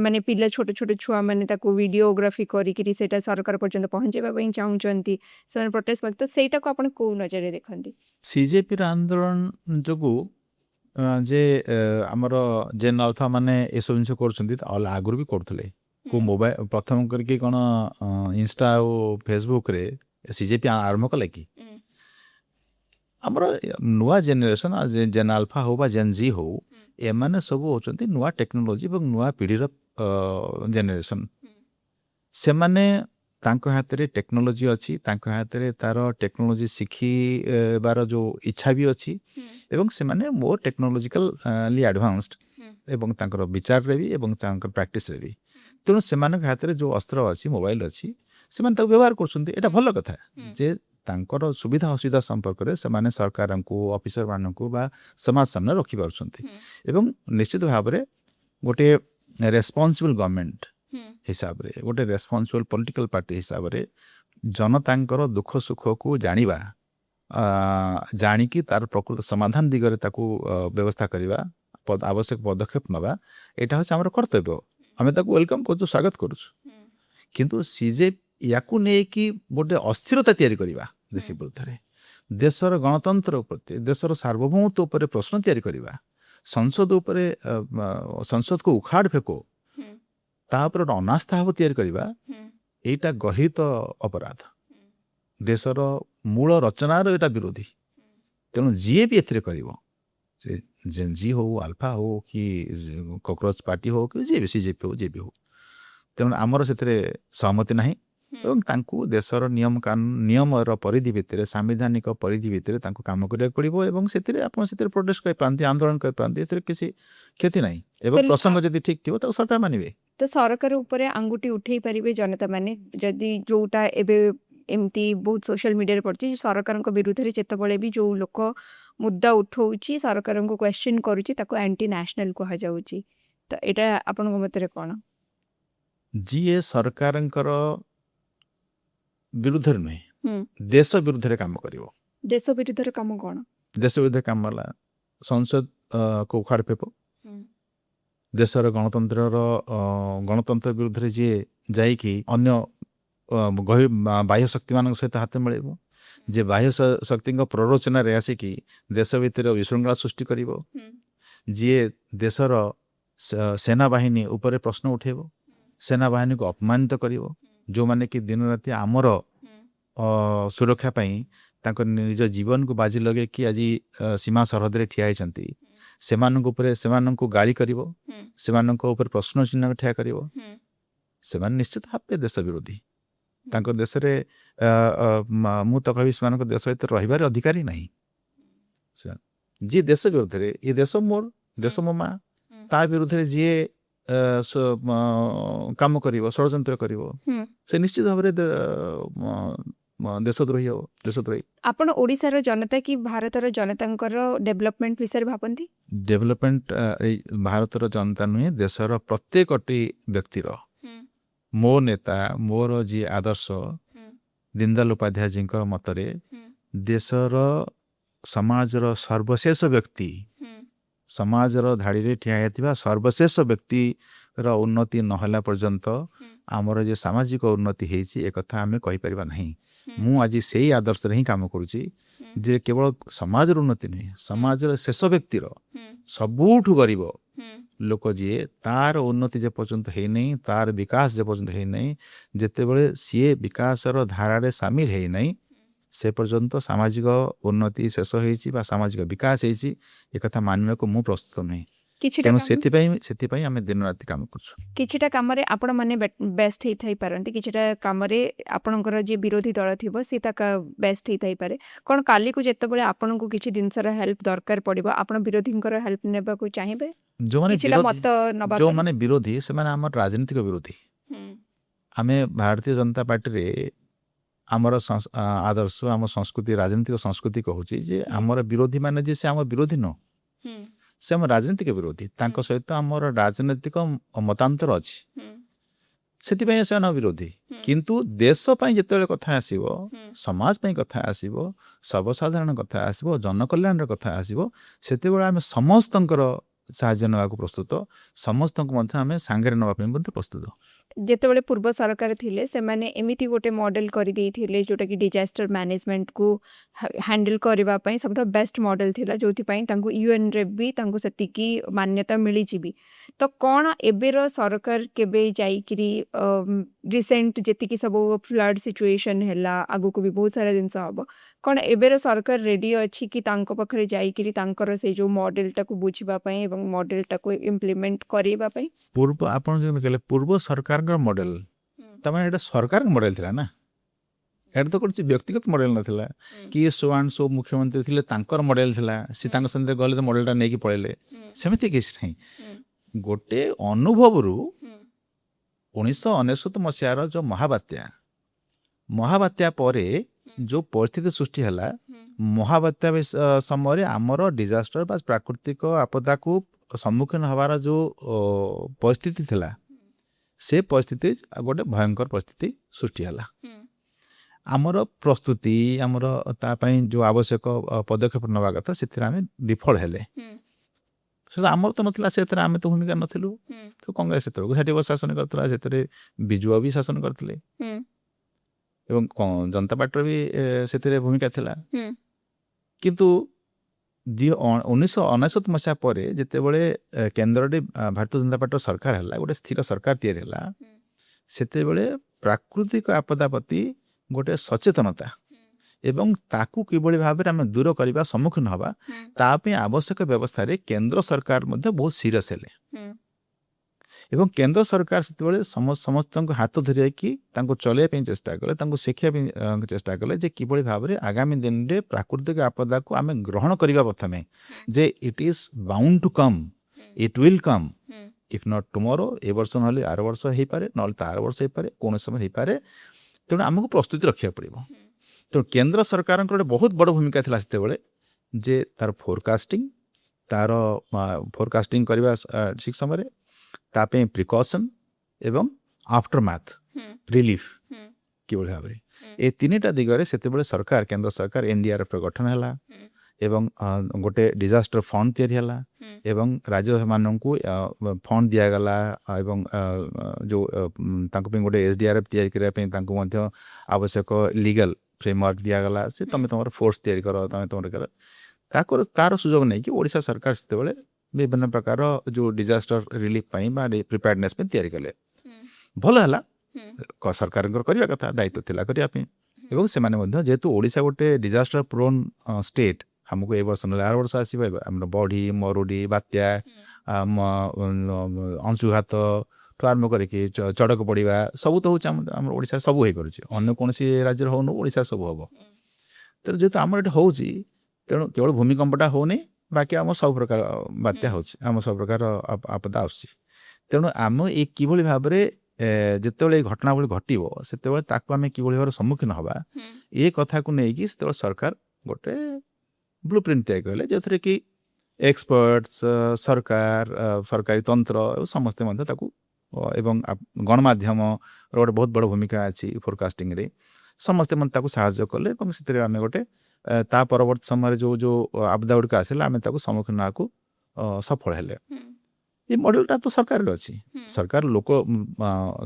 ମାନେ ପିଲା ଛୋଟ ଛୋଟ ଛୁଆମାନେ ତାକୁ ଭିଡ଼ିଓଗ୍ରାଫି କରିକିରି ସେଇଟା ସରକାର ପର୍ଯ୍ୟନ୍ତ ପହଞ୍ଚାଇବା ପାଇଁ ଚାହୁଁଛନ୍ତି ସେମାନେ ପ୍ରୋଟେଷ୍ଟ କରନ୍ତି ତ ସେଇଟାକୁ ଆପଣ କେଉଁ ନଜରରେ ଦେଖନ୍ତି ସିଜେପିର ଆନ୍ଦୋଳନ ଯୋଗୁଁ ଯେ ଆମର ଜେନ୍ ଆଲଫା ମାନେ ଏସବୁ ଜିନିଷ କରୁଛନ୍ତି ଆଗରୁ ବି କରୁଥିଲେ କେଉଁ ମୋବାଇଲ ପ୍ରଥମ କରିକି କ'ଣ ଇନଷ୍ଟା ଆଉ ଫେସବୁକରେ ସିଜେପି ଆରମ୍ଭ କଲେ କି ଆମର ନୂଆ ଜେନେରେସନ୍ ଜେନ୍ ଆଲଫା ହଉ ବା ଜେନ୍ ଜି ହଉ ଏମାନେ ସବୁ ହେଉଛନ୍ତି ନୂଆ ଟେକ୍ନୋଲୋଜି ଏବଂ ନୂଆ ପିଢ଼ିର ଜେନେରେସନ୍ ସେମାନେ ତାଙ୍କ ହାତରେ ଟେକ୍ନୋଲୋଜି ଅଛି ତାଙ୍କ ହାତରେ ତାର ଟେକ୍ନୋଲୋଜି ଶିଖିବାର ଯେଉଁ ଇଚ୍ଛା ବି ଅଛି ଏବଂ ସେମାନେ ମୋର୍ ଟେକ୍ନୋଲୋଜିକାଲି ଆଡ଼ଭାନ୍ସଡ ଏବଂ ତାଙ୍କର ବିଚାରରେ ବି ଏବଂ ତାଙ୍କର ପ୍ରାକ୍ଟିସରେ ବି ତେଣୁ ସେମାନଙ୍କ ହାତରେ ଯେଉଁ ଅସ୍ତ୍ର ଅଛି ମୋବାଇଲ ଅଛି ସେମାନେ ତାକୁ ବ୍ୟବହାର କରୁଛନ୍ତି ଏଇଟା ଭଲ କଥା ଯେ ତାଙ୍କର ସୁବିଧା ଅସୁବିଧା ସମ୍ପର୍କରେ ସେମାନେ ସରକାରଙ୍କୁ ଅଫିସରମାନଙ୍କୁ ବା ସମାଜ ସାମ୍ନାରେ ରଖିପାରୁଛନ୍ତି ଏବଂ ନିଶ୍ଚିତ ଭାବରେ ଗୋଟିଏ ରେସ୍ପନ୍ସିବଲ୍ ଗଭର୍ଣ୍ଣମେଣ୍ଟ ହିସାବରେ ଗୋଟେ ରେସ୍ପନ୍ସିବଲ୍ ପଲିଟିକାଲ ପାର୍ଟି ହିସାବରେ ଜନତାଙ୍କର ଦୁଃଖ ସୁଖକୁ ଜାଣିବା ଜାଣିକି ତାର ପ୍ରକୃତ ସମାଧାନ ଦିଗରେ ତାକୁ ବ୍ୟବସ୍ଥା କରିବା ଆବଶ୍ୟକ ପଦକ୍ଷେପ ନେବା ଏଇଟା ହେଉଛି ଆମର କର୍ତ୍ତବ୍ୟ ଆମେ ତାକୁ ୱେଲକମ୍ କରୁଛୁ ସ୍ୱାଗତ କରୁଛୁ କିନ୍ତୁ ୟାକୁ ନେଇକି ଗୋଟେ ଅସ୍ଥିରତା ତିଆରି କରିବା ଦେଶ ବିରୁଦ୍ଧରେ ଦେଶର ଗଣତନ୍ତ୍ର ପ୍ରତି ଦେଶର ସାର୍ବଭୌମତ୍ୱ ଉପରେ ପ୍ରଶ୍ନ ତିଆରି କରିବା ସଂସଦ ଉପରେ ସଂସଦକୁ ଉଖାଡ଼ ଫେକୋ ତା ଉପରେ ଗୋଟେ ଅନାସ୍ଥା ଭାବ ତିଆରି କରିବା ଏଇଟା ଗର୍ହିତ ଅପରାଧ ଦେଶର ମୂଳ ରଚନାର ଏଇଟା ବିରୋଧୀ ତେଣୁ ଯିଏ ବି ଏଥିରେ କରିବ ସେ ଜେନ୍-ଜି ହଉ ଆଲଫା ହଉ କି କକରୋଚ ପାର୍ଟି ହଉ କି ଯିଏ ବି ସିଜେପି ହଉ ଯିଏ ବି ହଉ ତେଣୁ ଆମର ସେଥିରେ ସହମତି ନାହିଁ ଏବଂ ତାଙ୍କୁ ଦେଶର ନିୟମର ପରିଧି ଭିତରେ ସାମ୍ବିଧାନିକ ପରିଧି ଭିତରେ ତାଙ୍କୁ କାମ କରିବାକୁ ପଡ଼ିବ ଏବଂ ସେଥିରେ ଆପଣ ସେଥିରେ ପ୍ରୋଟେଷ୍ଟ କରିପାରନ୍ତି ଆନ୍ଦୋଳନ କରିପାରନ୍ତି ଏଥିରେ କିଛି କ୍ଷତି ନାହିଁ ଏବଂ ପ୍ରସଙ୍ଗ ଯଦି ଠିକ୍ ଥିବ ତାକୁ ସରକାର ମାନିବେ ତ ସରକାର ଉପରେ ଆଙ୍ଗୁଠି ଉଠେଇ ପାରିବେ ଜନତା ମାନେ ଯଦି ଯୋଉଟା ଏବେ ଏମିତି ବହୁତ ସୋସିଆଲ ମିଡ଼ିଆରେ ପଡ଼ୁଛି ସରକାରଙ୍କ ବିରୁଦ୍ଧରେ ଯେତେବେଳେ ବି ଯେଉଁ ଲୋକ ମୁଦ୍ଦା ଉଠାଉଛି ସରକାରଙ୍କୁ କ୍ୱେଶ୍ଚିନ୍ କରୁଛି ତାକୁ ଆଣ୍ଟି ନ୍ୟାସନାଲ କୁହାଯାଉଛି ତ ଏଇଟା ଆପଣଙ୍କ ମତରେ କ'ଣ ଯିଏ ସରକାରଙ୍କର ବିରୁଦ୍ଧରେ ନୁହେଁ ଦେଶ ବିରୁଦ୍ଧରେ କାମ କରିବ ଦେଶ ବିରୁଦ୍ଧରେ କାମ କ'ଣ ଦେଶ ବିରୁଦ୍ଧରେ କାମ ହେଲା ସଂସଦକୁ ଉଖାଡ଼ ଫେକ ଦେଶର ଗଣତନ୍ତ୍ର ବିରୁଦ୍ଧରେ ଯିଏ ଯାଇକି ଅନ୍ୟ ବାହ୍ୟ ଶକ୍ତିମାନଙ୍କ ସହିତ ହାତ ମିଳେଇବ ଯେ ବାହ୍ୟ ଶକ୍ତିଙ୍କ ପ୍ରରୋଚନାରେ ଆସିକି ଦେଶ ଭିତରେ ବିଶୃଙ୍ଖଳା ସୃଷ୍ଟି କରିବ ଯିଏ ଦେଶର ସେନାବାହିନୀ ଉପରେ ପ୍ରଶ୍ନ ଉଠେଇବ ସେନାବାହିନୀକୁ ଅପମାନିତ କରିବ ଯେଉଁମାନେ କି ଦିନ ରାତି ଆମର ସୁରକ୍ଷା ପାଇଁ ତାଙ୍କ ନିଜ ଜୀବନକୁ ବାଜି ଲଗେଇକି ଆଜି ସୀମା ସରହଦରେ ଠିଆ ହେଇଛନ୍ତି ସେମାନଙ୍କୁ ଗାଳି କରିବ ସେମାନଙ୍କ ଉପରେ ପ୍ରଶ୍ନ ଚିହ୍ନ ଠିଆ କରିବ ସେମାନେ ନିଶ୍ଚିତ ଭାବେ ଦେଶ ବିରୋଧୀ ତାଙ୍କ ଦେଶରେ ମୁଁ ତ କହିବି ସେମାନଙ୍କ ଦେଶ ଭିତରେ ରହିବାର ଅଧିକାର ହିଁ ନାହିଁ ଯିଏ ଦେଶ ବିରୁଦ୍ଧରେ ଏ ଦେଶ ମୋର ଦେଶ ମୋ ମା ତା ବିରୁଦ୍ଧରେ ଯିଏ କାମ କରିବ ଷଡ଼ଯନ୍ତ୍ର କରିବ ସେ ନିଶ୍ଚିତ ଭାବରେ ଦେଶଦ୍ରୋହୀ ହେବ ଦେଶଦ୍ରୋହୀ। ଆପଣ ଓଡ଼ିଶାର ଜନତା କି ଭାରତର ଜନତାଙ୍କର ଡେଭଲପମେଣ୍ଟ ବିଷୟରେ ଭାବନ୍ତି? ଡେଭଲପମେଣ୍ଟ ଏଇ ଭାରତର ଜନତା ନୁହେଁ ଦେଶର ପ୍ରତ୍ୟେକଟି ବ୍ୟକ୍ତିର ମୋ ନେତା ମୋର ଯିଏ ଆଦର୍ଶ ଦୀନଦୟାଲ ଉପାଧ୍ୟାୟଜୀଙ୍କ ମତରେ ଦେଶର ସମାଜର ସର୍ବଶେଷ ବ୍ୟକ୍ତି ସମାଜର ଧାଡ଼ିରେ ଠିଆ ହେଇଥିବା ସର୍ବଶେଷ ବ୍ୟକ୍ତିର ଉନ୍ନତି ନହେଲା ପର୍ଯ୍ୟନ୍ତ ଆମର ଯେ ସାମାଜିକ ଉନ୍ନତି ହେଇଛି ଏକଥା ଆମେ କହିପାରିବା ନାହିଁ। ମୁଁ ଆଜି ସେଇ ଆଦର୍ଶରେ ହିଁ କାମ କରୁଛି ଯେ କେବଳ ସମାଜର ଉନ୍ନତି ନୁହେଁ ସମାଜର ଶେଷ ବ୍ୟକ୍ତିର ସବୁଠୁ ଗରିବ ଲୋକ ଯିଏ ତାର ଉନ୍ନତି ଯେ ପର୍ଯ୍ୟନ୍ତ ହେଇନାହିଁ ତାର ବିକାଶ ଯେ ପର୍ଯ୍ୟନ୍ତ ହେଇନାହିଁ ଯେତେବେଳେ ସିଏ ବିକାଶର ଧାରାରେ ସାମିଲ ହେଇନାହିଁ ସେ ପର୍ଯ୍ୟନ୍ତ ସାମାଜିକ ଉନ୍ନତି ଶେଷ ହେଇଛି ବା ସାମାଜିକ ବିକାଶ ହେଇଛି ଏକଥା ମାନିବାକୁ ମୁଁ ପ୍ରସ୍ତୁତ ନୁହେଁ। ତେଣୁ ସେଥିପାଇଁ ଆମେ ଦିନ ରାତି କାମ କରୁଛୁ। କିଛିଟା କାମରେ ଆପଣମାନେ ବେଷ୍ଟ ହେଇଥାଇପାରନ୍ତି କିଛିଟା କାମରେ ଆପଣଙ୍କର ଯିଏ ବିରୋଧୀ ଦଳ ଥିବ ସେ ତା ବେଷ୍ଟ ହେଇଥାଇପାରେ କ'ଣ କାଲିକୁ ଯେତେବେଳେ ଆପଣଙ୍କୁ କିଛି ଜିନିଷର ହେଲ୍ପ ଦରକାର ପଡ଼ିବ ଆପଣ ବିରୋଧୀଙ୍କର ହେଲ୍ପ ନେବାକୁ ଚାହିଁବେ? ଯେଉଁମାନେ ବିରୋଧୀ ସେମାନେ ଆମର ରାଜନୈତିକ ବିରୋଧୀ। ଆମେ ଭାରତୀୟ ଜନତା ପାର୍ଟିରେ ଆମର ଆଦର୍ଶ ଆମ ସଂସ୍କୃତି ରାଜନୈତିକ ସଂସ୍କୃତି କହୁଛି ଯେ ଆମର ବିରୋଧୀ ମାନେ ଯେ ସେ ଆମ ବିରୋଧୀ ନୁହଁ ସେ ଆମ ରାଜନୈତିକ ବିରୋଧୀ ତାଙ୍କ ସହିତ ଆମର ରାଜନୈତିକ ମତାନ୍ତର ଅଛି ସେଥିପାଇଁ ସେମାନେ ବିରୋଧୀ। କିନ୍ତୁ ଦେଶ ପାଇଁ ଯେତେବେଳେ କଥା ଆସିବ ସମାଜ ପାଇଁ କଥା ଆସିବ ସର୍ବସାଧାରଣ କଥା ଆସିବ ଜନକଲ୍ୟାଣର କଥା ଆସିବ ସେତେବେଳେ ଆମେ ସମସ୍ତଙ୍କର ସାହାଯ୍ୟ ନେବାକୁ ପ୍ରସ୍ତୁତ ସମସ୍ତଙ୍କୁ ମଧ୍ୟ ଆମେ ସାଙ୍ଗରେ ନେବା ପାଇଁ ମଧ୍ୟ ପ୍ରସ୍ତୁତ। ଯେତେବେଳେ ପୂର୍ବ ସରକାର ଥିଲେ ସେମାନେ ଏମିତି ଗୋଟେ ମଡେଲ କରିଦେଇଥିଲେ ଯେଉଁଟାକି ଡିଜାଷ୍ଟର ମ୍ୟାନେଜମେଣ୍ଟକୁ ହ୍ୟାଣ୍ଡେଲ କରିବା ପାଇଁ ସବୁଠୁ ବେଷ୍ଟ ମଡେଲ ଥିଲା ଯେଉଁଥିପାଇଁ ତାଙ୍କୁ ୟୁଏନ୍ରେ ବି ତାଙ୍କୁ ସେତିକି ମାନ୍ୟତା ମିଳିଯିବି। ତ କ'ଣ ଏବେର ସରକାର କେବେ ଯାଇକିରି ରିସେଣ୍ଟ ଯେତିକି ସବୁ ଫ୍ଲଡ୍ ସିଚୁଏସନ୍ ହେଲା ଆଗକୁ ବି ବହୁତ ସାରା ଜିନିଷ ହେବ କ'ଣ ଏବେର ସରକାର ରେଡ଼ି ଅଛି କି ତାଙ୍କ ପାଖରେ ଯାଇକିରି ତାଙ୍କର ସେଇ ଯେଉଁ ମଡେଲଟାକୁ ବୁଝିବା ପାଇଁ ଏବଂ ମଡେଲଟାକୁ ଇମ୍ପ୍ଲିମେଣ୍ଟ କରିବା ପାଇଁ? ପୂର୍ବ ଆପଣ ଯେମିତି କହିଲେ ପୂର୍ବ ସରକାରଙ୍କର ମଡେଲ ତାମାନେ ଏଇଟା ସରକାରଙ୍କ ମଡେଲ ଥିଲା ନା ଏଇଟା ତ କିଛି ବ୍ୟକ୍ତିଗତ ମଡେଲ ନଥିଲା କିଏ ସୋ ଆଣ୍ଡ ସୋ ମୁଖ୍ୟମନ୍ତ୍ରୀ ଥିଲେ ତାଙ୍କର ମଡେଲ ଥିଲା ସେ ତାଙ୍କ ସାଙ୍ଗରେ ଗଲେ ତ ମଡେଲଟା ନେଇକି ପଳେଇଲେ ସେମିତି କିଛି ନାହିଁ। ଗୋଟେ ଅନୁଭବରୁ 1999 ମସିହାର ଯେଉଁ ମହାବାତ୍ୟା ପରେ ଯେଉଁ ପରିସ୍ଥିତି ସୃଷ୍ଟି ହେଲା ମହାବାତ୍ୟା ସମୟରେ ଆମର ଡିଜାଷ୍ଟର ବା ପ୍ରାକୃତିକ ଆପଦାକୁ ସମ୍ମୁଖୀନ ହେବାର ଯେଉଁ ପରିସ୍ଥିତି ଥିଲା ସେ ପରିସ୍ଥିତି ଗୋଟେ ଭୟଙ୍କର ପରିସ୍ଥିତି ସୃଷ୍ଟି ହେଲା। ଆମର ପ୍ରସ୍ତୁତି ଆମର ତା ପାଇଁ ଯେଉଁ ଆବଶ୍ୟକ ପଦକ୍ଷେପ ନେବା କଥା ସେଥିରେ ଆମେ ବିଫଳ ହେଲେ ସେଟା ଆମର ତ ନଥିଲା ସେଥିରେ ଆମେ ତ ଭୂମିକା ନଥିଲୁ ତ କଂଗ୍ରେସ ସେତେବେଳକୁ 60 ବର୍ଷ ଶାସନ କରିଥିଲା ସେଥିରେ ବିଜୁ ବି ଶାସନ କରିଥିଲେ ଏବଂ ଜନତା ପାର୍ଟିର ବି ସେଥିରେ ଭୂମିକା ଥିଲା। କିନ୍ତୁ 1999 ମସିହା ପରେ ଯେତେବେଳେ କେନ୍ଦ୍ରରେ ଭାରତୀୟ ଜନତା ପାର୍ଟିର ସରକାର ହେଲା ଗୋଟେ ସ୍ଥିର ସରକାର ତିଆରି ହେଲା ସେତେବେଳେ ପ୍ରାକୃତିକ ଆପଦା ପ୍ରତି ଗୋଟେ ସଚେତନତା ଏବଂ ତାକୁ କିଭଳି ଭାବରେ ଆମେ ଦୂର କରିବା ସମ୍ମୁଖୀନ ହେବା ତା ପାଇଁ ଆବଶ୍ୟକ ବ୍ୟବସ୍ଥାରେ କେନ୍ଦ୍ର ସରକାର ମଧ୍ୟ ବହୁତ ସିରିୟସ୍ ହେଲେ ଏବଂ କେନ୍ଦ୍ର ସରକାର ସେତେବେଳେ ସମସ୍ତଙ୍କୁ ହାତ ଧରିକି ତାଙ୍କୁ ଚଲେଇବା ପାଇଁ ଚେଷ୍ଟା କଲେ ତାଙ୍କୁ ଶିଖିବା ପାଇଁ ଚେଷ୍ଟା କଲେ ଯେ କିଭଳି ଭାବରେ ଆଗାମୀ ଦିନରେ ପ୍ରାକୃତିକ ଆପଦାକୁ ଆମେ ଗ୍ରହଣ କରିବା ପ୍ରଥମେ ଯେ it is bound to come it will come if not tomorrow ଏ ବର୍ଷ ନହେଲେ ଆର ବର୍ଷ ହେଇପାରେ ନହେଲେ ତା ଆର ବର୍ଷ ହେଇପାରେ କୌଣସି ସମୟ ହେଇପାରେ ତେଣୁ ଆମକୁ ପ୍ରସ୍ତୁତି ରଖିବାକୁ ପଡ଼ିବ। ତେଣୁ କେନ୍ଦ୍ର ସରକାରଙ୍କର ଗୋଟେ ବହୁତ ବଡ଼ ଭୂମିକା ଥିଲା ସେତେବେଳେ ଯେ ତାର ଫୋରକାଷ୍ଟିଂ କରିବା ଠିକ ସମୟରେ ତା ପାଇଁ ପ୍ରିକସନ୍ ଏବଂ ଆଫ୍ଟରମ୍ୟାଥ୍ ରିଲିଫ୍ କିଭଳି ଭାବରେ ଏ ତିନିଟା ଦିଗରେ ସେତେବେଳେ ସରକାର କେନ୍ଦ୍ର ସରକାର NDRFର ଗଠନ ହେଲା ଏବଂ ଗୋଟେ ଡିଜାଷ୍ଟର ଫଣ୍ଡ ତିଆରି ହେଲା ଏବଂ ରାଜ୍ୟମାନଙ୍କୁ ଫଣ୍ଡ ଦିଆଗଲା ଏବଂ ଯେଉଁ ତାଙ୍କ ପାଇଁ ଗୋଟେ SDRF ତିଆରି କରିବା ପାଇଁ ତାଙ୍କୁ ମଧ୍ୟ ଆବଶ୍ୟକ ଲିଗାଲ ଫ୍ରେମୱାର୍କ ଦିଆଗଲା ସେ ତମେ ତୁମର ଫୋର୍ସ ତିଆରି କର ତମେ ତୁମର କର ତାର ସୁଯୋଗ ନେଇକି ଓଡ଼ିଶା ସରକାର ସେତେବେଳେ ବିଭିନ୍ନ ପ୍ରକାର ଯେଉଁ ଡିଜାଷ୍ଟର ରିଲିଫ୍ ପାଇଁ ବା ପ୍ରିପେୟାର୍ଡନେସ୍ ପାଇଁ ତିଆରି କଲେ ଭଲ ହେଲା ସରକାରଙ୍କର କରିବା କଥା ଦାୟିତ୍ୱ ଥିଲା କରିବା ପାଇଁ ଏବଂ ସେମାନେ ମଧ୍ୟ ଯେହେତୁ ଓଡ଼ିଶା ଗୋଟେ ଡିଜାଷ୍ଟର ପ୍ରୋନ୍ ଷ୍ଟେଟ୍ ଆମକୁ ଏ ବର୍ଷ ନହେଲେ ଆର ବର୍ଷ ଆସିବ ଆମର ବଢ଼ି ମରୁଡ଼ି ବାତ୍ୟା ଅଂଶୁଘାତଠୁ ଆରମ୍ଭ କରିକି ଚଡ଼କ ପଡ଼ିବା ସବୁ ତ ହେଉଛି ଆମର ଓଡ଼ିଶାରେ ସବୁ ହେଇପାରୁଛି ଅନ୍ୟ କୌଣସି ରାଜ୍ୟରେ ହେଉନି ଓଡ଼ିଶାରେ ସବୁ ହେବ ତେଣୁ ଯେହେତୁ ଆମର ଏଠି ହେଉଛି ତେଣୁ କେବଳ ଭୂମିକମ୍ପଟା ହେଉନି ବାକି ଆମ ସବୁ ପ୍ରକାର ବାତ୍ୟା ହେଉଛି, ଆମ ସବୁ ପ୍ରକାର ଆପଦା ଆସୁଛି। ତେଣୁ ଆମେ ଏ କିଭଳି ଭାବରେ ଯେତେବେଳେ ଏ ଘଟଣାବଳୀ ଘଟିବ ସେତେବେଳେ ତାକୁ ଆମେ କିଭଳି ଭାବରେ ସମ୍ମୁଖୀନ ହେବା ଏ କଥାକୁ ନେଇକି ସେତେବେଳେ ସରକାର ଗୋଟେ ବ୍ଲୁ ପ୍ରିଣ୍ଟ ତିଆରି କଲେ, ଯେଉଁଥିରେ କି ଏକ୍ସପର୍ଟସ, ସରକାର, ସରକାରୀ ତନ୍ତ୍ର ସମସ୍ତେ ମଧ୍ୟ ତାକୁ ଏବଂ ଗଣମାଧ୍ୟମର ଗୋଟେ ବହୁତ ବଡ଼ ଭୂମିକା ଅଛି ଫୋରକାଷ୍ଟିଂରେ, ସମସ୍ତେ ମଧ୍ୟ ତାକୁ ସାହାଯ୍ୟ କଲେ ଏବଂ ସେଥିରେ ଆମେ ଗୋଟେ ତା ପରବର୍ତ୍ତୀ ସମୟରେ ଯେଉଁ ଯେଉଁ ଆପଦା ଗୁଡ଼ିକ ଆସିଲା ଆମେ ତାକୁ ସମ୍ମୁଖୀନ ହେବାକୁ ସଫଳ ହେଲେ। ଏ ମଡେଲଟା ତ ସରକାରରେ ଅଛି। ସରକାର ଲୋକ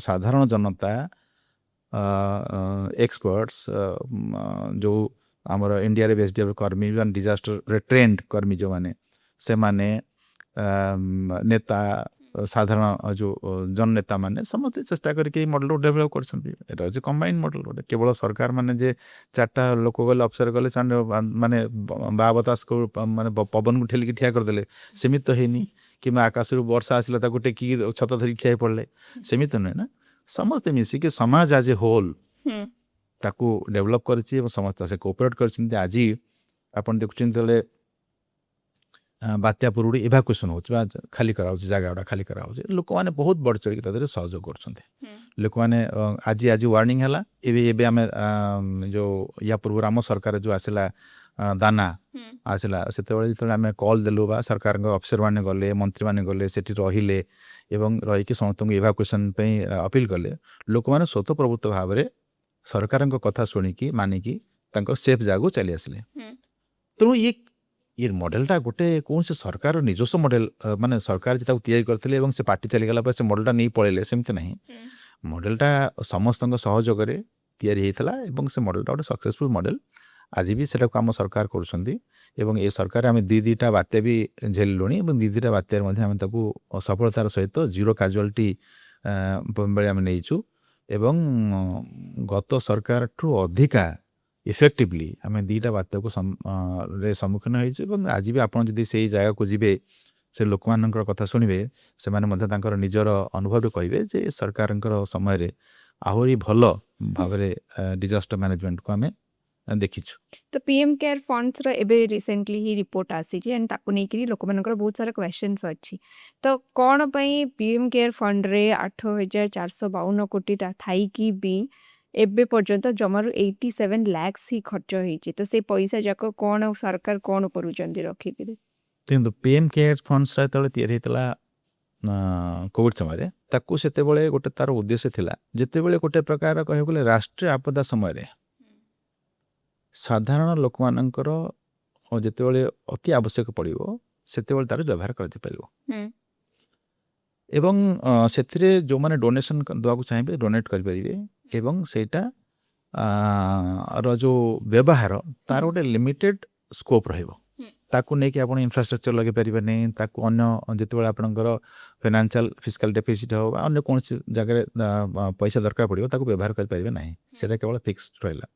ସାଧାରଣ ଜନତା, ଏକ୍ସପର୍ଟସ, ଯେଉଁ ଆମର ଇଣ୍ଡିଆରେ ବେସିଡ୍ କର୍ମୀ, ଡିଜାଷ୍ଟରରେ ଟ୍ରେଣ୍ଡ କର୍ମୀ ଯେଉଁମାନେ, ସେମାନେ ନେତା, ସାଧାରଣ ଯେଉଁ ଜନନେତା ମାନେ ସମସ୍ତେ ଚେଷ୍ଟା କରିକି ଏଇ ମଡେଲକୁ ଡେଭଲପ୍ କରିଛନ୍ତି। ଏଇଟା ହେଉଛି କମ୍ବାଇନ୍ ମଡେଲ। ଗୋଟେ କେବଳ ସରକାର ମାନେ ଯେ 4ଟା ଲୋକ ଗଲେ ଅଫିସର ଗଲେ ମାନେ ବା ବତାସକୁ ମାନେ ପବନକୁ ଠେଲିକି ଠିଆ କରିଦେଲେ, ସେମିତି ତ ହେଇନି। କିମ୍ବା ଆକାଶରୁ ବର୍ଷା ଆସିଲା ତାକୁ ଟେକିକି ଛତା ଧରିକି ଠିଆ ପଡ଼ିଲେ, ସେମିତି ନୁହେଁ ନା। ସମସ୍ତେ ମିଶିକି ସମାଜ ଆଜ ଏ ହୋଲ୍ ତାକୁ ଡେଭଲପ୍ କରିଛି ଏବଂ ସମସ୍ତେ ସେ କୋଅପରେଟ୍ କରିଛନ୍ତି। ଆଜି ଆପଣ ଦେଖୁଛନ୍ତି ଯେତେବେଳେ ବାତ୍ୟା ପୂର୍ବରୁ ଇଭାକୁଏସନ୍ ହେଉଛି ବା ଖାଲି କରାହେଉଛି, ଜାଗା ଗୁଡ଼ା ଖାଲି କରାହେଉଛି, ଲୋକମାନେ ବହୁତ ବଢ଼ି ଚଢ଼ିକି ତା ଦେହରେ ସହଯୋଗ କରୁଛନ୍ତି। ଲୋକମାନେ ଆଜି ୱାର୍ଣ୍ଣିଂ ହେଲା, ଏବେ ଆମେ ଯେଉଁ ୟା ପୂର୍ବରୁ ଆମ ସରକାର ଯେଉଁ ଆସିଲା ଦାନା ଆସିଲା, ସେତେବେଳେ ଯେତେବେଳେ ଆମେ କଲ୍ ଦେଲୁ ବା ସରକାରଙ୍କ ଅଫିସରମାନେ ଗଲେ, ମନ୍ତ୍ରୀମାନେ ଗଲେ, ସେଠି ରହିଲେ ଏବଂ ରହିକି ସମସ୍ତଙ୍କୁ ଇଭାକୁଏସନ୍ ପାଇଁ ଅପିଲ୍ କଲେ, ଲୋକମାନେ ସ୍ୱତଃପ୍ରବୃତ୍ତ ଭାବରେ ସରକାରଙ୍କ କଥା ଶୁଣିକି ମାନିକି ତାଙ୍କ ସେଫ୍ ଜାଗାକୁ ଚାଲି ଆସିଲେ। ତେଣୁ ଏ ମଡେଲଟା ଗୋଟେ କୌଣସି ସରକାର ନିଜସ୍ୱ ମଡେଲ, ମାନେ ସରକାର ଯେ ତାକୁ ତିଆରି କରିଥିଲେ ଏବଂ ସେ ପାର୍ଟି ଚାଲିଗଲା ପରେ ସେ ମଡେଲଟା ନେଇ ପଳେଇଲେ, ସେମିତି ନାହିଁ। ମଡେଲଟା ସମସ୍ତଙ୍କ ସହଯୋଗରେ ତିଆରି ହେଇଥିଲା ଏବଂ ସେ ମଡେଲଟା ଗୋଟେ ସକ୍ସେସଫୁଲ୍ ମଡେଲ। ଆଜି ବି ସେଟାକୁ ଆମ ସରକାର କରୁଛନ୍ତି ଏବଂ ଏ ସରକାର ଆମେ ଦୁଇଟା ବାତ୍ୟା ବି ଝେଲିଲୁଣି ଏବଂ ଦୁଇଟା ବାତ୍ୟାରେ ମଧ୍ୟ ଆମେ ତାକୁ ସଫଳତାର ସହିତ ଜିରୋ କାଜୁଆଲିଟି ବେଳେ ଆମେ ନେଇଛୁ ଏବଂ ଗତ ସରକାରଠୁ ଅଧିକା ଇଫେକ୍ଟିଭଲି ଆମେ 2ଟା ବାତ୍ୟାକୁ ସମ୍ମୁଖୀନ ହେଇଛୁ। ଏବଂ ଆଜି ବି ଆପଣ ଯଦି ସେଇ ଜାଗାକୁ ଯିବେ, ସେ ଲୋକମାନଙ୍କର କଥା ଶୁଣିବେ, ସେମାନେ ମଧ୍ୟ ତାଙ୍କର ନିଜର ଅନୁଭବ କହିବେ ଯେ ସରକାରଙ୍କର ସମୟରେ ଆହୁରି ଭଲ ଭାବରେ ଡିଜାଷ୍ଟର ମ୍ୟାନେଜମେଣ୍ଟକୁ ଆମେ ଦେଖିଛୁ। ତ ପିଏମ୍ କେୟାର ଫଣ୍ଡସର ଏବେ ରିସେଣ୍ଟଲି ହିଁ ରିପୋର୍ଟ ଆସିଛି ଆଣ୍ଡ ତାକୁ ନେଇକରି ଲୋକମାନଙ୍କର ବହୁତ ସାରା କ୍ୱେଶ୍ଚନ୍ସ ଅଛି। ତ କ'ଣ ପାଇଁ ପିଏମ୍ କେୟାର ଫଣ୍ଡରେ 8,452 କୋଟିଟା ଥାଇକି ବି ଏବେ ପର୍ଯ୍ୟନ୍ତ ଜମାରୁ 87 ଲାକ୍ସ ହିଁ ଖର୍ଚ୍ଚ ହେଇଛି? ତ ସେ ପଇସା ଯାକ କ'ଣ ସରକାର କ'ଣ କରୁଛନ୍ତି ରଖିକିରି? କିନ୍ତୁ ପିଏମ୍ କେୟାର ଫଣ୍ଡସଟା ଯେତେବେଳେ ତିଆରି ହେଇଥିଲା କୋଭିଡ୍ ସମୟରେ, ତାକୁ ସେତେବେଳେ ଗୋଟେ ତାର ଉଦ୍ଦେଶ୍ୟ ଥିଲା, ଯେତେବେଳେ ଗୋଟେ ପ୍ରକାର କହିବାକୁ ଗଲେ ରାଷ୍ଟ୍ରୀୟ ଆପଦା ସମୟରେ ସାଧାରଣ ଲୋକମାନଙ୍କର ଯେତେବେଳେ ଅତି ଆବଶ୍ୟକ ପଡ଼ିବ ସେତେବେଳେ ତାର ବ୍ୟବହାର କରାଯାଇପାରିବ ଏବଂ ସେଥିରେ ଯେଉଁମାନେ ଡୋନେସନ୍ ଦେବାକୁ ଚାହିଁବେ ଡୋନେଟ୍ କରିପାରିବେ ଏବଂ ସେଇଟା ର ଯେଉଁ ବ୍ୟବହାର ତାର ଗୋଟେ ଲିମିଟେଡ୍ ସ୍କୋପ୍ ରହିବ। ତାକୁ ନେଇକି ଆପଣ ଇନଫ୍ରାଷ୍ଟ୍ରକ୍ଚର ଲଗାଇ ପାରିବେନି, ତାକୁ ଅନ୍ୟ ଯେତେବେଳେ ଆପଣଙ୍କର ଫିନାନ୍ସିଆଲ ଫିସ୍କାଲ ଡେଫିସିଟ୍ ହେବ ବା ଅନ୍ୟ କୌଣସି ଜାଗାରେ ପଇସା ଦରକାର ପଡ଼ିବ ତାକୁ ବ୍ୟବହାର କରିପାରିବେ ନାହିଁ, ସେଇଟା କେବଳ ଫିକ୍ସଡ୍ ରହିଲା।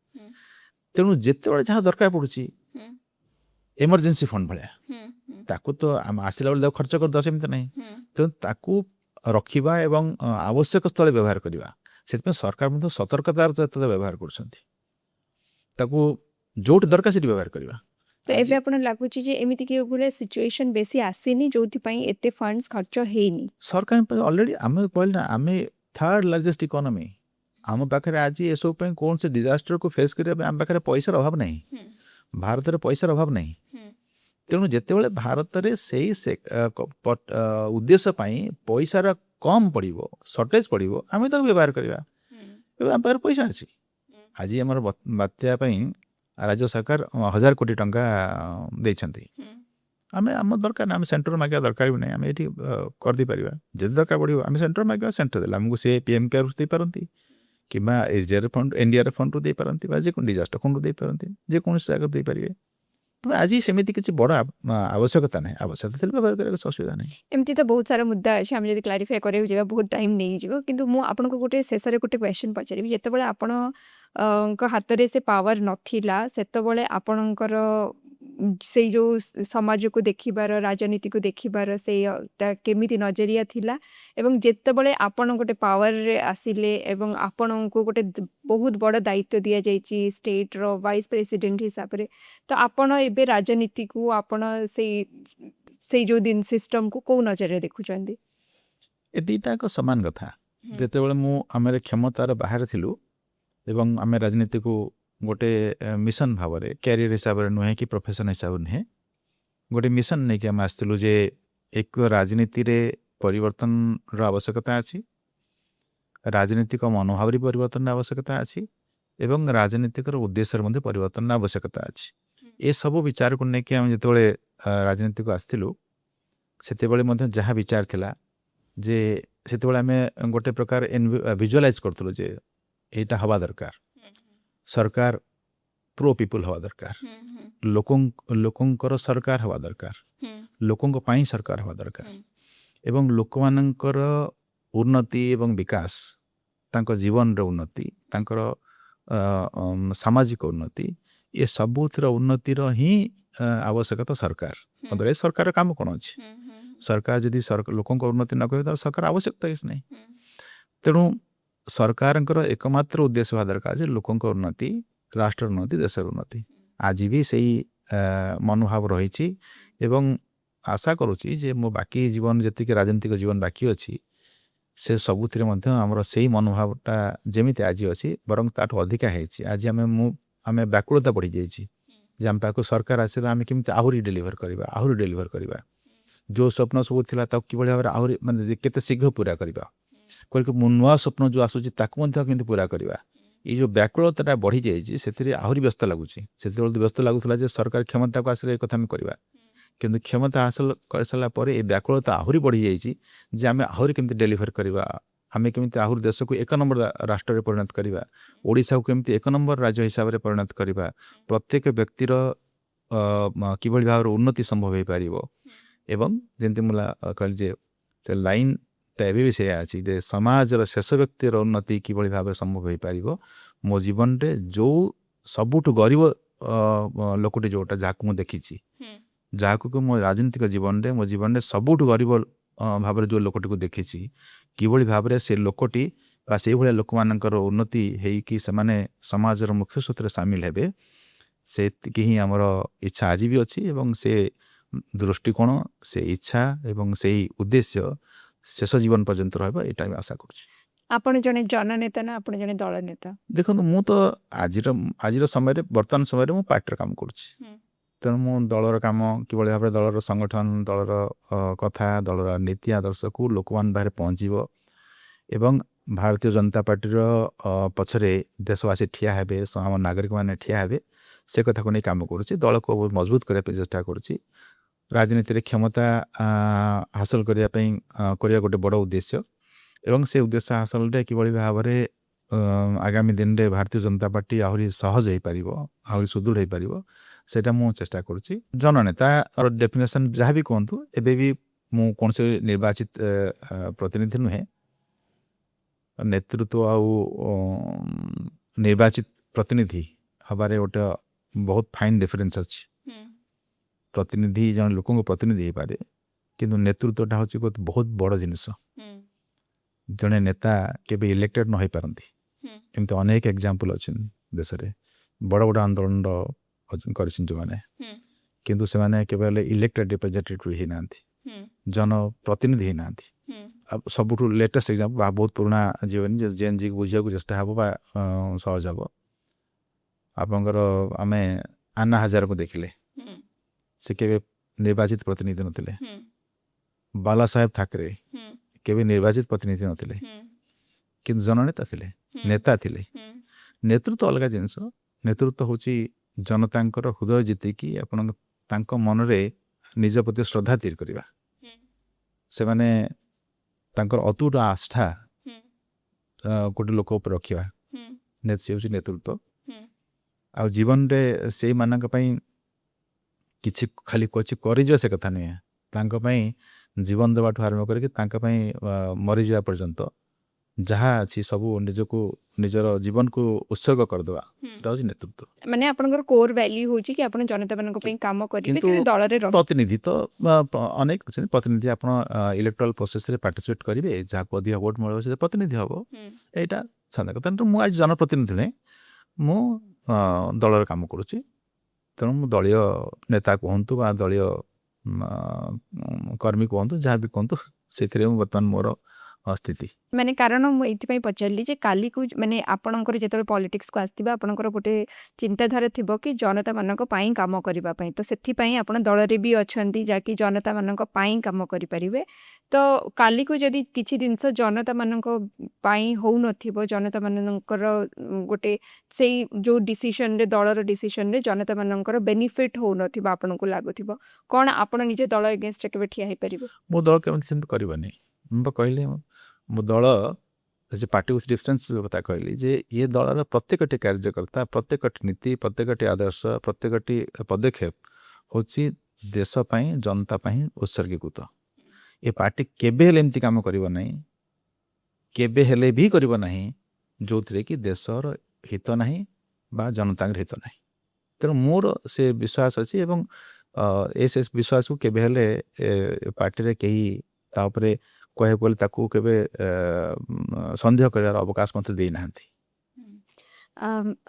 ତେଣୁ ଯେତେବେଳେ ଯାହା ଦରକାର ପଡ଼ୁଛି ଏମର୍ଜେନ୍ସି ଫଣ୍ଡ ଭଳିଆ ତାକୁ ତ ଆସିଲା ବେଳେ ତାକୁ ଖର୍ଚ୍ଚ କରିଦେବା, ସେମିତି ନାହିଁ। ତେଣୁ ତାକୁ ରଖିବା ଏବଂ ଆବଶ୍ୟକ ସ୍ଥଳେ ବ୍ୟବହାର କରିବା, ସେଥିପାଇଁ ସରକାର ମଧ୍ୟ ସତର୍କତାର ସହିତ ବ୍ୟବହାର କରୁଛନ୍ତି। ତାକୁ ଯେଉଁଠି ଦରକାର ସେଠି ବ୍ୟବହାର କରିବା। ତ ଏବେ ଆପଣ ଲାଗୁଛି ଯେ ଏମିତି କି ଭଳିଆ ସିଚୁଏସନ୍ ବେଶୀ ଆସିନି ଯୋଉଥିପାଇଁ ଏତେ ଫଣ୍ଡସ୍ ଖର୍ଚ୍ଚ ହେଇନି? ସରକାର ଅଲରେଡ଼ି ଆମେ କହିଲେ ନା, ଆମେ 3rd ଲାର୍ଜେଷ୍ଟ ଇକୋନୋମି। ଆମ ପାଖରେ ଆଜି ଏସବୁ ପାଇଁ କୌଣସି ଡିଜାଷ୍ଟରକୁ ଫେସ୍ କରିବା ପାଇଁ ଆମ ପାଖରେ ପଇସାର ଅଭାବ ନାହିଁ, ଭାରତରେ ପଇସାର ଅଭାବ ନାହିଁ। ତେଣୁ ଯେତେବେଳେ ଭାରତରେ ସେଇ ଉଦ୍ଦେଶ୍ୟ ପାଇଁ ପଇସାର କମ୍ ପଡ଼ିବ, ସର୍ଟେଜ୍ ପଡ଼ିବ, ଆମେ ତାକୁ ବ୍ୟବହାର କରିବା। ଏବେ ଆମ ପାଖରେ ପଇସା ଅଛି। ଆଜି ଆମର ବାତ୍ୟା ପାଇଁ ରାଜ୍ୟ ସରକାର 1,000 କୋଟି ଟଙ୍କା ଦେଇଛନ୍ତି। ଆମେ ଆମ ଦରକାର ନା, ଆମେ ସେଣ୍ଟର ମାଗିବା ଦରକାର ବି ନାହିଁ, ଆମେ ଏଠି କରିଦେଇପାରିବା। ଯଦି ଦରକାର ପଡ଼ିବ ଆମେ ସେଣ୍ଟର ମାଗିବା, ସେଣ୍ଟର ଦେଲେ ଆମକୁ ସେ ପିଏମ୍ କେୟାର ଦେଇପାରନ୍ତି କିମ୍ବା ଏସ୍ଡିଆର୍ ଫଣ୍ଡ, ଏନ୍ଡିଆର୍ ଫଣ୍ଡରୁ ଦେଇପାରନ୍ତି ବା ଯେକୌଣସି ଡିଜାଷ୍ଟର ଫଣ୍ଡରୁ ଦେଇପାରନ୍ତି, ଯେକୌଣସି ଜାଗାରୁ ଦେଇପାରିବେ। ତେଣୁ ଆଜି ସେମିତି କିଛି ବଡ଼ ଆବଶ୍ୟକତା ନାହିଁ, ଆବଶ୍ୟକତା ଥିଲେ ବ୍ୟବହାର କରିବା କିଛି ଅସୁବିଧା ନାହିଁ। ଏମିତି ତ ବହୁତ ସାରା ମୁଦ୍ଦା ଅଛି, ଆମେ ଯଦି କ୍ଲାରିଫାଏ କରିବାକୁ ଯିବା ବହୁତ ଟାଇମ୍ ନେଇଯିବ। କିନ୍ତୁ ମୁଁ ଆପଣଙ୍କୁ ଗୋଟେ ଶେଷରେ ଗୋଟେ କ୍ୱେଶ୍ଚନ୍ ପଚାରିବି, ଯେତେବେଳେ ଆପଣଙ୍କ ହାତରେ ସେ ପାୱାର ନଥିଲା ସେତେବେଳେ ଆପଣଙ୍କର ସେଇ ଯୋଉ ସମାଜକୁ ଦେଖିବାର ରାଜନୀତିକୁ ଦେଖିବାର ସେଇଟା କେମିତି ନଜରିଆ ଥିଲା ଏବଂ ଯେତେବେଳେ ଆପଣ ଗୋଟେ ପାୱାରରେ ଆସିଲେ ଏବଂ ଆପଣଙ୍କୁ ଗୋଟେ ବହୁତ ବଡ଼ ଦାୟିତ୍ୱ ଦିଆଯାଇଛି ଷ୍ଟେଟ୍ର ଭାଇସ୍ ପ୍ରେସିଡେଣ୍ଟ ହିସାବରେ ତ ଆପଣ ଏବେ ରାଜନୀତିକୁ ଆପଣ ସେଇ ସେଇ ଯୋଉ ଦିନ ସିଷ୍ଟମକୁ କୋଉ ନଜରରେ ଦେଖୁଛନ୍ତି? ଏ ଦୁଇଟା ଏକ ସମାନ କଥା। ଯେତେବେଳେ ଆମେ କ୍ଷମତାର ବାହାରେ ଥିଲୁ ଏବଂ ଆମେ ରାଜନୀତିକୁ ଗୋଟେ ମିଶନ ଭାବରେ କ୍ୟାରିୟର ହିସାବରେ ନୁହେଁ କି ପ୍ରଫେସନ ହିସାବରେ ନୁହେଁ, ଗୋଟେ ମିଶନ ନେଇକି ଆମେ ଆସିଥିଲୁ ଯେ ଏକ ରାଜନୀତିରେ ପରିବର୍ତ୍ତନର ଆବଶ୍ୟକତା ଅଛି, ରାଜନୈତିକ ମନୋଭାବରେ ପରିବର୍ତ୍ତନର ଆବଶ୍ୟକତା ଅଛି ଏବଂ ରାଜନୈତିକର ଉଦ୍ଦେଶ୍ୟରେ ମଧ୍ୟ ପରିବର୍ତ୍ତନର ଆବଶ୍ୟକତା ଅଛି। ଏସବୁ ବିଚାରକୁ ନେଇକି ଆମେ ଯେତେବେଳେ ରାଜନୀତିକୁ ଆସିଥିଲୁ ସେତେବେଳେ ମଧ୍ୟ ଯାହା ବିଚାର ଥିଲା ଯେ ସେତେବେଳେ ଆମେ ଗୋଟେ ପ୍ରକାର ଭିଜୁଆଲାଇଜ୍ କରୁଥିଲୁ ଯେ ଏଇଟା ହେବା ଦରକାର, ସରକାର ପ୍ରୋ ପିପୁଲ ହେବା ଦରକାର, ଲୋକଙ୍କର ସରକାର ହେବା ଦରକାର, ଲୋକଙ୍କ ପାଇଁ ସରକାର ହେବା ଦରକାର ଏବଂ ଲୋକମାନଙ୍କର ଉନ୍ନତି ଏବଂ ବିକାଶ, ତାଙ୍କ ଜୀବନର ଉନ୍ନତି, ତାଙ୍କର ସାମାଜିକ ଉନ୍ନତି, ଏ ସବୁଥିର ଉନ୍ନତିର ହିଁ ଆବଶ୍ୟକତା ସରକାର। ଅଦରୱାଇଜ୍ ସରକାର କାମ କ'ଣ ଅଛି? ସରକାର ଯଦି ଲୋକଙ୍କ ଉନ୍ନତି ନ କରିବେ ତାହେଲେ ସରକାର ଆବଶ୍ୟକତା କିଛି ନାହିଁ। ତେଣୁ ସରକାରଙ୍କର ଏକମାତ୍ର ଉଦ୍ଦେଶ୍ୟ ହେବା ଦରକାର ଯେ ଲୋକଙ୍କ ଉନ୍ନତି, ରାଷ୍ଟ୍ରର ଉନ୍ନତି, ଦେଶର ଉନ୍ନତି। ଆଜି ବି ସେଇ ମନୋଭାବ ରହିଛି ଏବଂ ଆଶା କରୁଛି ଯେ ମୋ ବାକି ଜୀବନ ଯେତିକି ରାଜନୈତିକ ଜୀବନ ବାକି ଅଛି ସେ ସବୁଥିରେ ମଧ୍ୟ ଆମର ସେଇ ମନୋଭାବଟା ଯେମିତି ଆଜି ଅଛି ବରଂ ତାଠୁ ଅଧିକା ହେଇଛି। ଆଜି ଆମେ ବ୍ୟାକୁଳତା ବଢ଼ିଯାଇଛି ଯେ ଆମ ପାଖକୁ ସରକାର ଆସିଲେ ଆମେ କେମିତି ଆହୁରି ଡେଲିଭର କରିବା, ଯେଉଁ ସ୍ୱପ୍ନ ସବୁ ଥିଲା ତାକୁ କିଭଳି ଭାବରେ ଆହୁରି ମାନେ କେତେ ଶୀଘ୍ର ପୁରା କରିବା, କହିକି ମୁଁ ନୂଆ ସ୍ୱପ୍ନ ଯେଉଁ ଆସୁଛି ତାକୁ ମଧ୍ୟ କେମିତି ପୁରା କରିବା। ଏଇ ଯେଉଁ ବ୍ୟାକୁଳତାଟା ବଢ଼ିଯାଇଛି ସେଥିରେ ଆହୁରି ବ୍ୟସ୍ତ ଲାଗୁଛି। ସେତେବେଳେ ତ ବ୍ୟସ୍ତ ଲାଗୁଥିଲା ଯେ ସରକାର କ୍ଷମତାକୁ ଆସିଲେ ଏ କଥା ଆମେ କରିବା, କିନ୍ତୁ କ୍ଷମତା ହାସଲ କରିସାରିଲା ପରେ ଏ ବ୍ୟାକୁଳତା ଆହୁରି ବଢ଼ିଯାଇଛି ଯେ ଆମେ ଆହୁରି କେମିତି ଡେଲିଭର କରିବା, ଆମେ କେମିତି ଆହୁରି ଦେଶକୁ ଏକ ନମ୍ବର ରାଷ୍ଟ୍ରରେ ପରିଣତ କରିବା, ଓଡ଼ିଶାକୁ କେମିତି ଏକ ନମ୍ବର ରାଜ୍ୟ ହିସାବରେ ପରିଣତ କରିବା, ପ୍ରତ୍ୟେକ ବ୍ୟକ୍ତିର କିଭଳି ଭାବରେ ଉନ୍ନତି ସମ୍ଭବ ହୋଇପାରିବ ଏବଂ ଯେମିତି ମୁଁ କହିଲି ଯେ ସେ ଲାଇନ୍ଟା ଏବେ ବି ସେଇଆ ଅଛି ଯେ ସମାଜର ଶେଷ ବ୍ୟକ୍ତିର ଉନ୍ନତି କିଭଳି ଭାବରେ ସମ୍ଭବ ହୋଇପାରିବ। ମୋ ଜୀବନରେ ଯେଉଁ ସବୁଠୁ ଗରିବ ଲୋକଟି ଯେଉଁଟା ଯାହାକୁ ମୁଁ ଦେଖିଛି, ଯାହାକୁ ମୋ ରାଜନୈତିକ ଜୀବନରେ ମୋ ଜୀବନରେ ସବୁଠୁ ଗରିବ ଭାବରେ ଯେଉଁ ଲୋକଟିକୁ ଦେଖିଛି, କିଭଳି ଭାବରେ ସେ ଲୋକଟି ବା ସେଇଭଳିଆ ଲୋକମାନଙ୍କର ଉନ୍ନତି ହେଇକି ସେମାନେ ସମାଜର ମୁଖ୍ୟ ସ୍ରୋତରେ ସାମିଲ ହେବେ, ସେତିକି ହିଁ ଆମର ଇଚ୍ଛା ଆଜି ବି ଅଛି ଏବଂ ସେ ଦୃଷ୍ଟିକୋଣ, ସେ ଇଚ୍ଛା ଏବଂ ସେଇ ଉଦ୍ଦେଶ୍ୟ ଶେଷ ଜୀବନ ପର୍ଯ୍ୟନ୍ତ ରହିବ, ଏଇଟା ଆମେ ଆଶା କରୁଛି। ଆପଣ ଜଣେ ଜନନେତା ନା ଆପଣ ଜଣେ ଦଳ ନେତା? ଦେଖନ୍ତୁ ମୁଁ ତ ଆଜିର ସମୟରେ ବର୍ତ୍ତମାନ ସମୟରେ ମୁଁ ପାର୍ଟିର କାମ କରୁଛି। ତେଣୁ ମୁଁ ଦଳର କାମ କିଭଳି ଭାବରେ ଦଳର ସଂଗଠନ, ଦଳର କଥା, ଦଳର ନୀତି ଆଦର୍ଶକୁ ଲୋକମାନଙ୍କ ପାଖରେ ପହଞ୍ଚିବ ଏବଂ ଭାରତୀୟ ଜନତା ପାର୍ଟିର ପଛରେ ଦେଶବାସୀ ଠିଆ ହେବେ, ଆମ ନାଗରିକମାନେ ଠିଆ ହେବେ, ସେ କଥାକୁ ନେଇ କାମ କରୁଛି। ଦଳକୁ ମଜବୁତ କରିବା ପାଇଁ ଚେଷ୍ଟା କରୁଛି। ରାଜନୀତିରେ କ୍ଷମତା ହାସଲ କରିବା ପାଇଁ କରିବା ଗୋଟେ ବଡ଼ ଉଦ୍ଦେଶ୍ୟ ଏବଂ ସେ ଉଦ୍ଦେଶ୍ୟ ହାସଲରେ କିଭଳି ଭାବରେ ଆଗାମୀ ଦିନରେ ଭାରତୀୟ ଜନତା ପାର୍ଟି ଆହୁରି ସହଜ ହୋଇପାରିବ, ଆହୁରି ସୁଦୃଢ଼ ହୋଇପାରିବ, ସେଇଟା ମୁଁ ଚେଷ୍ଟା କରୁଛି। ଜନନେତାର ଡେଫିନେସନ୍ ଯାହା ବି କୁହନ୍ତୁ, ଏବେ ବି ମୁଁ କୌଣସି ନିର୍ବାଚିତ ପ୍ରତିନିଧି ନୁହେଁ। ନେତୃତ୍ୱ ଆଉ ନିର୍ବାଚିତ ପ୍ରତିନିଧି ହେବାରେ ଗୋଟେ ବହୁତ ଫାଇନ୍ ଡିଫରେନ୍ସ ଅଛି। ପ୍ରତିନିଧି ଜଣେ ଲୋକଙ୍କ ପ୍ରତିନିଧି ହେଇପାରେ, କିନ୍ତୁ ନେତୃତ୍ୱଟା ହେଉଛି ବହୁତ ବଡ଼ ଜିନିଷ। ଜଣେ ନେତା କେବେ ଇଲେକ୍ଟେଡ଼ ନ ହୋଇପାରନ୍ତି, ଏମିତି ଅନେକ ଏକ୍ଜାମ୍ପଲ୍ ଅଛନ୍ତି ଦେଶରେ। ବଡ଼ ବଡ଼ ଆନ୍ଦୋଳନର କରିଛନ୍ତି ଯେଉଁମାନେ, କିନ୍ତୁ ସେମାନେ କେବେ ହେଲେ ଇଲେକ୍ଟେଡ଼ ରିପ୍ରେଜେଣ୍ଟେଟିଭ୍ ହେଇନାହାନ୍ତି, ଜନପ୍ରତିନିଧି ହେଇନାହାନ୍ତି। ସବୁଠୁ ଲେଟେଷ୍ଟ ଏକ୍ଜାମ୍ପଲ୍ ବା ବହୁତ ପୁରୁଣା ଜୀବନୀ ଜେଏନ୍ଜିକୁ ବୁଝିବାକୁ ଚେଷ୍ଟା ହେବ ବା ସହଜ ହେବ। ଆପଣଙ୍କର ଆମେ ଆନ୍ନା ହଜାରେଙ୍କୁ ଦେଖିଲେ, ସେ କେବେ ନିର୍ବାଚିତ ପ୍ରତିନିଧି ନଥିଲେ। ବାଲା ସାହେବ ଠାକରେ କେବେ ନିର୍ବାଚିତ ପ୍ରତିନିଧି ନଥିଲେ, କିନ୍ତୁ ଜନନେତା ଥିଲେ, ନେତା ଥିଲେ। ନେତୃତ୍ୱ ଅଲଗା ଜିନିଷ। ନେତୃତ୍ୱ ହେଉଛି ଜନତାଙ୍କର ହୃଦୟ ଜିତିକି ଆପଣ ତାଙ୍କ ମନରେ ନିଜ ପ୍ରତି ଶ୍ରଦ୍ଧା ତିଆରି କରିବା, ସେମାନେ ତାଙ୍କର ଅତୁଟ ଆସ୍ଥା ଗୋଟେ ଲୋକ ଉପରେ ରଖିବା, ସେ ହେଉଛି ନେତୃତ୍ୱ। ଆଉ ଜୀବନରେ ସେଇମାନଙ୍କ ପାଇଁ କିଛି ଖାଲି କରିଯିବା ସେ କଥା ନୁହେଁ, ତାଙ୍କ ପାଇଁ ଜୀବନ ଦେବାଠୁ ଆରମ୍ଭ କରିକି ତାଙ୍କ ପାଇଁ ମରିଯିବା ପର୍ଯ୍ୟନ୍ତ ଯାହା ଅଛି ସବୁ ନିଜକୁ ନିଜର ଜୀବନକୁ ଉତ୍ସର୍ଗ କରିଦେବା ସେଟା ହେଉଛି ନେତୃତ୍ୱ। ମାନେ ଆପଣଙ୍କର କୋର୍ ଭ୍ୟାଲ୍ୟୁ ହେଉଛି କି ଆପଣ ଜନତାମାନଙ୍କ ପାଇଁ କାମ କରିବେ କିନ୍ତୁ କିନ୍ତୁ ଦଳରେ ରହିବେ। ପ୍ରତିନିଧି ତ ଅନେକ ଅଛନ୍ତି। ପ୍ରତିନିଧି ଆପଣ ଇଲେକ୍ଟ୍ରାଲ ପ୍ରୋସେସରେ ପାର୍ଟିସିପେଟ୍ କରିବେ, ଯାହାକୁ ଅଧିକ ଭୋଟ ମିଳିବ ସେ ପ୍ରତିନିଧି ହେବ, ଏଇଟା ସାଧାରଣ କଥା। କିନ୍ତୁ ମୁଁ ଆଜି ଜନପ୍ରତିନିଧି ନୁହେଁ, ମୁଁ ଦଳର କାମ କରୁଛି। ତେଣୁ ମୁଁ ଦଳୀୟ ନେତା କୁହନ୍ତୁ ବା ଦଳୀୟ କର୍ମୀ କୁହନ୍ତୁ, ଯାହା ବି କୁହନ୍ତୁ, ସେଥିରେ ମୁଁ ବର୍ତ୍ତମାନ ମୋର ସ୍ଥିତି। ମାନେ କାରଣ ମୁଁ ଏଇଥିପାଇଁ ପଚାରିଲି ଯେ କାଲିକୁ ମାନେ ଆପଣଙ୍କର ଯେତେବେଳେ ପଲିଟିକ୍ସକୁ ଆସିଥିବେ ଆପଣଙ୍କର ଗୋଟେ ଚିନ୍ତାଧାରା ଥିବ କି ଜନତାମାନଙ୍କ ପାଇଁ କାମ କରିବା ପାଇଁ, ତ ସେଥିପାଇଁ ଆପଣ ଦଳରେ ବି ଅଛନ୍ତି ଯାହାକି ଜନତାମାନଙ୍କ ପାଇଁ କାମ କରିପାରିବେ। ତ କାଲିକୁ ଯଦି କିଛି ଜିନିଷ ଜନତାମାନଙ୍କ ପାଇଁ ହଉନଥିବ, ଜନତାମାନଙ୍କର ଗୋଟେ ସେଇ ଯେଉଁ ଡିସିସନରେ ଦଳର ଡିସିସନରେ ଜନତାମାନଙ୍କର ବେନିଫିଟ୍ ହଉନଥିବ ଆପଣଙ୍କୁ ଲାଗୁଥିବ, କ'ଣ ଆପଣ ନିଜ ଦଳ ଏଗେନଷ୍ଟରେ କେବେ ଠିଆ ହେଇପାରିବେ? ମୋ ଦଳ କେମିତି ସେମିତି କରିବନି। ମୁଁ ତ କହିଲି ମୋ ଦଳ ଯେ ପାର୍ଟି ୱିଥ୍ ଡିଫରେନ୍ସ କଥା କହିଲି ଯେ ଏ ଦଳର ପ୍ରତ୍ୟେକଟି କାର୍ଯ୍ୟକର୍ତ୍ତା, ପ୍ରତ୍ୟେକଟି ନୀତି, ପ୍ରତ୍ୟେକଟି ଆଦର୍ଶ, ପ୍ରତ୍ୟେକଟି ପଦକ୍ଷେପ ହେଉଛି ଦେଶ ପାଇଁ, ଜନତା ପାଇଁ ଉତ୍ସର୍ଗୀକୃତ। ଏ ପାର୍ଟି କେବେ ହେଲେ ଏମିତି କାମ କରିବ ନାହିଁ, କେବେ ହେଲେ ବି କରିବ ନାହିଁ ଯେଉଁଥିରେ କି ଦେଶର ହିତ ନାହିଁ ବା ଜନତାଙ୍କର ହିତ ନାହିଁ। ତେଣୁ ମୋର ସେ ବିଶ୍ୱାସ ଅଛି ଏବଂ ସେ ବିଶ୍ୱାସକୁ କେବେ ହେଲେ ପାର୍ଟିରେ କେହି ତା ଉପରେ କହିବାକୁ ଗଲେ ତାକୁ କେବେ ସନ୍ଦେହ କରିବାର ଅବକାଶ ମୋତେ ଦେଇନାହାନ୍ତି।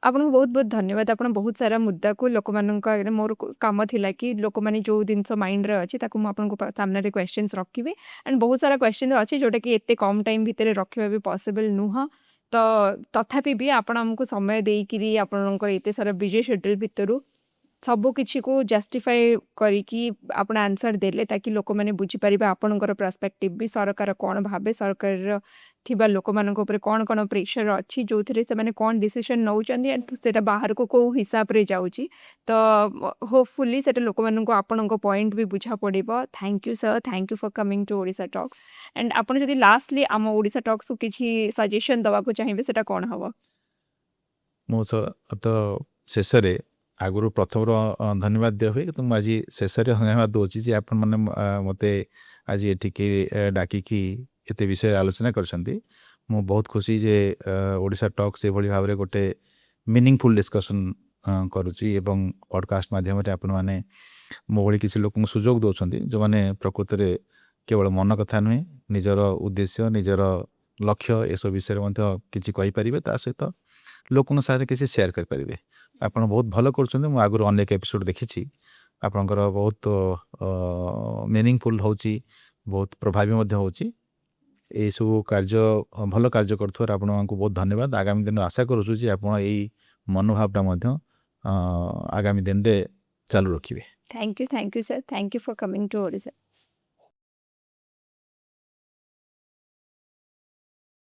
ଆପଣଙ୍କୁ ବହୁତ ବହୁତ ଧନ୍ୟବାଦ। ଆପଣ ବହୁତ ସାରା ମୁଦ୍ଦାକୁ ଲୋକମାନଙ୍କ ଆଗରେ ମୋର କାମ ଥିଲା କି ଲୋକମାନେ ଯେଉଁ ଜିନିଷ ମାଇଣ୍ଡରେ ଅଛି ତାକୁ ମୁଁ ଆପଣଙ୍କ ସାମ୍ନାରେ କ୍ୱେଶ୍ଚିନ୍ସ ରଖିବି। ଆଣ୍ଡ ବହୁତ ସାରା କ୍ୱେଶ୍ଚିନ୍ ଅଛି ଯେଉଁଟାକି ଏତେ କମ୍ ଟାଇମ୍ ଭିତରେ ରଖିବା ବି ପସିବଲ୍ ନୁହଁ। ତ ତଥାପି ବି ଆପଣ ଆମକୁ ସମୟ ଦେଇକିରି ଆପଣଙ୍କର ଏତେ ସାରା ବିଜି ସେଡ୍ୟୁଲ୍ ଭିତରୁ ସବୁକିଛିକୁ ଜଷ୍ଟିଫାଏ କରିକି ଆପଣ ଆନ୍ସର୍ ଦେଲେ ତାକି ଲୋକମାନେ ବୁଝିପାରିବେ ଆପଣଙ୍କର ପର୍ସପେକ୍ଟିଭ୍ ବି, ସରକାର କ'ଣ ଭାବେ, ସରକାରର ଥିବା ଲୋକମାନଙ୍କ ଉପରେ କ'ଣ କ'ଣ ପ୍ରେସର୍ ଅଛି ଯେଉଁଥିରେ ସେମାନେ କ'ଣ ଡିସିସନ୍ ନେଉଛନ୍ତି ଆଣ୍ଡ ସେଇଟା ବାହାରକୁ କେଉଁ ହିସାବରେ ଯାଉଛି। ତ ହୋପଫୁଲି ସେଇଟା ଲୋକମାନଙ୍କୁ ଆପଣଙ୍କ ପଏଣ୍ଟ ବି ବୁଝା ପଡ଼ିବ। Thank you sir, thank you for coming to Odisha talks. And ଆପଣ ଯଦି ଲାଷ୍ଟଲି ଆମ ଓଡ଼ିଶା ଟକ୍ସକୁ କିଛି ସଜେସନ୍ ଦେବାକୁ ଚାହିଁବେ ସେଇଟା କ'ଣ ହେବ? ମୋ ତ ଶେଷରେ ଆଗରୁ ପ୍ରଥମରୁ ଧନ୍ୟବାଦ ଦିଆ ହୁଏ, କିନ୍ତୁ ମୁଁ ଆଜି ଶେଷରେ ଧନ୍ୟବାଦ ଦେଉଛି ଯେ ଆପଣମାନେ ମୋତେ ଆଜି ଏଠିକି ଡାକିକି ଏତେ ବିଷୟ ଆଲୋଚନା କରିଛନ୍ତି। ମୁଁ ବହୁତ ଖୁସି ଯେ ଓଡ଼ିଶା ଟକ୍ସ ଏଭଳି ଭାବରେ ଗୋଟେ ମିନିଂଫୁଲ୍ ଡିସ୍କସନ୍ କରୁଛି ଏବଂ ପଡ଼କାଷ୍ଟ ମାଧ୍ୟମରେ ଆପଣମାନେ ମୋ ଭଳି କିଛି ଲୋକଙ୍କୁ ସୁଯୋଗ ଦେଉଛନ୍ତି ଯେଉଁମାନେ ପ୍ରକୃତରେ କେବଳ ମନ କଥା ନୁହେଁ, ନିଜର ଉଦ୍ଦେଶ୍ୟ, ନିଜର ଲକ୍ଷ୍ୟ ଏସବୁ ବିଷୟରେ ମଧ୍ୟ କିଛି କହିପାରିବେ, ତା ସହିତ ଲୋକଙ୍କ ସାଙ୍ଗରେ କିଛି ସେୟାର କରିପାରିବେ। ଆପଣ ବହୁତ ଭଲ କରୁଛନ୍ତି। ମୁଁ ଆଗରୁ ଅନେକ ଏପିସୋଡ଼ ଦେଖିଛି, ଆପଣଙ୍କର ବହୁତ ମିନିଂଫୁଲ୍ ହେଉଛି, ବହୁତ ପ୍ରଭାବୀ ମଧ୍ୟ ହେଉଛି। ଏଇସବୁ କାର୍ଯ୍ୟ ଭଲ କାର୍ଯ୍ୟ କରୁଥିବାରୁ ଆପଣଙ୍କୁ ବହୁତ ଧନ୍ୟବାଦ। ଆଗାମୀ ଦିନରେ ଆଶା କରୁଛୁ ଯେ ଆପଣ ଏଇ ମନୋଭାବଟା ମଧ୍ୟ ଆଗାମୀ ଦିନରେ ଚାଲୁ ରଖିବେ। Thank you sir, thank you for coming to Odisha.